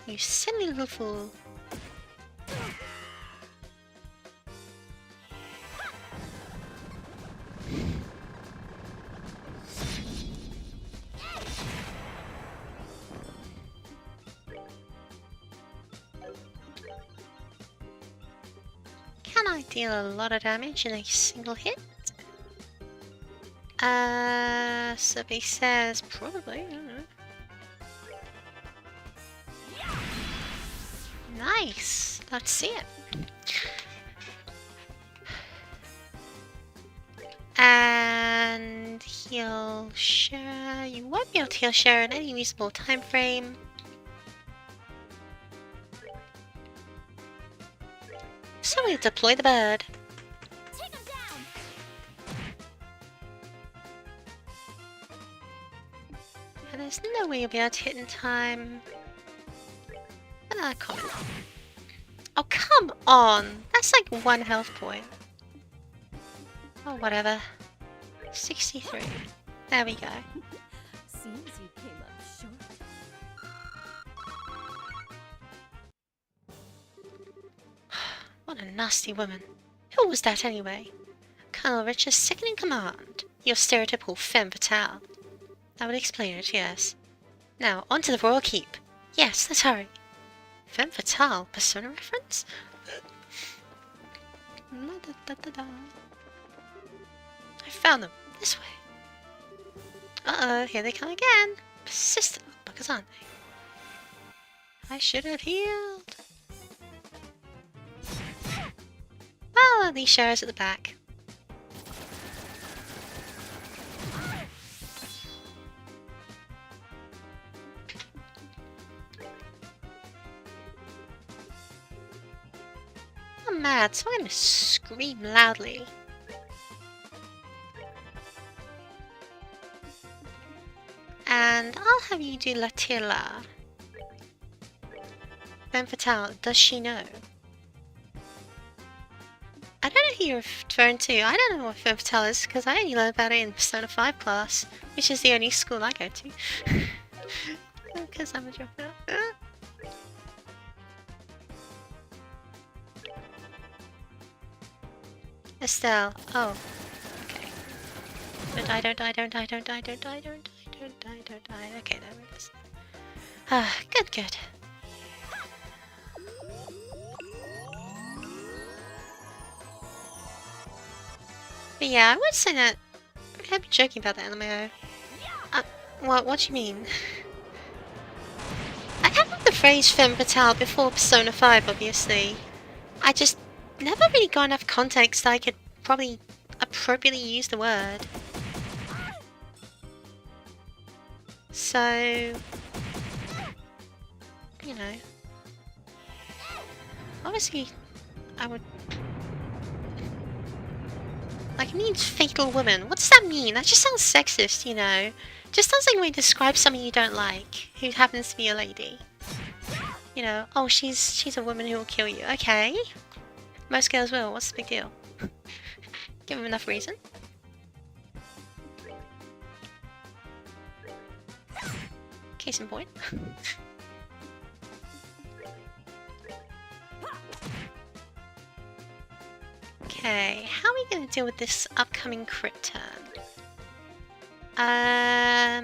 You silly little fool. Can I deal a lot of damage in a single hit? Survey says probably, I don't know. Nice! Let's see it. And heal share. You won't be able to heal share in any reasonable time frame. So we'll deploy the bird. Take him down. And there's no way you'll be able to hit in time. Comment. Oh, come on! That's like 1 health point. Oh, whatever. 63. There we go. Seems you came up short. What a nasty woman. Who was that anyway? Colonel Richards, second in command. Your stereotypical femme fatale. That would explain it, yes. Now, on to the royal keep. Yes, let's hurry. Femme fatale? Persona reference? I found them. This way. Uh-oh, here they come again. Persistent buggers, aren't they? I should have healed. Well, at least Shara's at the back. I'm mad, so I'm gonna scream loudly. And I'll have you do Latilla. Femme Fatale, does she know? I don't know who you're referring to. I don't know what Femme Fatale is because I only learned about it in Persona 5 class, which is the only school I go to. Because I'm a dropout. Estelle. Oh. Okay. Don't die, don't die, don't die, don't die, don't die, don't die, don't die, don't die. Okay, there it is. Ah, good, good. But yeah, I would say that I'd be joking about the LMAO. What do you mean? I have heard the phrase femme fatale before Persona 5, obviously. I just never really got enough context that I could probably appropriately use the word. So, you know. Obviously, I would... Like, it means fatal woman. What does that mean? That just sounds sexist, you know. Just sounds like when you describe something you don't like, who happens to be a lady. You know, oh, she's a woman who will kill you. Okay. Most girls will. What's the big deal? Give them enough reason. Case in point. Okay, how are we going to deal with this upcoming crit turn? I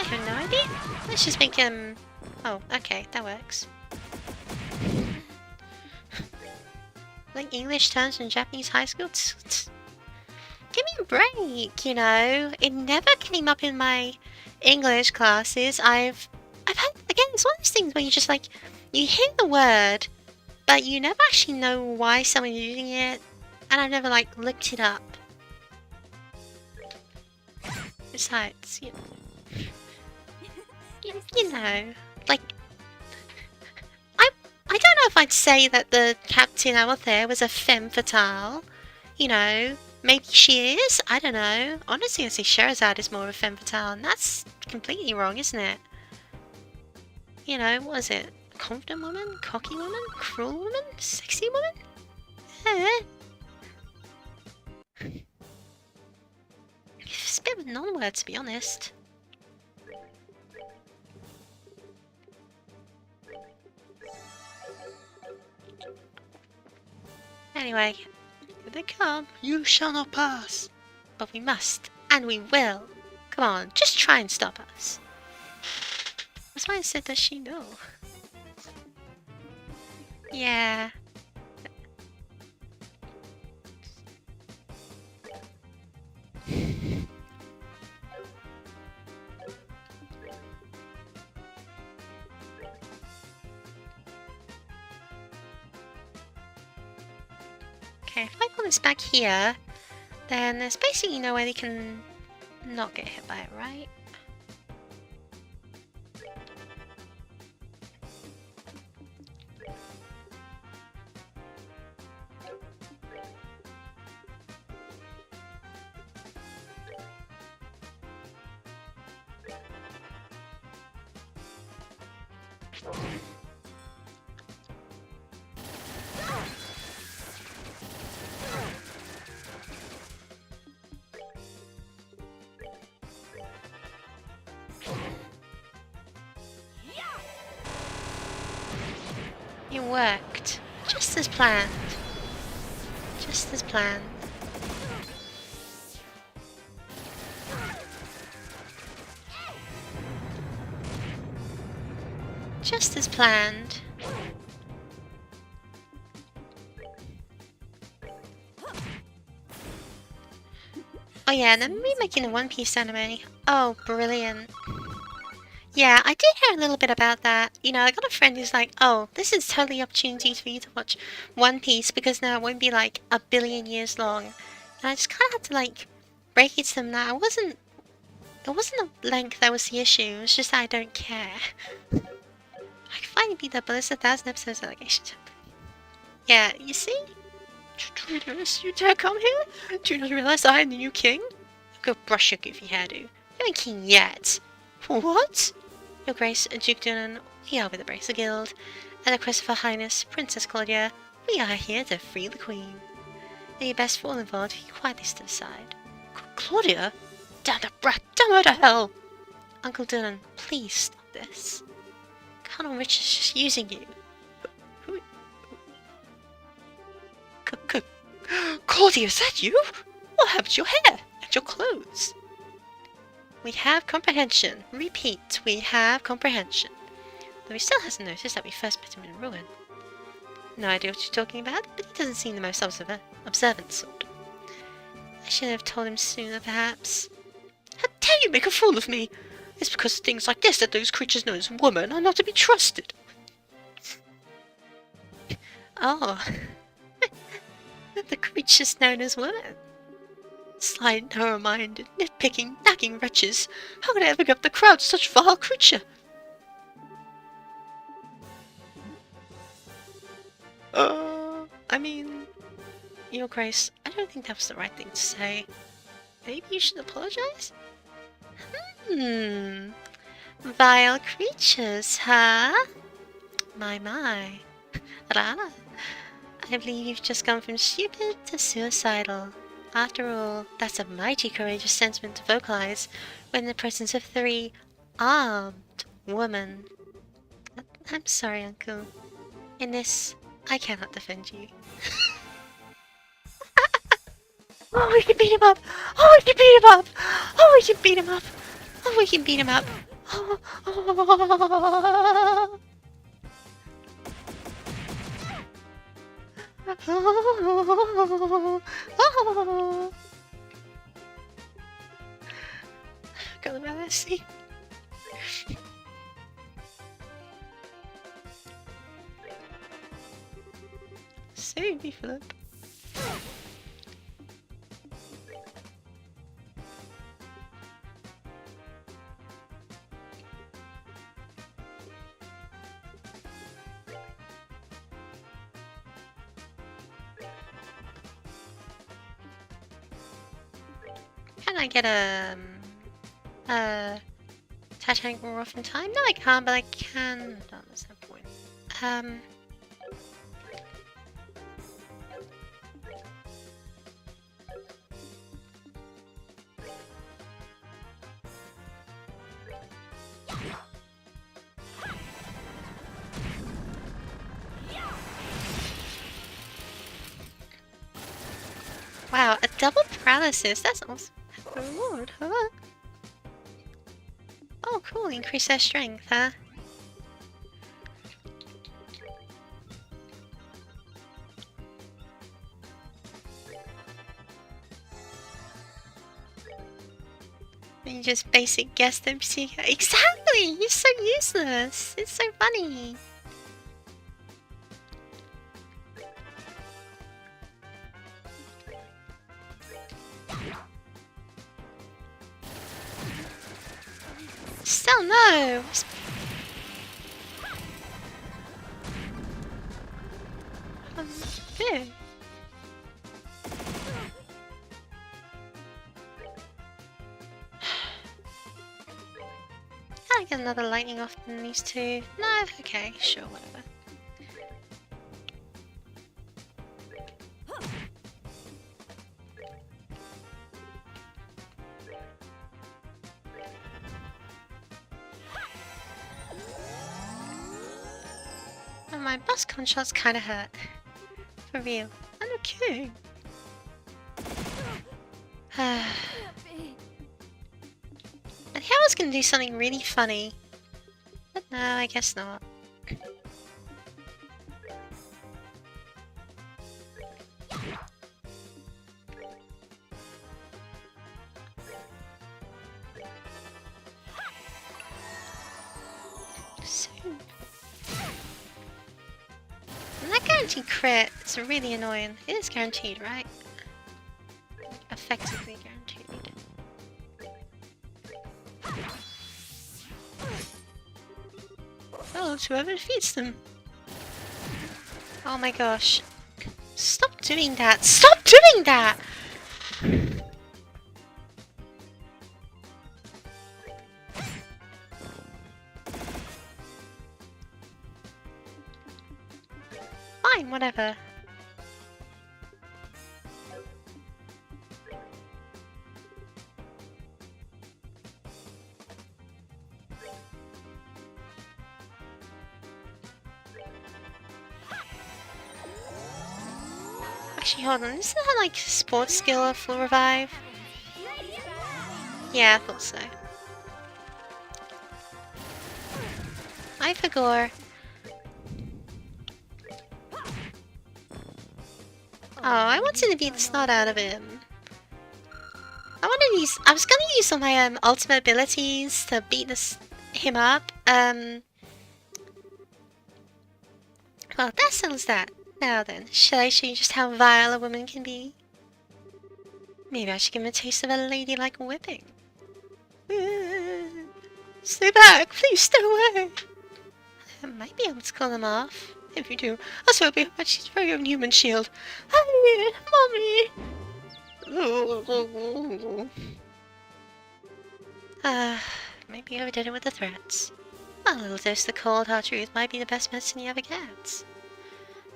have no idea. Let's just make him... Oh, okay, that works. Like English terms in Japanese high school? Give me a break, you know? It never came up in my English classes. I've had, again, it's one of those things where you just like, you hear the word, but you never actually know why someone's using it, and I've never like looked it up. Besides, you know, like, I don't know if I'd say that the captain out there was a femme fatale. You know, maybe she is. I don't know. Honestly, I'd say Sherazade is more of a femme fatale, and that's completely wrong, isn't it? You know, what is it? Confident woman? Cocky woman? Cruel woman? Sexy woman? It's a bit of a non-word, to be honest. Anyway, here they come. You shall not pass. But we must, and we will. Come on, just try and stop us. That's why I said, does she know? Yeah. Okay, if I put this back here, then there's basically no way they can not get hit by it, right? It worked. Just as planned. Just as planned. Just as planned. Oh yeah, and I'm remaking the One Piece anime. Oh, brilliant. Yeah, I did hear a little bit about that. You know, I got a friend who's like, oh, this is totally opportunity for you to watch One Piece because now it won't be like a billion years long. And I just kind of had to like break it to them that it wasn't the length that was the issue, it was just that I don't care. I can finally beat that, but it's 1,000 episodes allegation. Yeah, you see? Traitors, you dare come here? Do you not realize I am the new king? Go brush your goofy hairdo. You ain't king yet. What? Your Grace, Duke Dunan, we are with the Bracer Guild. At the request of Her Highness, Princess Claudia, we are here to free the Queen. And you best fall involved if you quietly step aside. Claudia? Damn the brat, damn her to hell! Uncle Dunan, please stop this. Colonel Rich is just using you. Who? Claudia, is that you? What happened to your hair and your clothes? We have comprehension. Repeat, we have comprehension. Though he still hasn't noticed that we first met him in ruin. No idea what you're talking about, but he doesn't seem the most observant sort. I should have told him sooner, perhaps. How dare you make a fool of me? It's because of things like this that those creatures known as women are not to be trusted. Oh. The creatures known as women. Sly, narrow-minded, nitpicking, nagging wretches. How could I ever give up the crowd to such vile creature? I mean, Your Grace, I don't think that was the right thing to say. Maybe you should apologize? Vile creatures, huh? My. Rana. I believe you've just gone from stupid to suicidal. After all, that's a mighty courageous sentiment to vocalize when in the presence of 3 armed women. I'm sorry, Uncle. In this, I cannot defend you. Oh, we can beat him up! Oh, we can beat him up! Oh, we can beat him up! Oh, we can beat him up! Oh. Oh. Got about that scene. Save me, Philip. Can I get a Titanic roar off in time? No, I can't, but I can. No, there's no point. Wow, a double paralysis. That's awesome. A reward, huh? Oh, cool. Increase their strength, huh? You just basic guess them. Exactly! You're so useless. It's so funny. Still no. Ew. Can I get another lightning off than these two? No? Okay, sure, whatever. Oh, my boss gunshots kinda hurt. For real. I'm okay. And I was gonna do something really funny. But no, I guess not. Soon. And that guaranteed crit is really annoying. It is guaranteed, right? Effectively guaranteed. Oh, it's whoever defeats them. Oh my gosh. Stop doing that! Stop doing that! Fine, whatever. Actually, hold on. Isn't that like sports skill or full revive? Yeah, I thought so. Hi, Fagor. Oh, I wanted to beat the snot out of him. I was gonna use some of my ultimate abilities to beat him up. Well, that settles that. Now then, shall I show you just how vile a woman can be? Maybe I should give him a taste of a ladylike whipping. Stay back, please stay away. I might be able to call him off. If you do, I'll swap you my very own human shield. Hi, mommy. Maybe I overdid it with the threats. A little dose of the cold hard truth might be the best medicine he ever gets.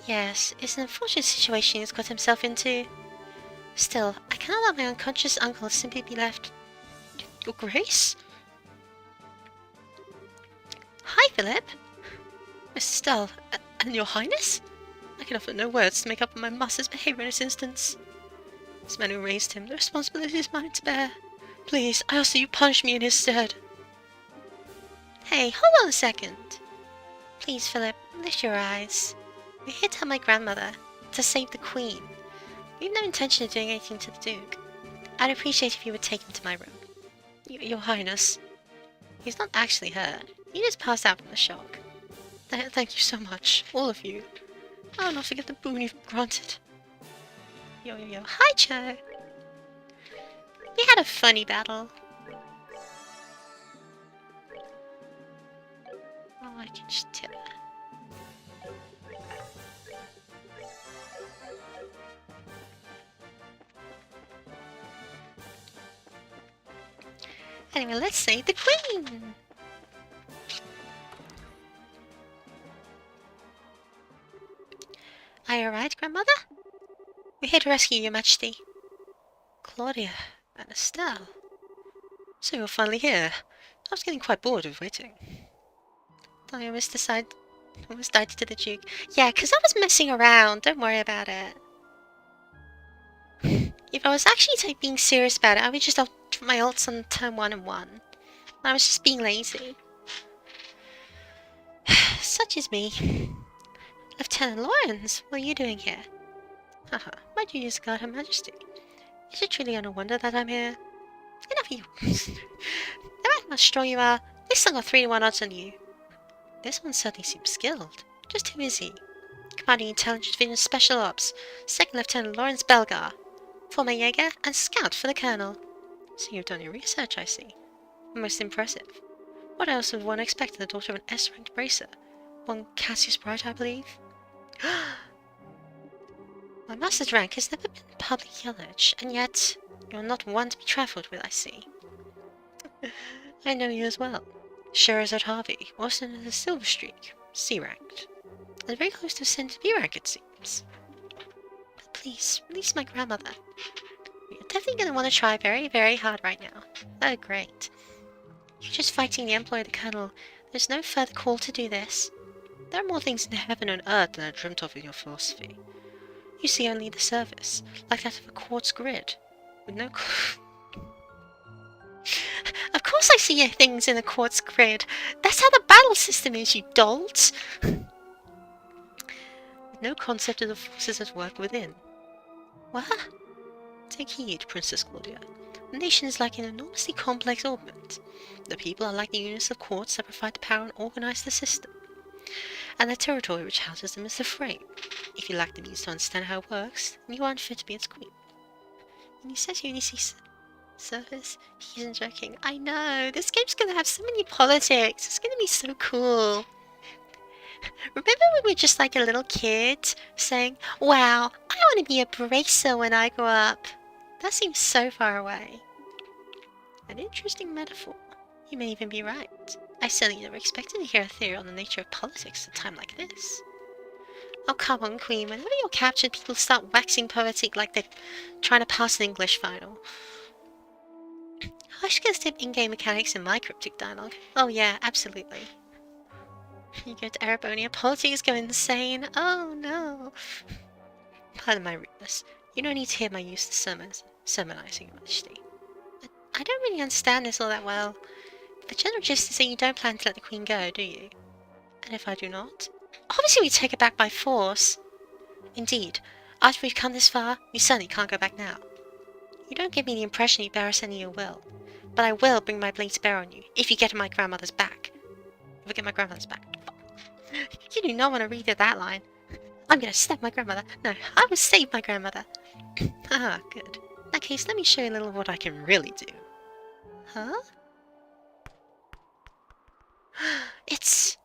Yes, it's an unfortunate situation he's got himself into. Still, I cannot let my unconscious uncle simply be left. Your Grace? Hi, Philip. Miss Stell, and your Highness? I can offer no words to make up for my master's behavior in this instance. This man who raised him, the responsibility is mine to bear. Please, I ask that you punish me in his stead. Hey, hold on a second. Please, Philip, lift your eyes. We're here to help my grandmother, to save the Queen. We have no intention of doing anything to the Duke. I'd appreciate if you would take him to my room. Your Highness. He's not actually hurt. He just passed out from the shock. Thank you so much, all of you. I'll not forget the boon you've granted. Yo. Hi, Cho. We had a funny battle. Oh, I can just tell. Anyway, let's save the Queen! Are you alright, Grandmother? We're here to rescue your Majesty. Claudia and Estelle. So you're finally here. I was getting quite bored of waiting. I almost died to the Duke. Yeah, because I was messing around. Don't worry about it. If I was actually being serious about it, I would just have my ults on turn 1 and 1. I was just being lazy. Such is me. Lieutenant Lawrence, what are you doing here? Haha, my duty is to guard Her Majesty. Is it truly no wonder that I'm here? Enough of you. No matter how strong you are, they still got 3-1 odds on you. This one certainly seems skilled. Just who is he? Commanding Intelligence Division Special Ops, 2nd Lieutenant Lawrence Belgar, former Jaeger and scout for the Colonel. So you've done your research, I see. Most impressive. What else would one expect in the daughter of an S-ranked bracer? One Cassius Bright, I believe? My master's rank has never been public knowledge, and yet you're not one to be trifled with, I see. I know you as well. Sherazade Harvey, also known as the Silver Streak, C-ranked. And very close to ascend to B-rank, it seems. But please, release my grandmother. You're definitely going to want to try very, very hard right now. Oh, great. You're just fighting the employee of the Colonel. There's no further call to do this. There are more things in heaven and earth than I dreamt of in your philosophy. You see only the surface, like that of a quartz grid, with no... Of course I see things in a quartz grid. That's how the battle system is, you dolt! With no concept of the forces at work within. What? Take heed, Princess Claudia. The nation is like an enormously complex orbment. The people are like the units of quartz that provide the power and organize the system. And the territory which houses them is the frame. If you lack the means to understand how it works, then you aren't fit to be its queen. And he says you only see surface. He isn't joking. I know, this game's gonna have so many politics. It's gonna be so cool. Remember when we were just like a little kid saying, wow, I want to be a bracer when I grow up? That seems so far away. An interesting metaphor. You may even be right. I certainly never expected to hear a theory on the nature of politics at a time like this. Oh, come on, Queen. Whenever you're captured, people start waxing poetic like they're trying to pass an English final. I should get a step in-game mechanics in my cryptic dialogue. Oh yeah, absolutely. You go to Erebonia, politics go insane. Oh no. Pardon my rudeness. You don't need to hear my use of sermonizing, Your Majesty. I don't really understand this all that well. The general gist is that you don't plan to let the Queen go, do you? And if I do not? Obviously we take her back by force. Indeed, after we've come this far, we certainly can't go back now. You don't give me the impression you bear us any ill will, but I will bring my blade to bear on you, if you get my grandmother's back. If I get my grandmother's back. You do not want to read that line. I'm gonna stab my grandmother. No, I will save my grandmother. Ah, good. In that case, let me show you a little of what I can really do. Huh? It's...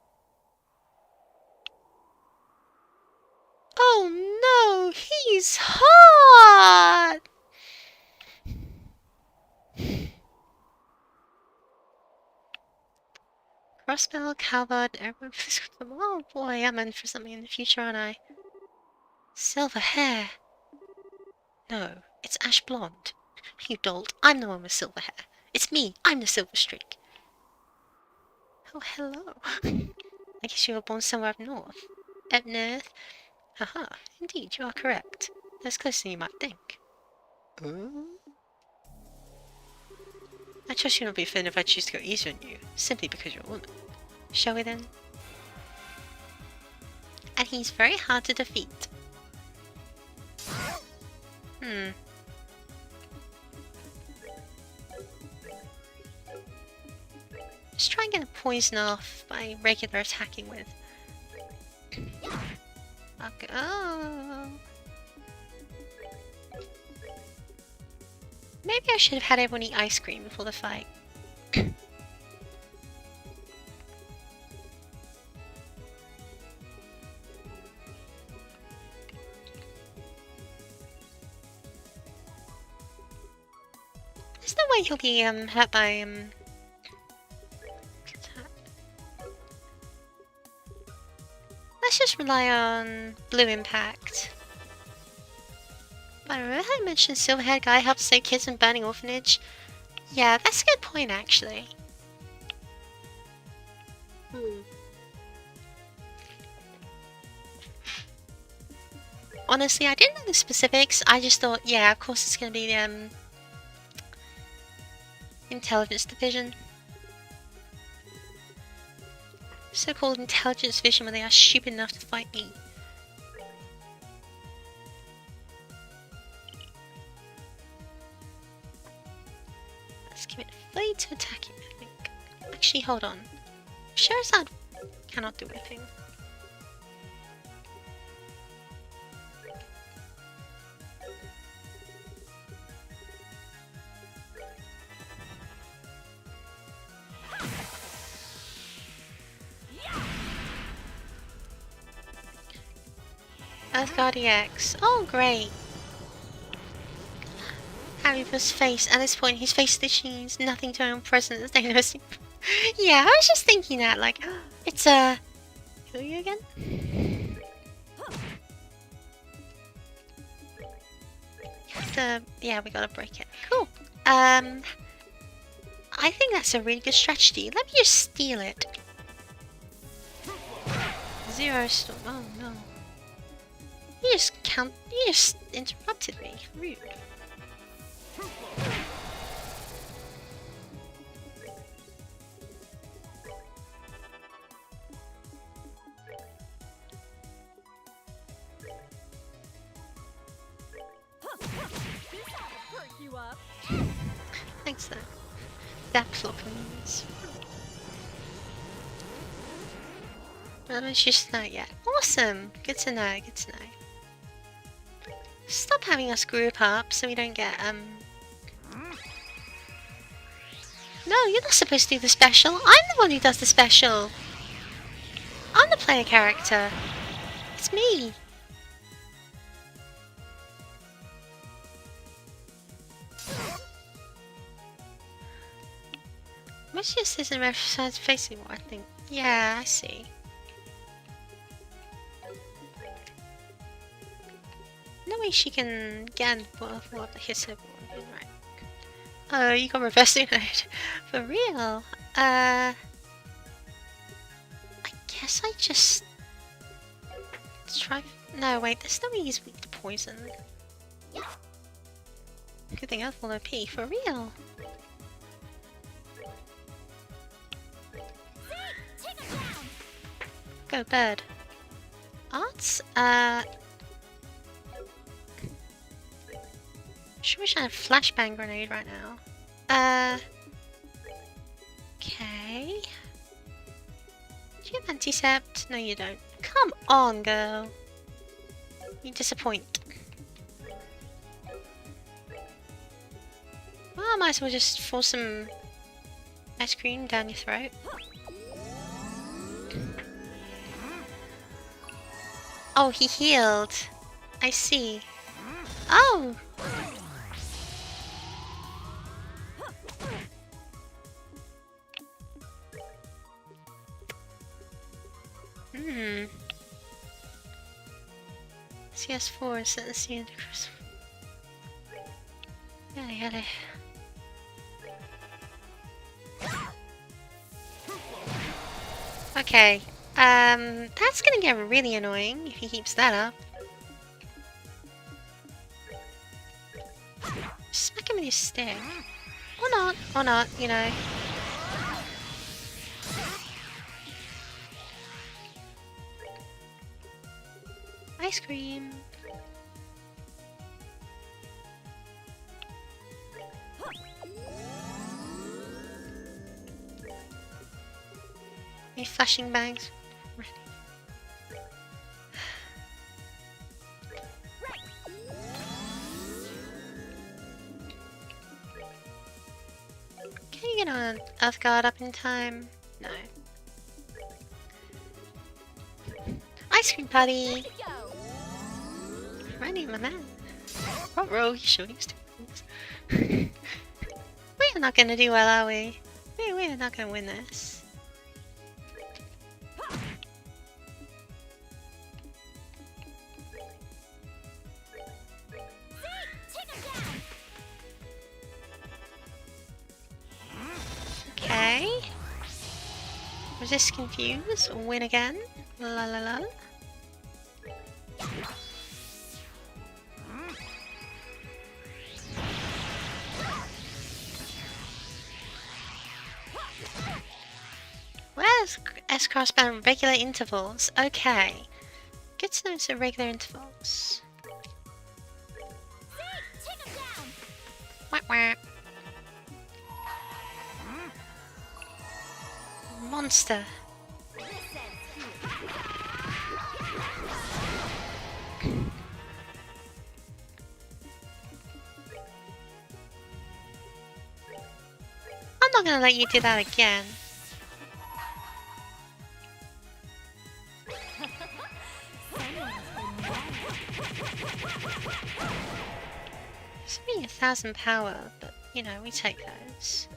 Oh no, he's hot! Crossbow, cowbird, arrow. Oh boy, I'm in for something in the future, aren't I? Silver hair. No, it's ash blonde. You dolt, I'm the one with silver hair. It's me, I'm the silver streak. Oh, hello. I guess you were born somewhere up north. Up north? Haha, indeed, you are correct. That's closer than you might think. Ooh. I trust you won't be offended if I choose to go easy on you, simply because you're a woman. Shall we then? And he's very hard to defeat. Just try and get the poison off by regular attacking with. Okay. Oh. Maybe I should have had everyone eat ice cream before the fight. There's no way he'll be hurt by let's just rely on Blue Impact. But remember how I mentioned Silverhaired guy helped save kids in burning orphanage? Yeah, that's a good point actually. Honestly, I didn't know the specifics. I just thought, yeah, of course it's gonna be the Intelligence Division. So-called Intelligence Division when they are stupid enough to fight me. Let's give it fully to attacking, I think. Actually, hold on. Charizard cannot do anything. Earthguard EX. Oh, great. Harry's face. At this point, his face literally means nothing to him present as they know. Yeah, I was just thinking that, like, it's who are you again? Yeah, we gotta break it. Cool. I think that's a really good strategy. Let me just steal it. Zero storm. Oh no. You just interrupted me. Rude. This ought to perk you up. Thanks though. That's looking nice. Well, it's just not yet. Awesome! Good to know, good to know. Stop having us group up so we don't get, No, you're not supposed to do the special. I'm the one who does the special. I'm the player character. It's me. What's your assistant exercise facing more, I think? Yeah, I see. No way she can get what hits her. Right. Oh, you got reversing it. For real? I guess I just try. No, wait, there's no way he's weak to poison. Good thing I full OP. For real? Take him down. Go bird. Arts? Sure wish I had a flashbang grenade right now. Okay. Do you have anticept? No, you don't. Come on, girl. You disappoint. Well, I might as well just force some ice cream down your throat. Oh, he healed. I see. Oh! CS4 is at the sea of the Christmas. Yada. Okay, that's gonna get really annoying if he keeps that up. Smack him with your stick. Or not, you know. Ice cream. Any flashing bags? Ready. Can you get on Earthguard up in time? No. Ice cream party! Ready to go. Ready, my man. Row, you shooting stupid. We're not gonna do well, are we? We're not gonna win this. Take him down. Okay. Resist confuse, win again. La la la. Where's S-Crossbound regular intervals? Okay. Good to know it's at regular intervals. Take him down. Wah wah. Monster. This ends I'm not gonna let you do that again. It's only 1,000 power, but you know, we take those.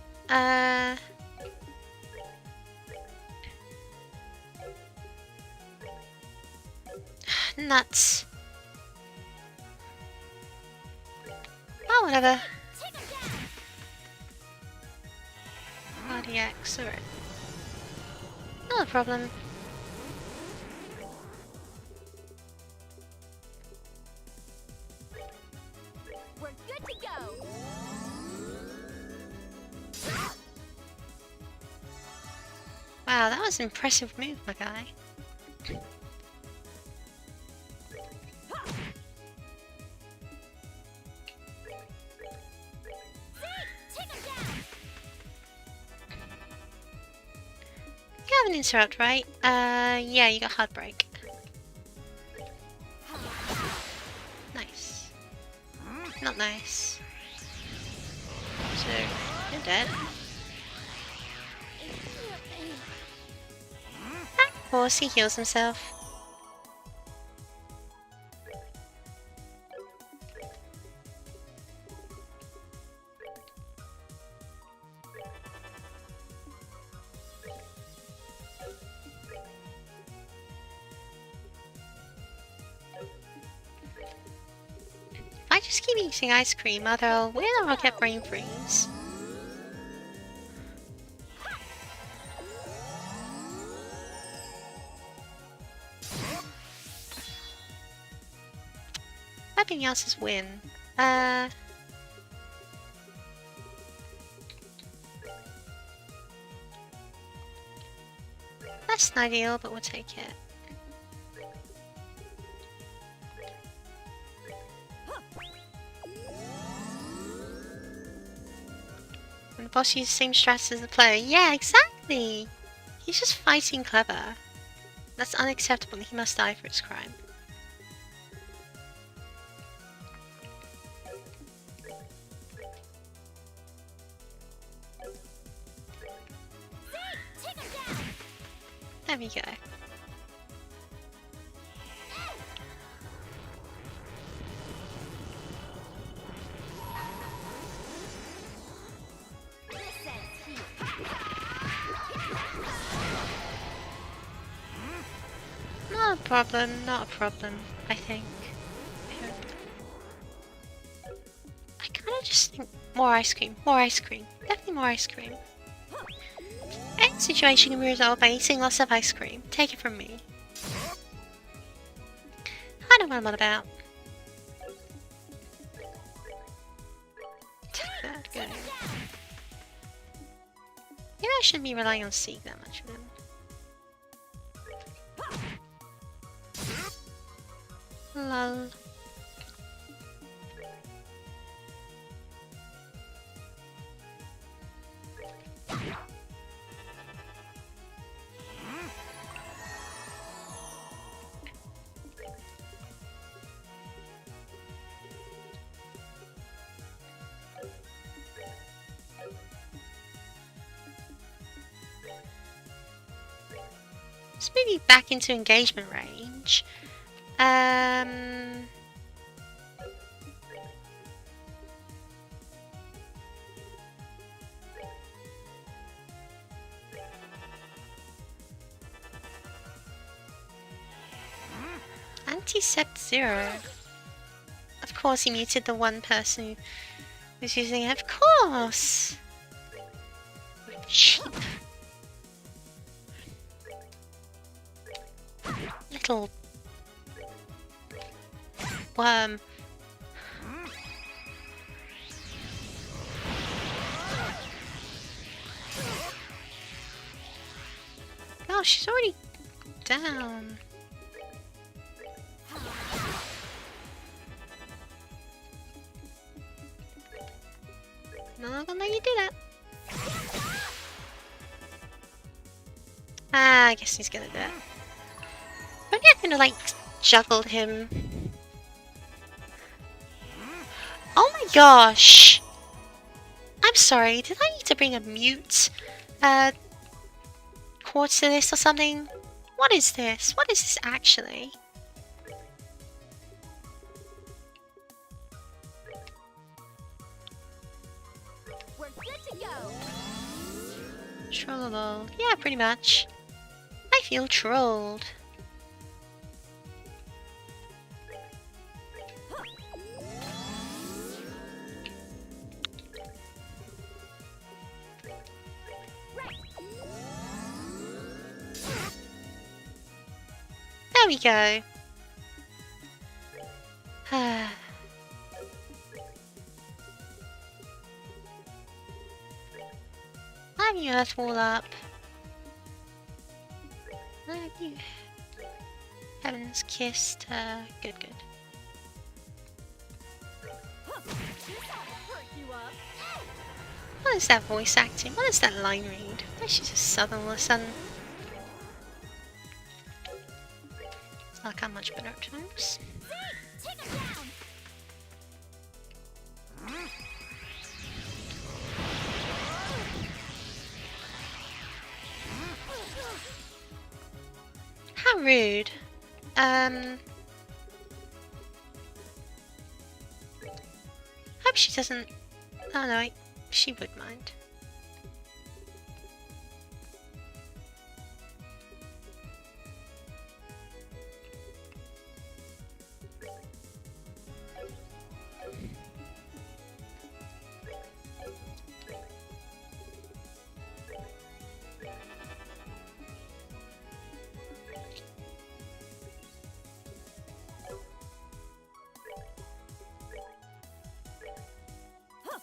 Nuts. Oh, whatever. Take him down. RDX, alright. Not a problem. We're good to go. Wow, that was an impressive move, my guy. Take him down. have an interrupt, right? Yeah, you got Heartbreak. Nice. Not nice. So, you're dead. Of course, he heals himself. If I just keep eating ice cream, I'll get brain freeze. Everything else is win. That's not ideal, but we'll take it. And the boss uses the same strats as the player. Yeah, exactly! He's just fighting clever. That's unacceptable and he must die for his crime. Take him down. There we go. This ends here. Not a problem, not a problem, I think. I kinda just think more ice cream, definitely more ice cream. Any situation can be resolved by eating lots of ice cream. Take it from me. I know what I'm on about. Take that, good. Maybe I shouldn't be relying on Seek that much then. Lol. Let's maybe back into engagement range. Anti-Sept Zero. Of course, he muted the one person who was using it. Of course. Cheap. Little worm. Oh, she's already down. No, I'm not gonna let you do that. Ah, I guess he's gonna do it. Maybe I could have, like, juggled him. Oh my gosh! I'm sorry, did I need to bring a mute quartz to this or something? What is this? What is this actually? We're good to go. Trollable. Yeah, pretty much. I feel trolled. There we go. Have you Earth Wall up? Have you Heaven's Kissed? Good, good. Hurt you up. What is that voice acting? What is that line read? Why she's just southern all of a sudden? I'll come much better at times. Take him down. How rude. Hope she doesn't. Oh no, she would mind.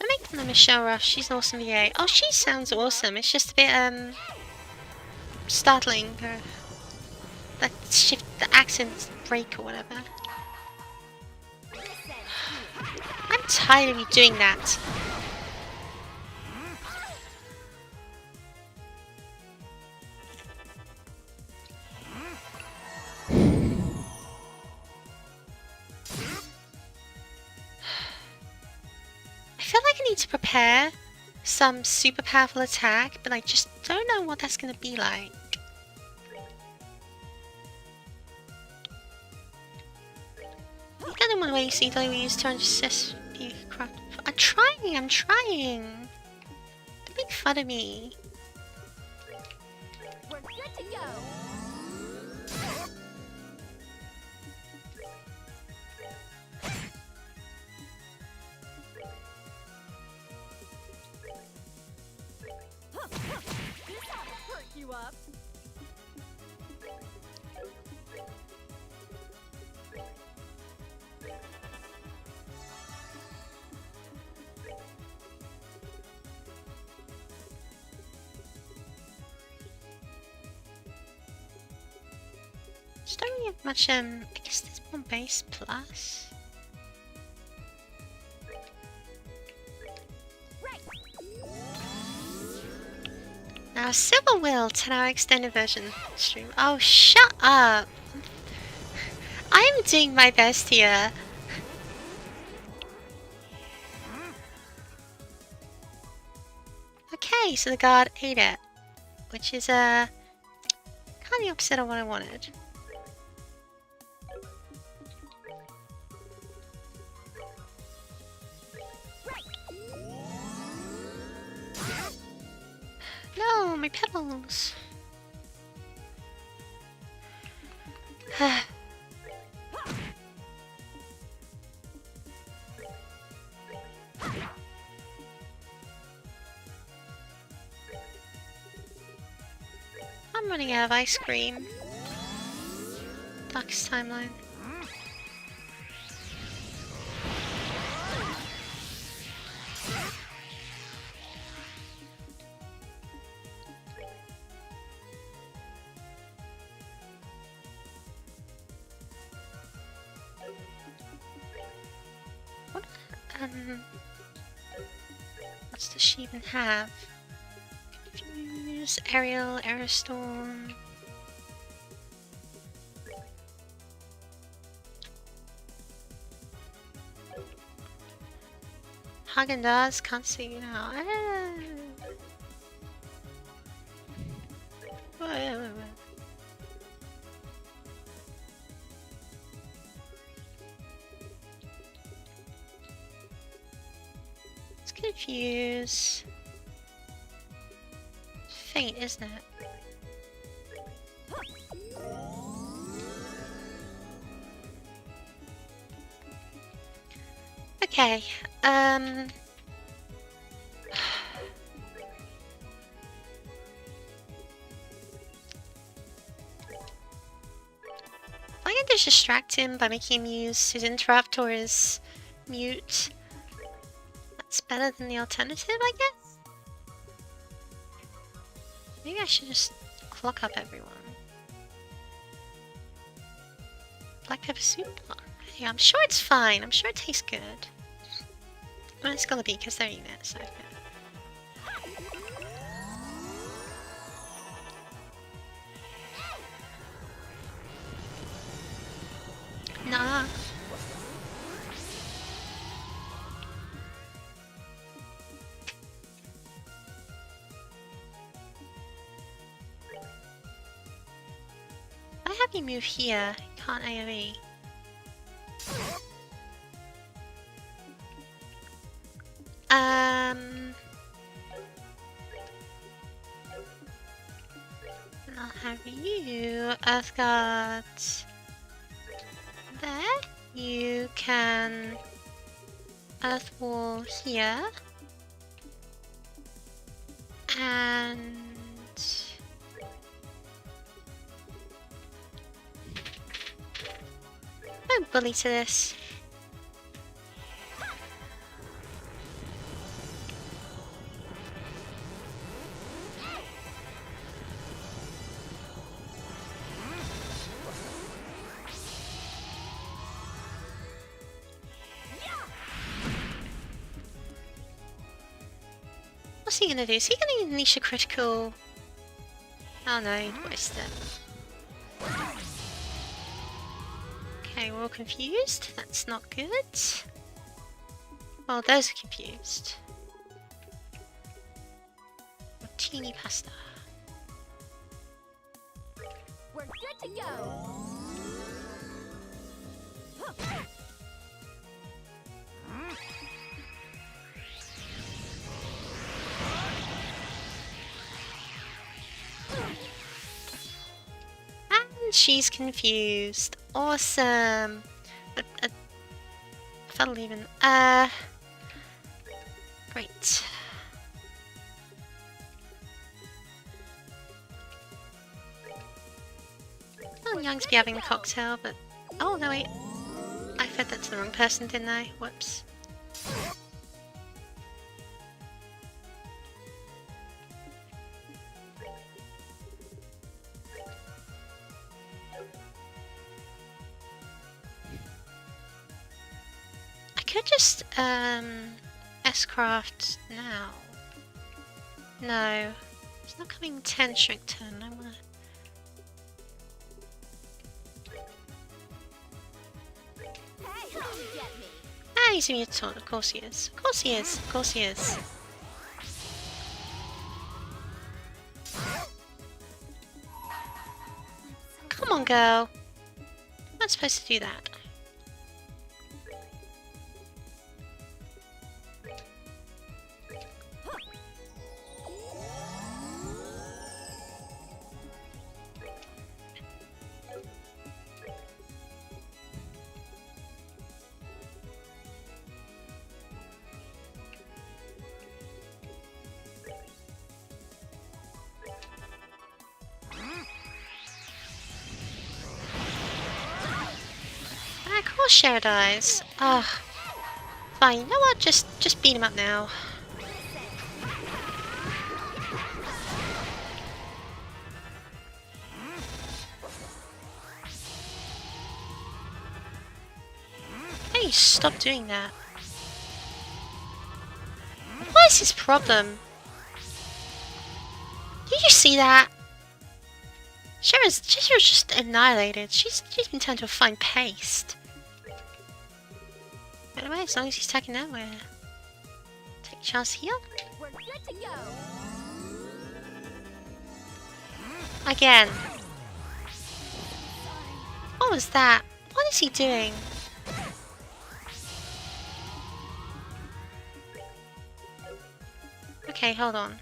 I make them Michelle Ruff. She's an awesome VA. Oh, she sounds awesome. It's just a bit startling. That shift, the accent break or whatever. Listen I'm tired of you doing that. I feel like I need to prepare some super powerful attack, but I just don't know what that's gonna be like. I don't want to waste EW's 260 craft. I'm trying! Don't make fun of me. We're good to go. This ought to perk you up. Just don't really have much, I guess there's one base plus. Right. Now, Silver Will 10-hour extended version stream. Oh, shut up! I'm doing my best here. Okay, so the guard ate it, which is kind of the opposite of what I wanted. No, my petals. I'm running out of ice cream. Darkest timeline. What? What's does she even have? Confuse, Aerial, Aerostorm. Haagen-Dazs, can't see you now. Wait. It's confused. It's faint, isn't it? Okay, I can just distract him by making him use his interrupt or his mute. That's better than the alternative, I guess? Maybe I should just clock up everyone. Black pepper soup? Hey, I'm sure it's fine. I'm sure it tastes good. Well, it's gonna be because they're eating it, so. have you move here? You can't AoE. I'll have you, Earthguard. There. You can Earth Wall here. And no bully to this. What's he gonna do? Is he gonna unleash a critical? Oh no, he'd waste it. Okay, we're all confused. That's not good. Well, those are confused. Martini pasta. We're good to go. And she's confused. Awesome. That'll even. Great. Oh, Young's be having a cocktail, but oh no wait, I fed that to the wrong person, didn't I? Whoops. I could just S-craft now. No, it's not coming 10 shrink turn. I wanna. Hey, come get me. Ah, he's a mutant. Of course he is. Of course he is. Of course he is. Come on, girl. I'm not supposed to do that. Ah, of course Cher dies. Ugh. Fine, you know what? Just beat him up now. Hey, stop doing that. What is his problem? Did you see that? Cher's just annihilated. She's been turned to a fine paste. By the way, as long as he's attacking that way. Take a chance here. We're good to go. Again. What was that? What is he doing? Okay, hold on.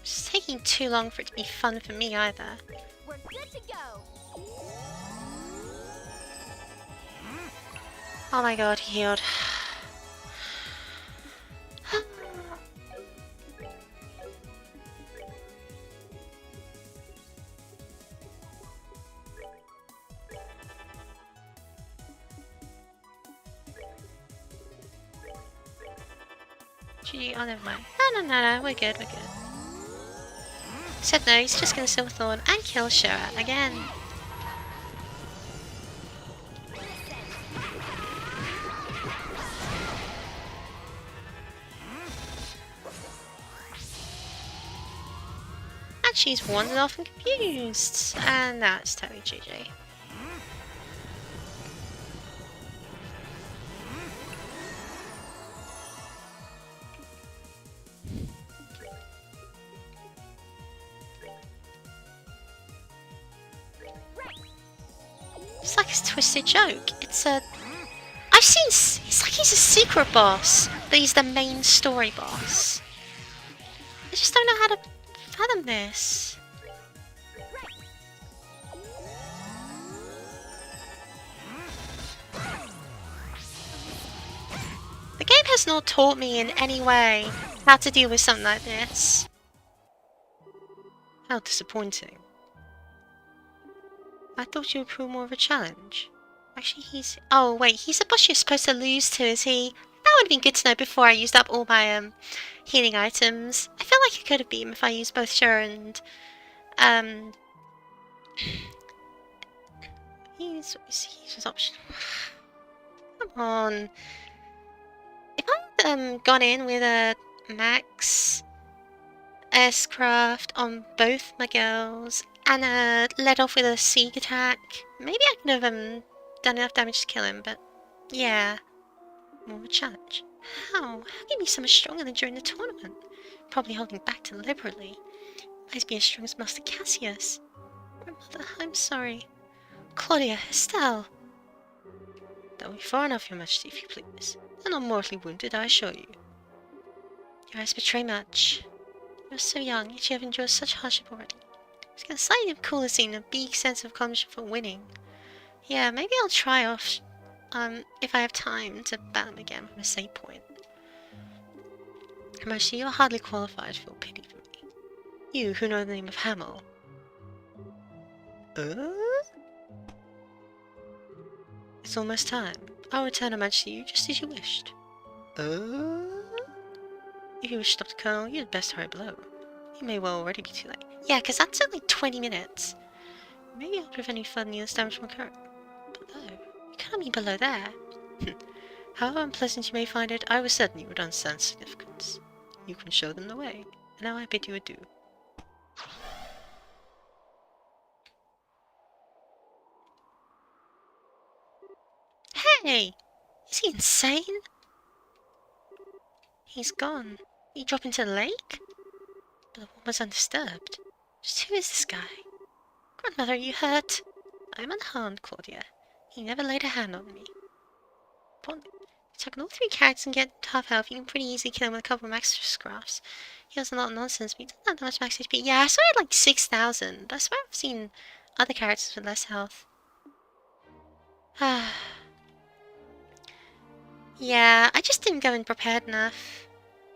It's taking too long for it to be fun for me either. We're good to go. Oh my god, he healed. Gee, oh never mind. No, we're good, we're good. Except no, he's just gonna Silverthorn and kill Shura again. And she's wandered off and confused. And now it's totally GG. It's like a twisted joke. It's a... I've seen... It's like he's a secret boss, but he's the main story boss. I just don't know how to fathom this. The game has not taught me in any way how to deal with something like this. How disappointing. I thought you would prove more of a challenge. Actually, he's... Oh, wait, he's the boss you're supposed to lose to, is he? That would have been good to know before I used up all my, healing items. I feel like I could have beat him if I used both Shura and, He's his option. Come on. If I had, gone in with a Max S-Craft on both my girls and led off with a Siege attack, maybe I could have done enough damage to kill him, but yeah, more of a challenge. How can you be so much stronger than during the tournament? Probably holding back deliberately. Might be as strong as Master Cassius. My mother, I'm sorry. Claudia, Estelle. Don't be far enough, Your Majesty, if you please. I'm not mortally wounded, I assure you. Your eyes betray much. You're so young, yet you have endured such hardship already. It's got a slightly cooler scene, a big sense of accomplishment for winning. Yeah, maybe I'll try off, if I have time to battle him again from a save point. Majesty, you are hardly qualified to feel pity for me. You, who know the name of Hamel. It's almost time. I'll return, Her Majesty, you just as you wished. If you wish to stop the Colonel, you'd best hurry below. You may well already be too late. Yeah, because that's only 20 minutes. Maybe I'll prevent any further needless damage from occurring. Below? You can't be below there. However unpleasant you may find it, I was certain you would understand significance. You can show them the way. And now I bid you adieu. Hey! Is he insane? He's gone. He dropped into the lake? But the woman's undisturbed. Just who is this guy? Grandmother, are you hurt? I am unharmed, Claudia. He never laid a hand on me. Upon tackle all 3 characters and get half health, you can pretty easily kill him with a couple of max scraps. He has a lot of nonsense, but he doesn't have that much max HP. Yeah, I saw it like 6,000, but I swear I've seen other characters with less health. Yeah, I just didn't go in prepared enough.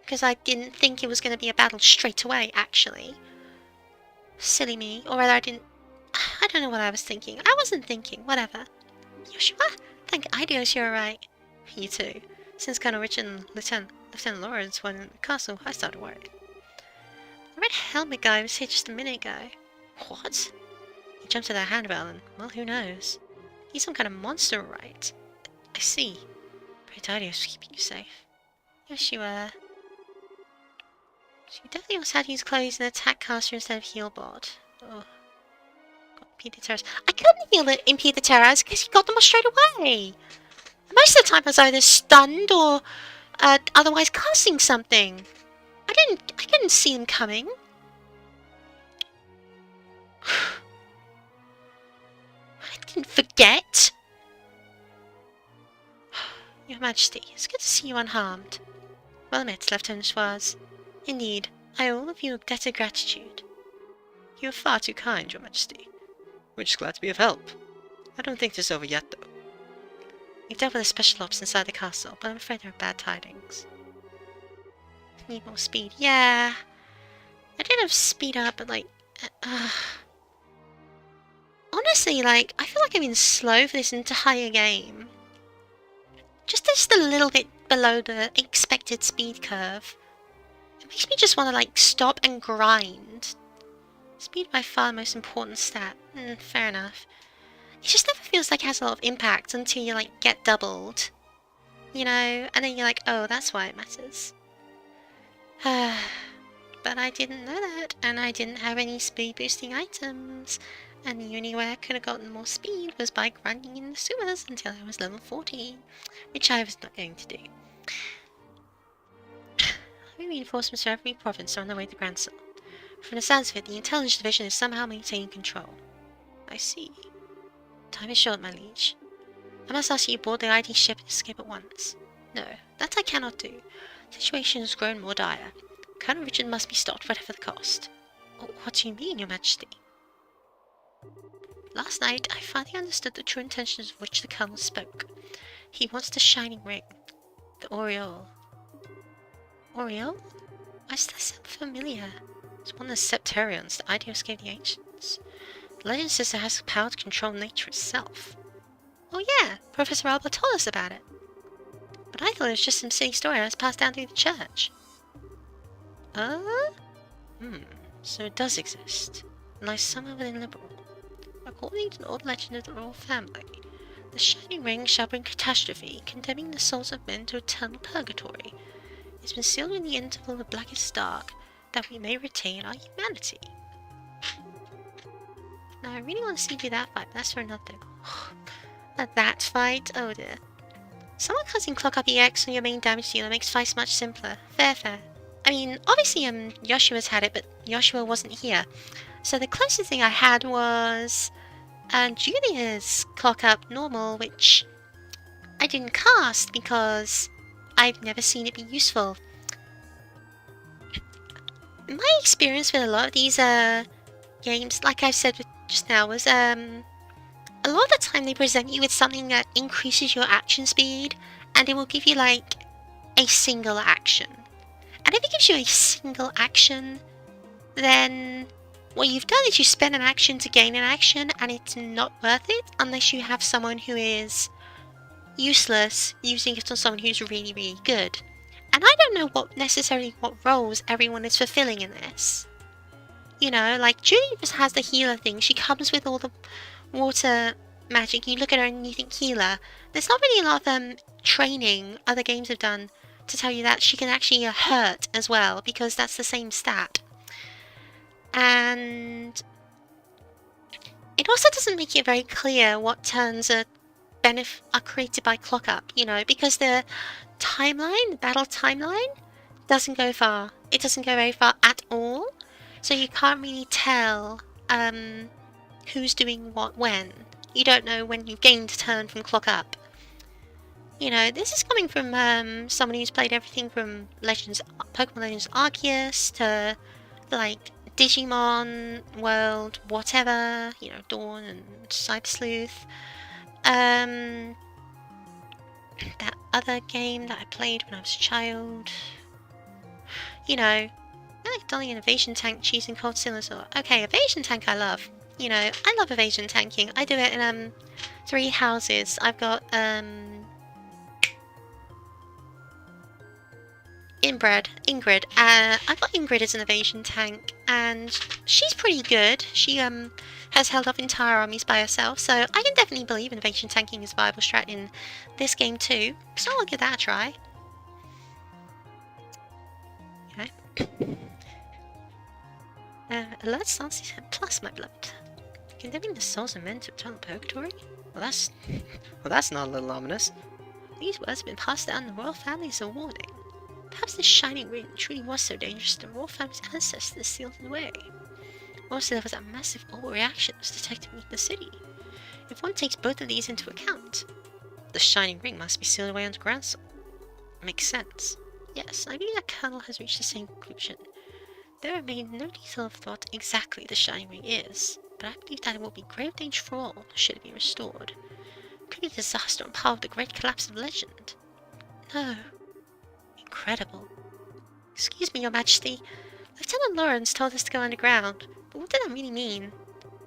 Because I didn't think it was going to be a battle straight away, actually. Silly me. Or rather, I don't know what I was thinking. I wasn't thinking. Whatever. You sure? Thank ideas, you're right. You too. Since Colonel Richard and Lieutenant Lawrence went in the castle, I started worrying. The red helmet guy was here just a minute ago. What? He jumped to that handrail and, well, who knows? He's some kind of monster, right? I see. Great ideas for keeping you safe. Yes, you are. So you definitely also had to use clothes and attack caster instead of heal bot. Oh. Got impede the terrors. I couldn't heal it, impede the terrors because he got them all straight away. Most of the time I was either stunned or otherwise casting something. I couldn't see him coming. I didn't forget. Your Majesty, it's good to see you unharmed. Well met, Lieutenant Schwarz. Indeed, I owe all of you a debt of gratitude. You are far too kind, Your Majesty. We're just glad to be of help. I don't think it's over yet, though. We've dealt with the special ops inside the castle, but I'm afraid there are bad tidings. Need more speed. Yeah. I did have speed up, but like... honestly, like, I feel like I've been slow for this entire game. Just a little bit below the expected speed curve. It makes me just want to, like, stop and grind. Speed by far the most important stat. Fair enough. It just never feels like it has a lot of impact until you, like, get doubled. You know? And then you're like, oh, that's why it matters. But I didn't know that, and I didn't have any speed boosting items. And the only way I could have gotten more speed was by grinding in the sewers until I was level 40. Which I was not going to do. Heavy reinforcements for every province are on their way to Grancel. From the sounds of it, the Intelligence Division is somehow maintaining control. I see. Time is short, my liege. I must ask you to board the ID ship and escape at once. No, that I cannot do. The situation has grown more dire. Colonel Richard must be stopped, whatever the cost. Oh, what do you mean, Your Majesty? Last night, I finally understood the true intentions of which the Colonel spoke. He wants the Shining Ring. The Aureole. Aureole? Why does that sound familiar? It's one of the Septarians the Idios gave the ancients. The legend says it has the power to control nature itself. Oh yeah, Professor Albert told us about it. But I thought it was just some silly story that was passed down through the church. So it does exist, and lies somewhere within Liberal. According to an old legend of the royal family, the Shining Ring shall bring catastrophe, condemning the souls of men to eternal purgatory. It's been sealed in the interval of blackest dark, that we may retain our humanity. Now, I really want to see you do that fight, but that's for another day. That fight? Oh dear. Someone casting Clock Up EX on your main damage dealer makes fights much simpler. Fair. I mean, obviously, Yoshua's had it, but Yoshua wasn't here. So the closest thing I had was Julia's Clock Up Normal, which I didn't cast because I've never seen it be useful. My experience with a lot of these games, like I've said just now, was a lot of the time they present you with something that increases your action speed, and it will give you like a single action. And if it gives you a single action, then what you've done is you spend an action to gain an action, and it's not worth it unless you have someone who is useless using it on someone who's really, really good. And I don't know what roles everyone is fulfilling in this. You know, like Julie just has the healer thing. She comes with all the water magic. You look at her and you think healer. There's not really a lot of training other games have done to tell you that she can actually hurt as well, because that's the same stat. And it also doesn't make it very clear what turns are created by Clock Up, you know, because the battle timeline, doesn't go far. It doesn't go very far at all. So you can't really tell who's doing what when. You don't know when you've gained a turn from Clock Up. You know, this is coming from someone who's played everything from Pokemon Legends Arceus to like Digimon World, whatever, you know, Dawn and Cyber Sleuth. That other game that I played when I was a child. You know, I like Dolly and Evasion Tank choosing Cold Silver. Okay, Evasion Tank I love. You know, I love evasion tanking. I do it in 3 houses. I've got Ingrid. I've got Ingrid as an evasion tank, and she's pretty good. She has held off entire armies by herself, so I can definitely believe in evasion tanking as a viable strat in this game too. So I'll give that a try. Okay. Alert stance plus, my beloved. Condemning the souls of men to eternal purgatory? Well, that's not a little ominous. These words have been passed down in the royal family as a warning. Perhaps this shining ring truly was so dangerous that the royal family's ancestors sealed it away. Also, there was a massive overreaction that was detected in the city. If one takes both of these into account, the shining ring must be sealed away under Grancel. Makes sense. Yes, I believe that Colonel has reached the same conclusion. There remains no detail of thought exactly the shining ring is, but I believe that it will be grave danger for all should it be restored. It could be a disaster on par with the great collapse of legend. No. Incredible. Excuse me, Your Majesty. Lieutenant Lawrence told us to go underground, but what did that really mean?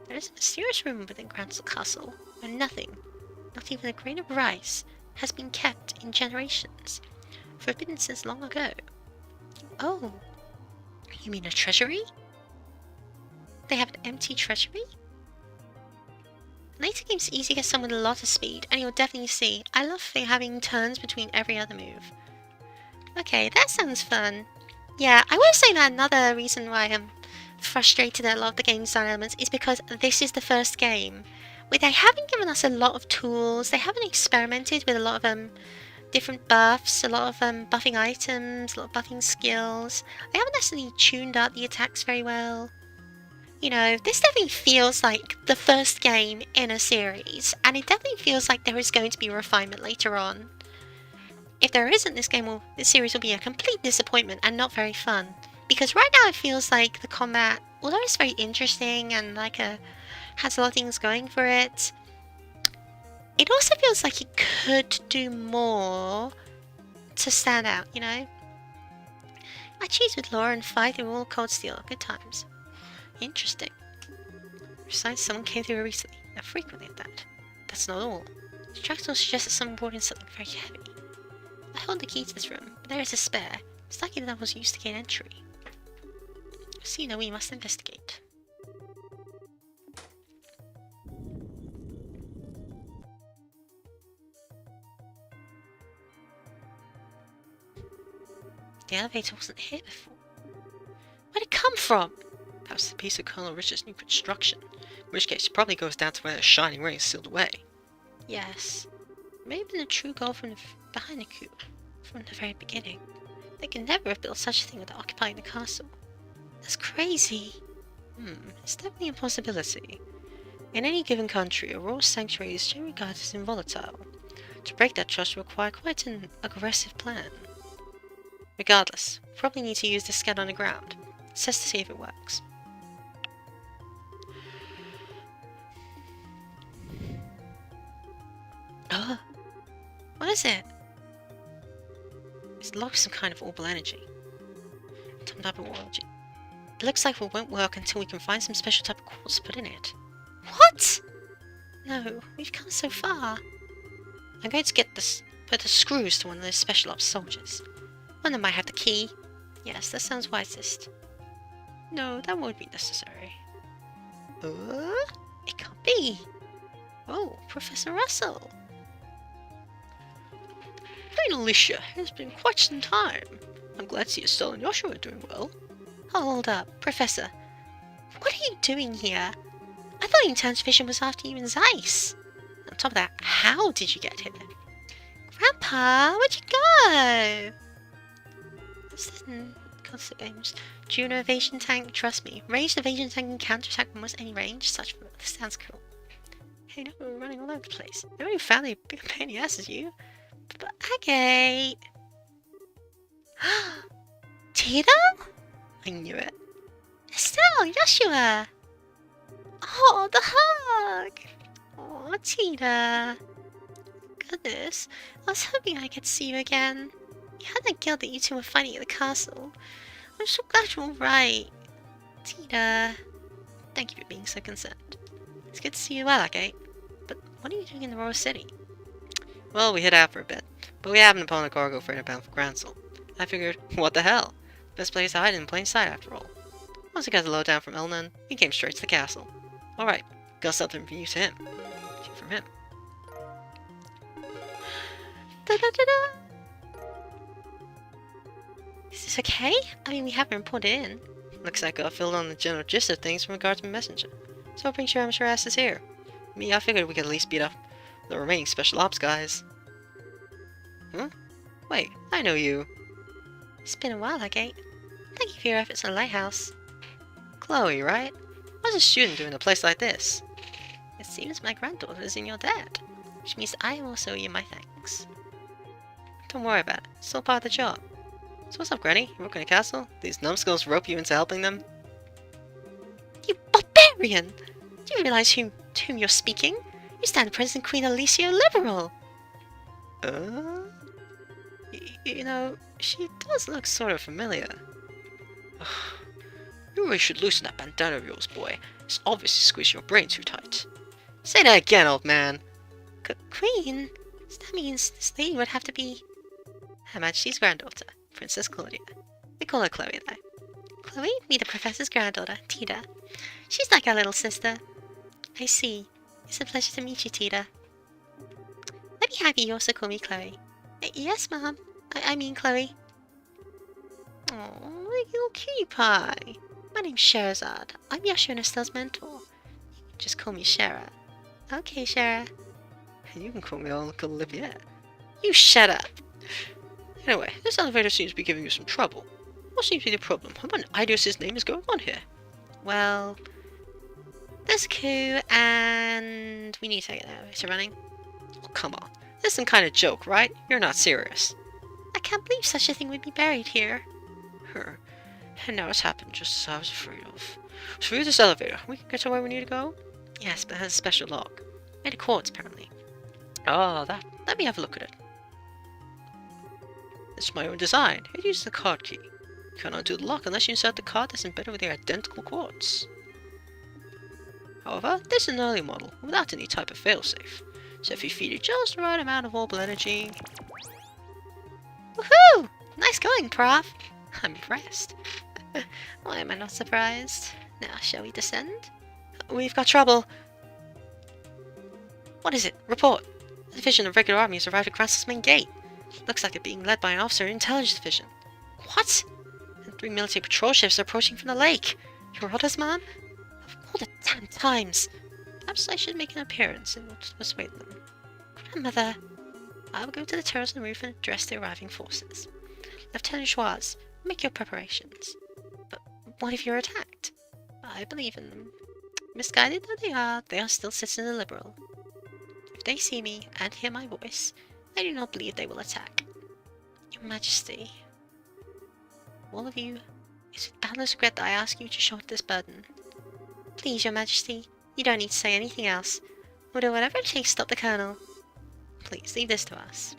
There is a mysterious room within Grancel Castle, where nothing, not even a grain of rice, has been kept in generations, forbidden since long ago. Oh, you mean a treasury? They have an empty treasury? Later game's easy to get someone with a lot of speed, and you'll definitely see. I love having turns between every other move. Okay, that sounds fun. Yeah, I will say that another reason why I'm frustrated at a lot of the game's design elements is because this is the first game where they haven't given us a lot of tools. They haven't experimented with a lot of different buffs, a lot of buffing items, a lot of buffing skills. They haven't necessarily tuned up the attacks very well. You know, this definitely feels like the first game in a series, and it definitely feels like there is going to be refinement later on. If there isn't, this series will be a complete disappointment and not very fun. Because right now it feels like the combat, although it's very interesting and has a lot of things going for it, it also feels like it could do more to stand out, you know? I cheese with Laura and fight through all Cold Steel. Good times. Interesting. Besides, someone came through recently. Now frequently at that. That's not all. The tracks will suggest that someone brought in something very heavy. I hold the key to this room, but there is a spare. It's likely that was used to gain entry. So you know we must investigate. The elevator wasn't here before. Where'd it come from? Perhaps a piece of Colonel Richard's new construction. In which case, it probably goes down to where the shining ring is sealed away. Yes. Maybe the true goal from behind the coup. From the very beginning. They could never have built such a thing without occupying the castle. That's crazy. It's definitely a possibility. In any given country, a royal sanctuary is generally regarded as involatile. To break that trust will require quite an aggressive plan. Regardless, we'll probably need to use the scan on the ground. Let's test to see if it works. What is it? It's locked with some kind of orbital energy. Some type of energy. It looks like it won't work until we can find some special type of quartz to put in it. What? No, we've come so far. I'm going to put the screws to one of those special ops soldiers. One of them might have the key. Yes, that sounds wisest. No, that won't be necessary. It can't be. Oh, Professor Russell. Hey Alicia, it's been quite some time. I'm glad to see Estelle and Joshua are doing well. Hold up, Professor. What are you doing here? I thought Intense Vision was after you and Zeiss. On top of that, how did you get here? Grandpa, where'd you go? Constant aims. Juno evasion tank, trust me. Ranged evasion tank can counterattack almost any range. This sounds cool. Hey, no, we're running all over the place. Nobody found a big pain in the ass as you. But okay. Tita? I knew it. Estelle, Joshua. Oh, the hug. Oh, Tita. Goodness, I was hoping I could see you again. You had that guilt that you two were fighting at the castle. I'm so glad you're alright. Tita. Thank you for being so concerned. It's good to see you well, Agate. But what are you doing in the Royal City? Well, we hid out for a bit, but we happened upon a cargo freighter bound for Gransel. I figured, what the hell? Best place to hide in plain sight after all. Once we got the lowdown from Elnan, we came straight to the castle. Alright, got something from you to him. From him. Da-da-da-da! Is this okay? I mean, we haven't reported in. Looks like I filled on the general gist of things from regards to Messenger. So what brings your amateur asses here? Me, I figured we could at least beat up the remaining special ops guys. Huh? Wait, I know you. It's been a while, Agate. Thank you for your efforts in the lighthouse. Chloe, right? What's a student doing in a place like this? It seems my granddaughter is in your debt, which means I also owe you my thanks. Don't worry about it. It's still part of the job. So what's up, Granny? You work in a castle? These numbskulls rope you into helping them? You barbarian! Do you realize to whom you're speaking? You stand President Queen Alicia Liberal! You know, she does look sort of familiar. You really should loosen that bandana of yours, boy. It's obviously squeezing your brain too tight. Say that again, old man! Queen? So that means this lady would have to be Her Majesty's granddaughter, Princess Claudia. We call her Chloe, though. Chloe, meet the Professor's granddaughter, Tita. She's like our little sister. I see. It's a pleasure to meet you, Tita. Let me have you also call me Chloe. Yes, Mom. I mean Chloe. Oh, little cutie pie. My name's Sherazad. I'm Yasha and Estelle's mentor. Just call me Shara. Okay, Shara. You can call me Uncle Olivia. You shut up. Anyway, this elevator seems to be giving you some trouble. What seems to be the problem? What an Idiot's name is going on here? Well, there's a coup and we need to get the elevator running. Oh, come on. This is some kind of joke, right? You're not serious. I can't believe such a thing would be buried here. Her. And now it's happened just as I was afraid of. Through this elevator, we can get to where we need to go? Yes, but it has a special lock. Made of quartz, apparently. Ah, that. Let me have a look at it. It's my own design. It uses the card key. You cannot undo the lock unless you insert the card that's embedded with the identical quartz. However, this is an early model, without any type of failsafe. So if you feed it just the right amount of orbital energy... Woohoo! Nice going, Prof. I'm impressed. Why am I not surprised? Now, shall we descend? We've got trouble. What is it? Report. A division of regular army has arrived at Cranston's main gate. Looks like they're being led by an officer in Intelligence Division. What? And 3 military patrol ships are approaching from the lake. Your orders, Mom? Of all the damn times. Perhaps I should make an appearance and persuade them. Grandmother, I will go to the terrace on the roof and address the arriving forces. Lieutenant Schwartz, make your preparations. But what if you're attacked? I believe in them. Misguided though they are still citizens of Liberal. If they see me and hear my voice, I do not believe they will attack. Your Majesty, all of you, it's with boundless regret that I ask you to shoulder this burden. Please, Your Majesty, you don't need to say anything else. We'll do whatever it takes to stop the Colonel. Please, leave this to us.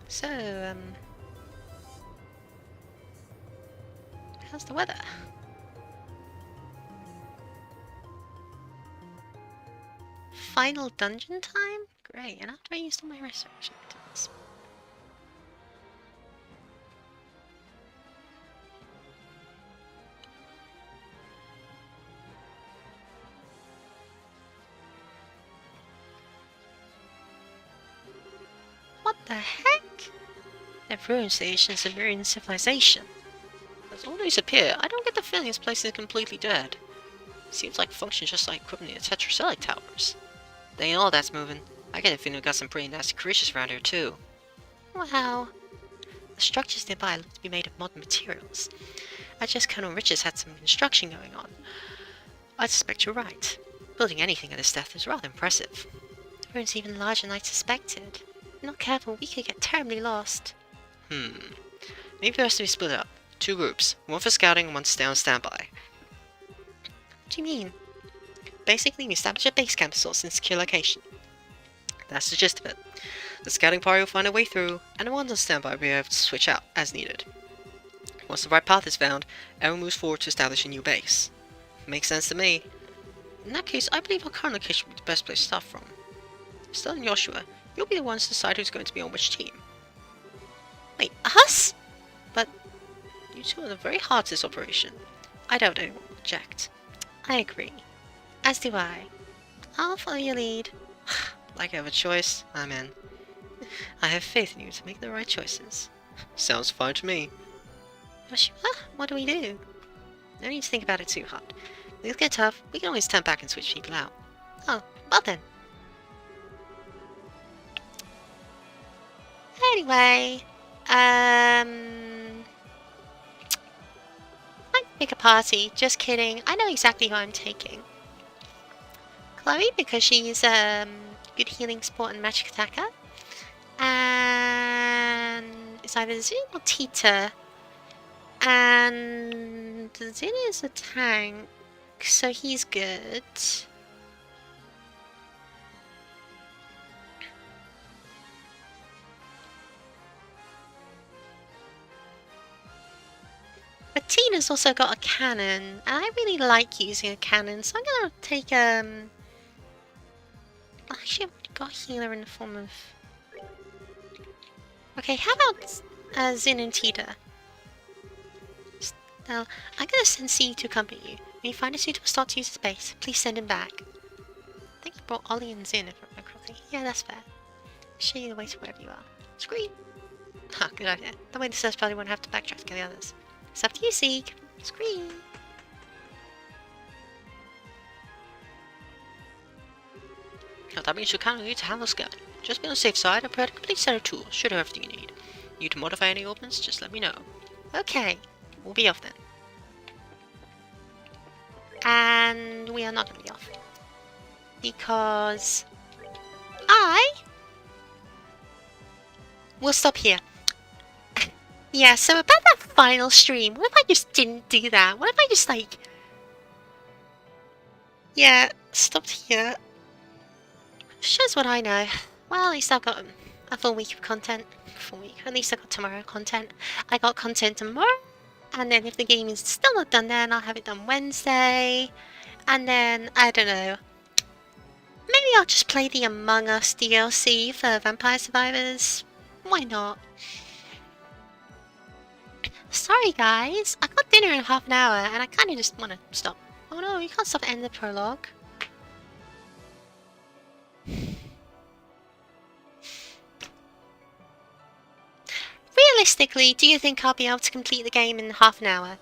So, how's the weather? Final dungeon time? Great, and after I used all my resurrection items. What the heck? They're ruined stations of ruined civilization. As all these appear, I don't get the feeling this place is completely dead. Seems like it functions just like equipment in the Tetracellic towers. They ain't all that's moving. I get a feeling we got some pretty nasty creatures around here too. Wow. The structures nearby look to be made of modern materials. I just Colonel Richards had some construction going on. I suspect you're right. Building anything at this depth is rather impressive. The ruins are even larger than I suspected. If not careful, we could get terribly lost. Maybe the rest of you split up. 2 groups. One for scouting and one to stay on standby. What do you mean? Basically, we establish a base camp of sorts in a secure location. That's the gist of it. The scouting party will find a way through, and the ones on standby will be able to switch out as needed. Once the right path is found, everyone moves forward to establish a new base. Makes sense to me. In that case, I believe our current location would be the best place to start from. Estelle and Joshua, you'll be the ones to decide who's going to be on which team. Wait, us? But you two are the very heart of this operation. I doubt anyone will object. I agree. As do I. I'll follow your lead. Like I have a choice, I'm in. I have faith in you to make the right choices. Sounds fine to me. Joshua, what do we do? No need to think about it too hard. If things get tough, we can always turn back and switch people out. Oh, well then. Anyway, I'd pick a party. Just kidding. I know exactly who I'm taking. Chloe, because she's good healing support and magic attacker. And it's either Zin or Tita. And Zin is a tank, so he's good. But Tina's also got a cannon, and I really like using a cannon, so I'm gonna take got healer in the form of... Okay, how about Zin and Tita? Now, I'm gonna send C to accompany you. When you find a suitable slot to use his base, please send him back. I think I brought Ollie and Zin if I remember correctly. Yeah, that's fair. Show you the way to wherever you are. Scream! Ha, good idea. That way the search party won't have to backtrack to get the others. It's up to you, Seek. Scream! Now that means you count on you to handle Scout. Just be on the safe side and provide a complete set of tools. Should have everything you need. Need to modify any opens? Just let me know. Okay, we'll be off then. And we are not going to be off. Because I will stop here. Yeah, so about that final stream, what if I just didn't do that? What if I just like... Yeah, stopped here. Shows what I know. Well, at least I've got a full week of content. Full week. At least I got tomorrow content. I got content tomorrow. And then if the game is still not done then, I'll have it done Wednesday. And then, I don't know. Maybe I'll just play the Among Us DLC for Vampire Survivors. Why not? Sorry guys, I got dinner in half an hour and I kinda just wanna stop. Oh no, you can't stop at the end of the prologue. Realistically, do you think I'll be able to complete the game in half an hour?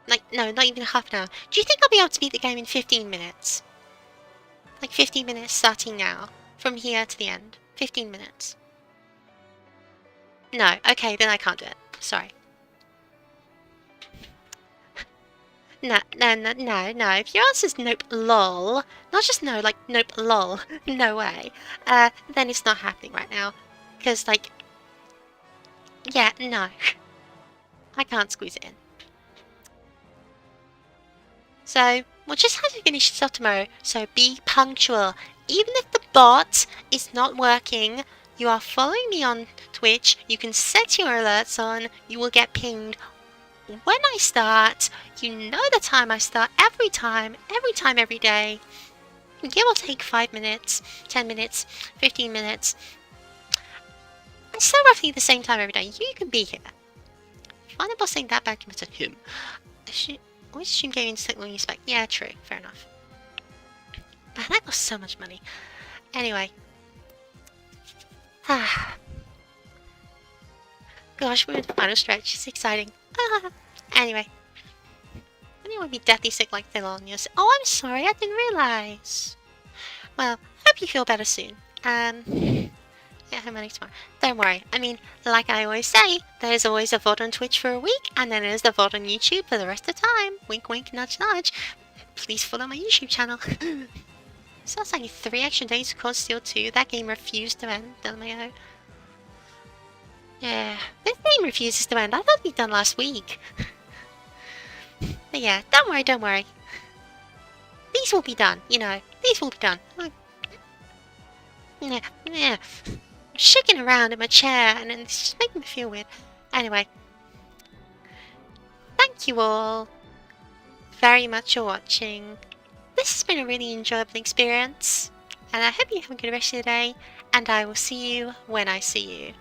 Like, no, not even half an hour. Do you think I'll be able to beat the game in 15 minutes? Like 15 minutes starting now. From here to the end. 15 minutes. No, okay, then I can't do it. Sorry. No. If your answer's nope, lol. Not just no, like nope, lol. No way. Then it's not happening right now. Because, like... Yeah, no. I can't squeeze it in. So, we'll just have to finish this off tomorrow. So be punctual. Even if the bot is not working, you are following me on Twitch, you can set your alerts on, you will get pinged when I start. You know the time I start every time, every day. Give or take 5 minutes, 10 minutes, 15 minutes. It's still roughly the same time every day. You can be here. If you find the boss saying that bad, commit to him. I always assume gaming is when you expect. Yeah, true. Fair enough. Man, that costs so much money. Anyway. Gosh, we're in the final stretch. It's exciting. Anyway. I didn't want to be deathly sick like Thelonious. Oh, I'm sorry. I didn't realize. Well, hope you feel better soon. Yeah, how many tomorrow? Don't worry. I mean, like I always say, there's always a VOD on Twitch for a week, and then there's the VOD on YouTube for the rest of the time. Wink, wink, nudge, nudge. Please follow my YouTube channel. So that's like 3 extra days of Cold Steel 2. That game refused to end, LMAO. Yeah, this game refuses to end. I thought it'd be done last week. But yeah, don't worry. These will be done, you know. These will be done. Yeah. Shaking around in my chair and it's just making me feel weird. Anyway. Thank you all very much for watching. This has been a really enjoyable experience. And I hope you have a good rest of the day. And I will see you when I see you.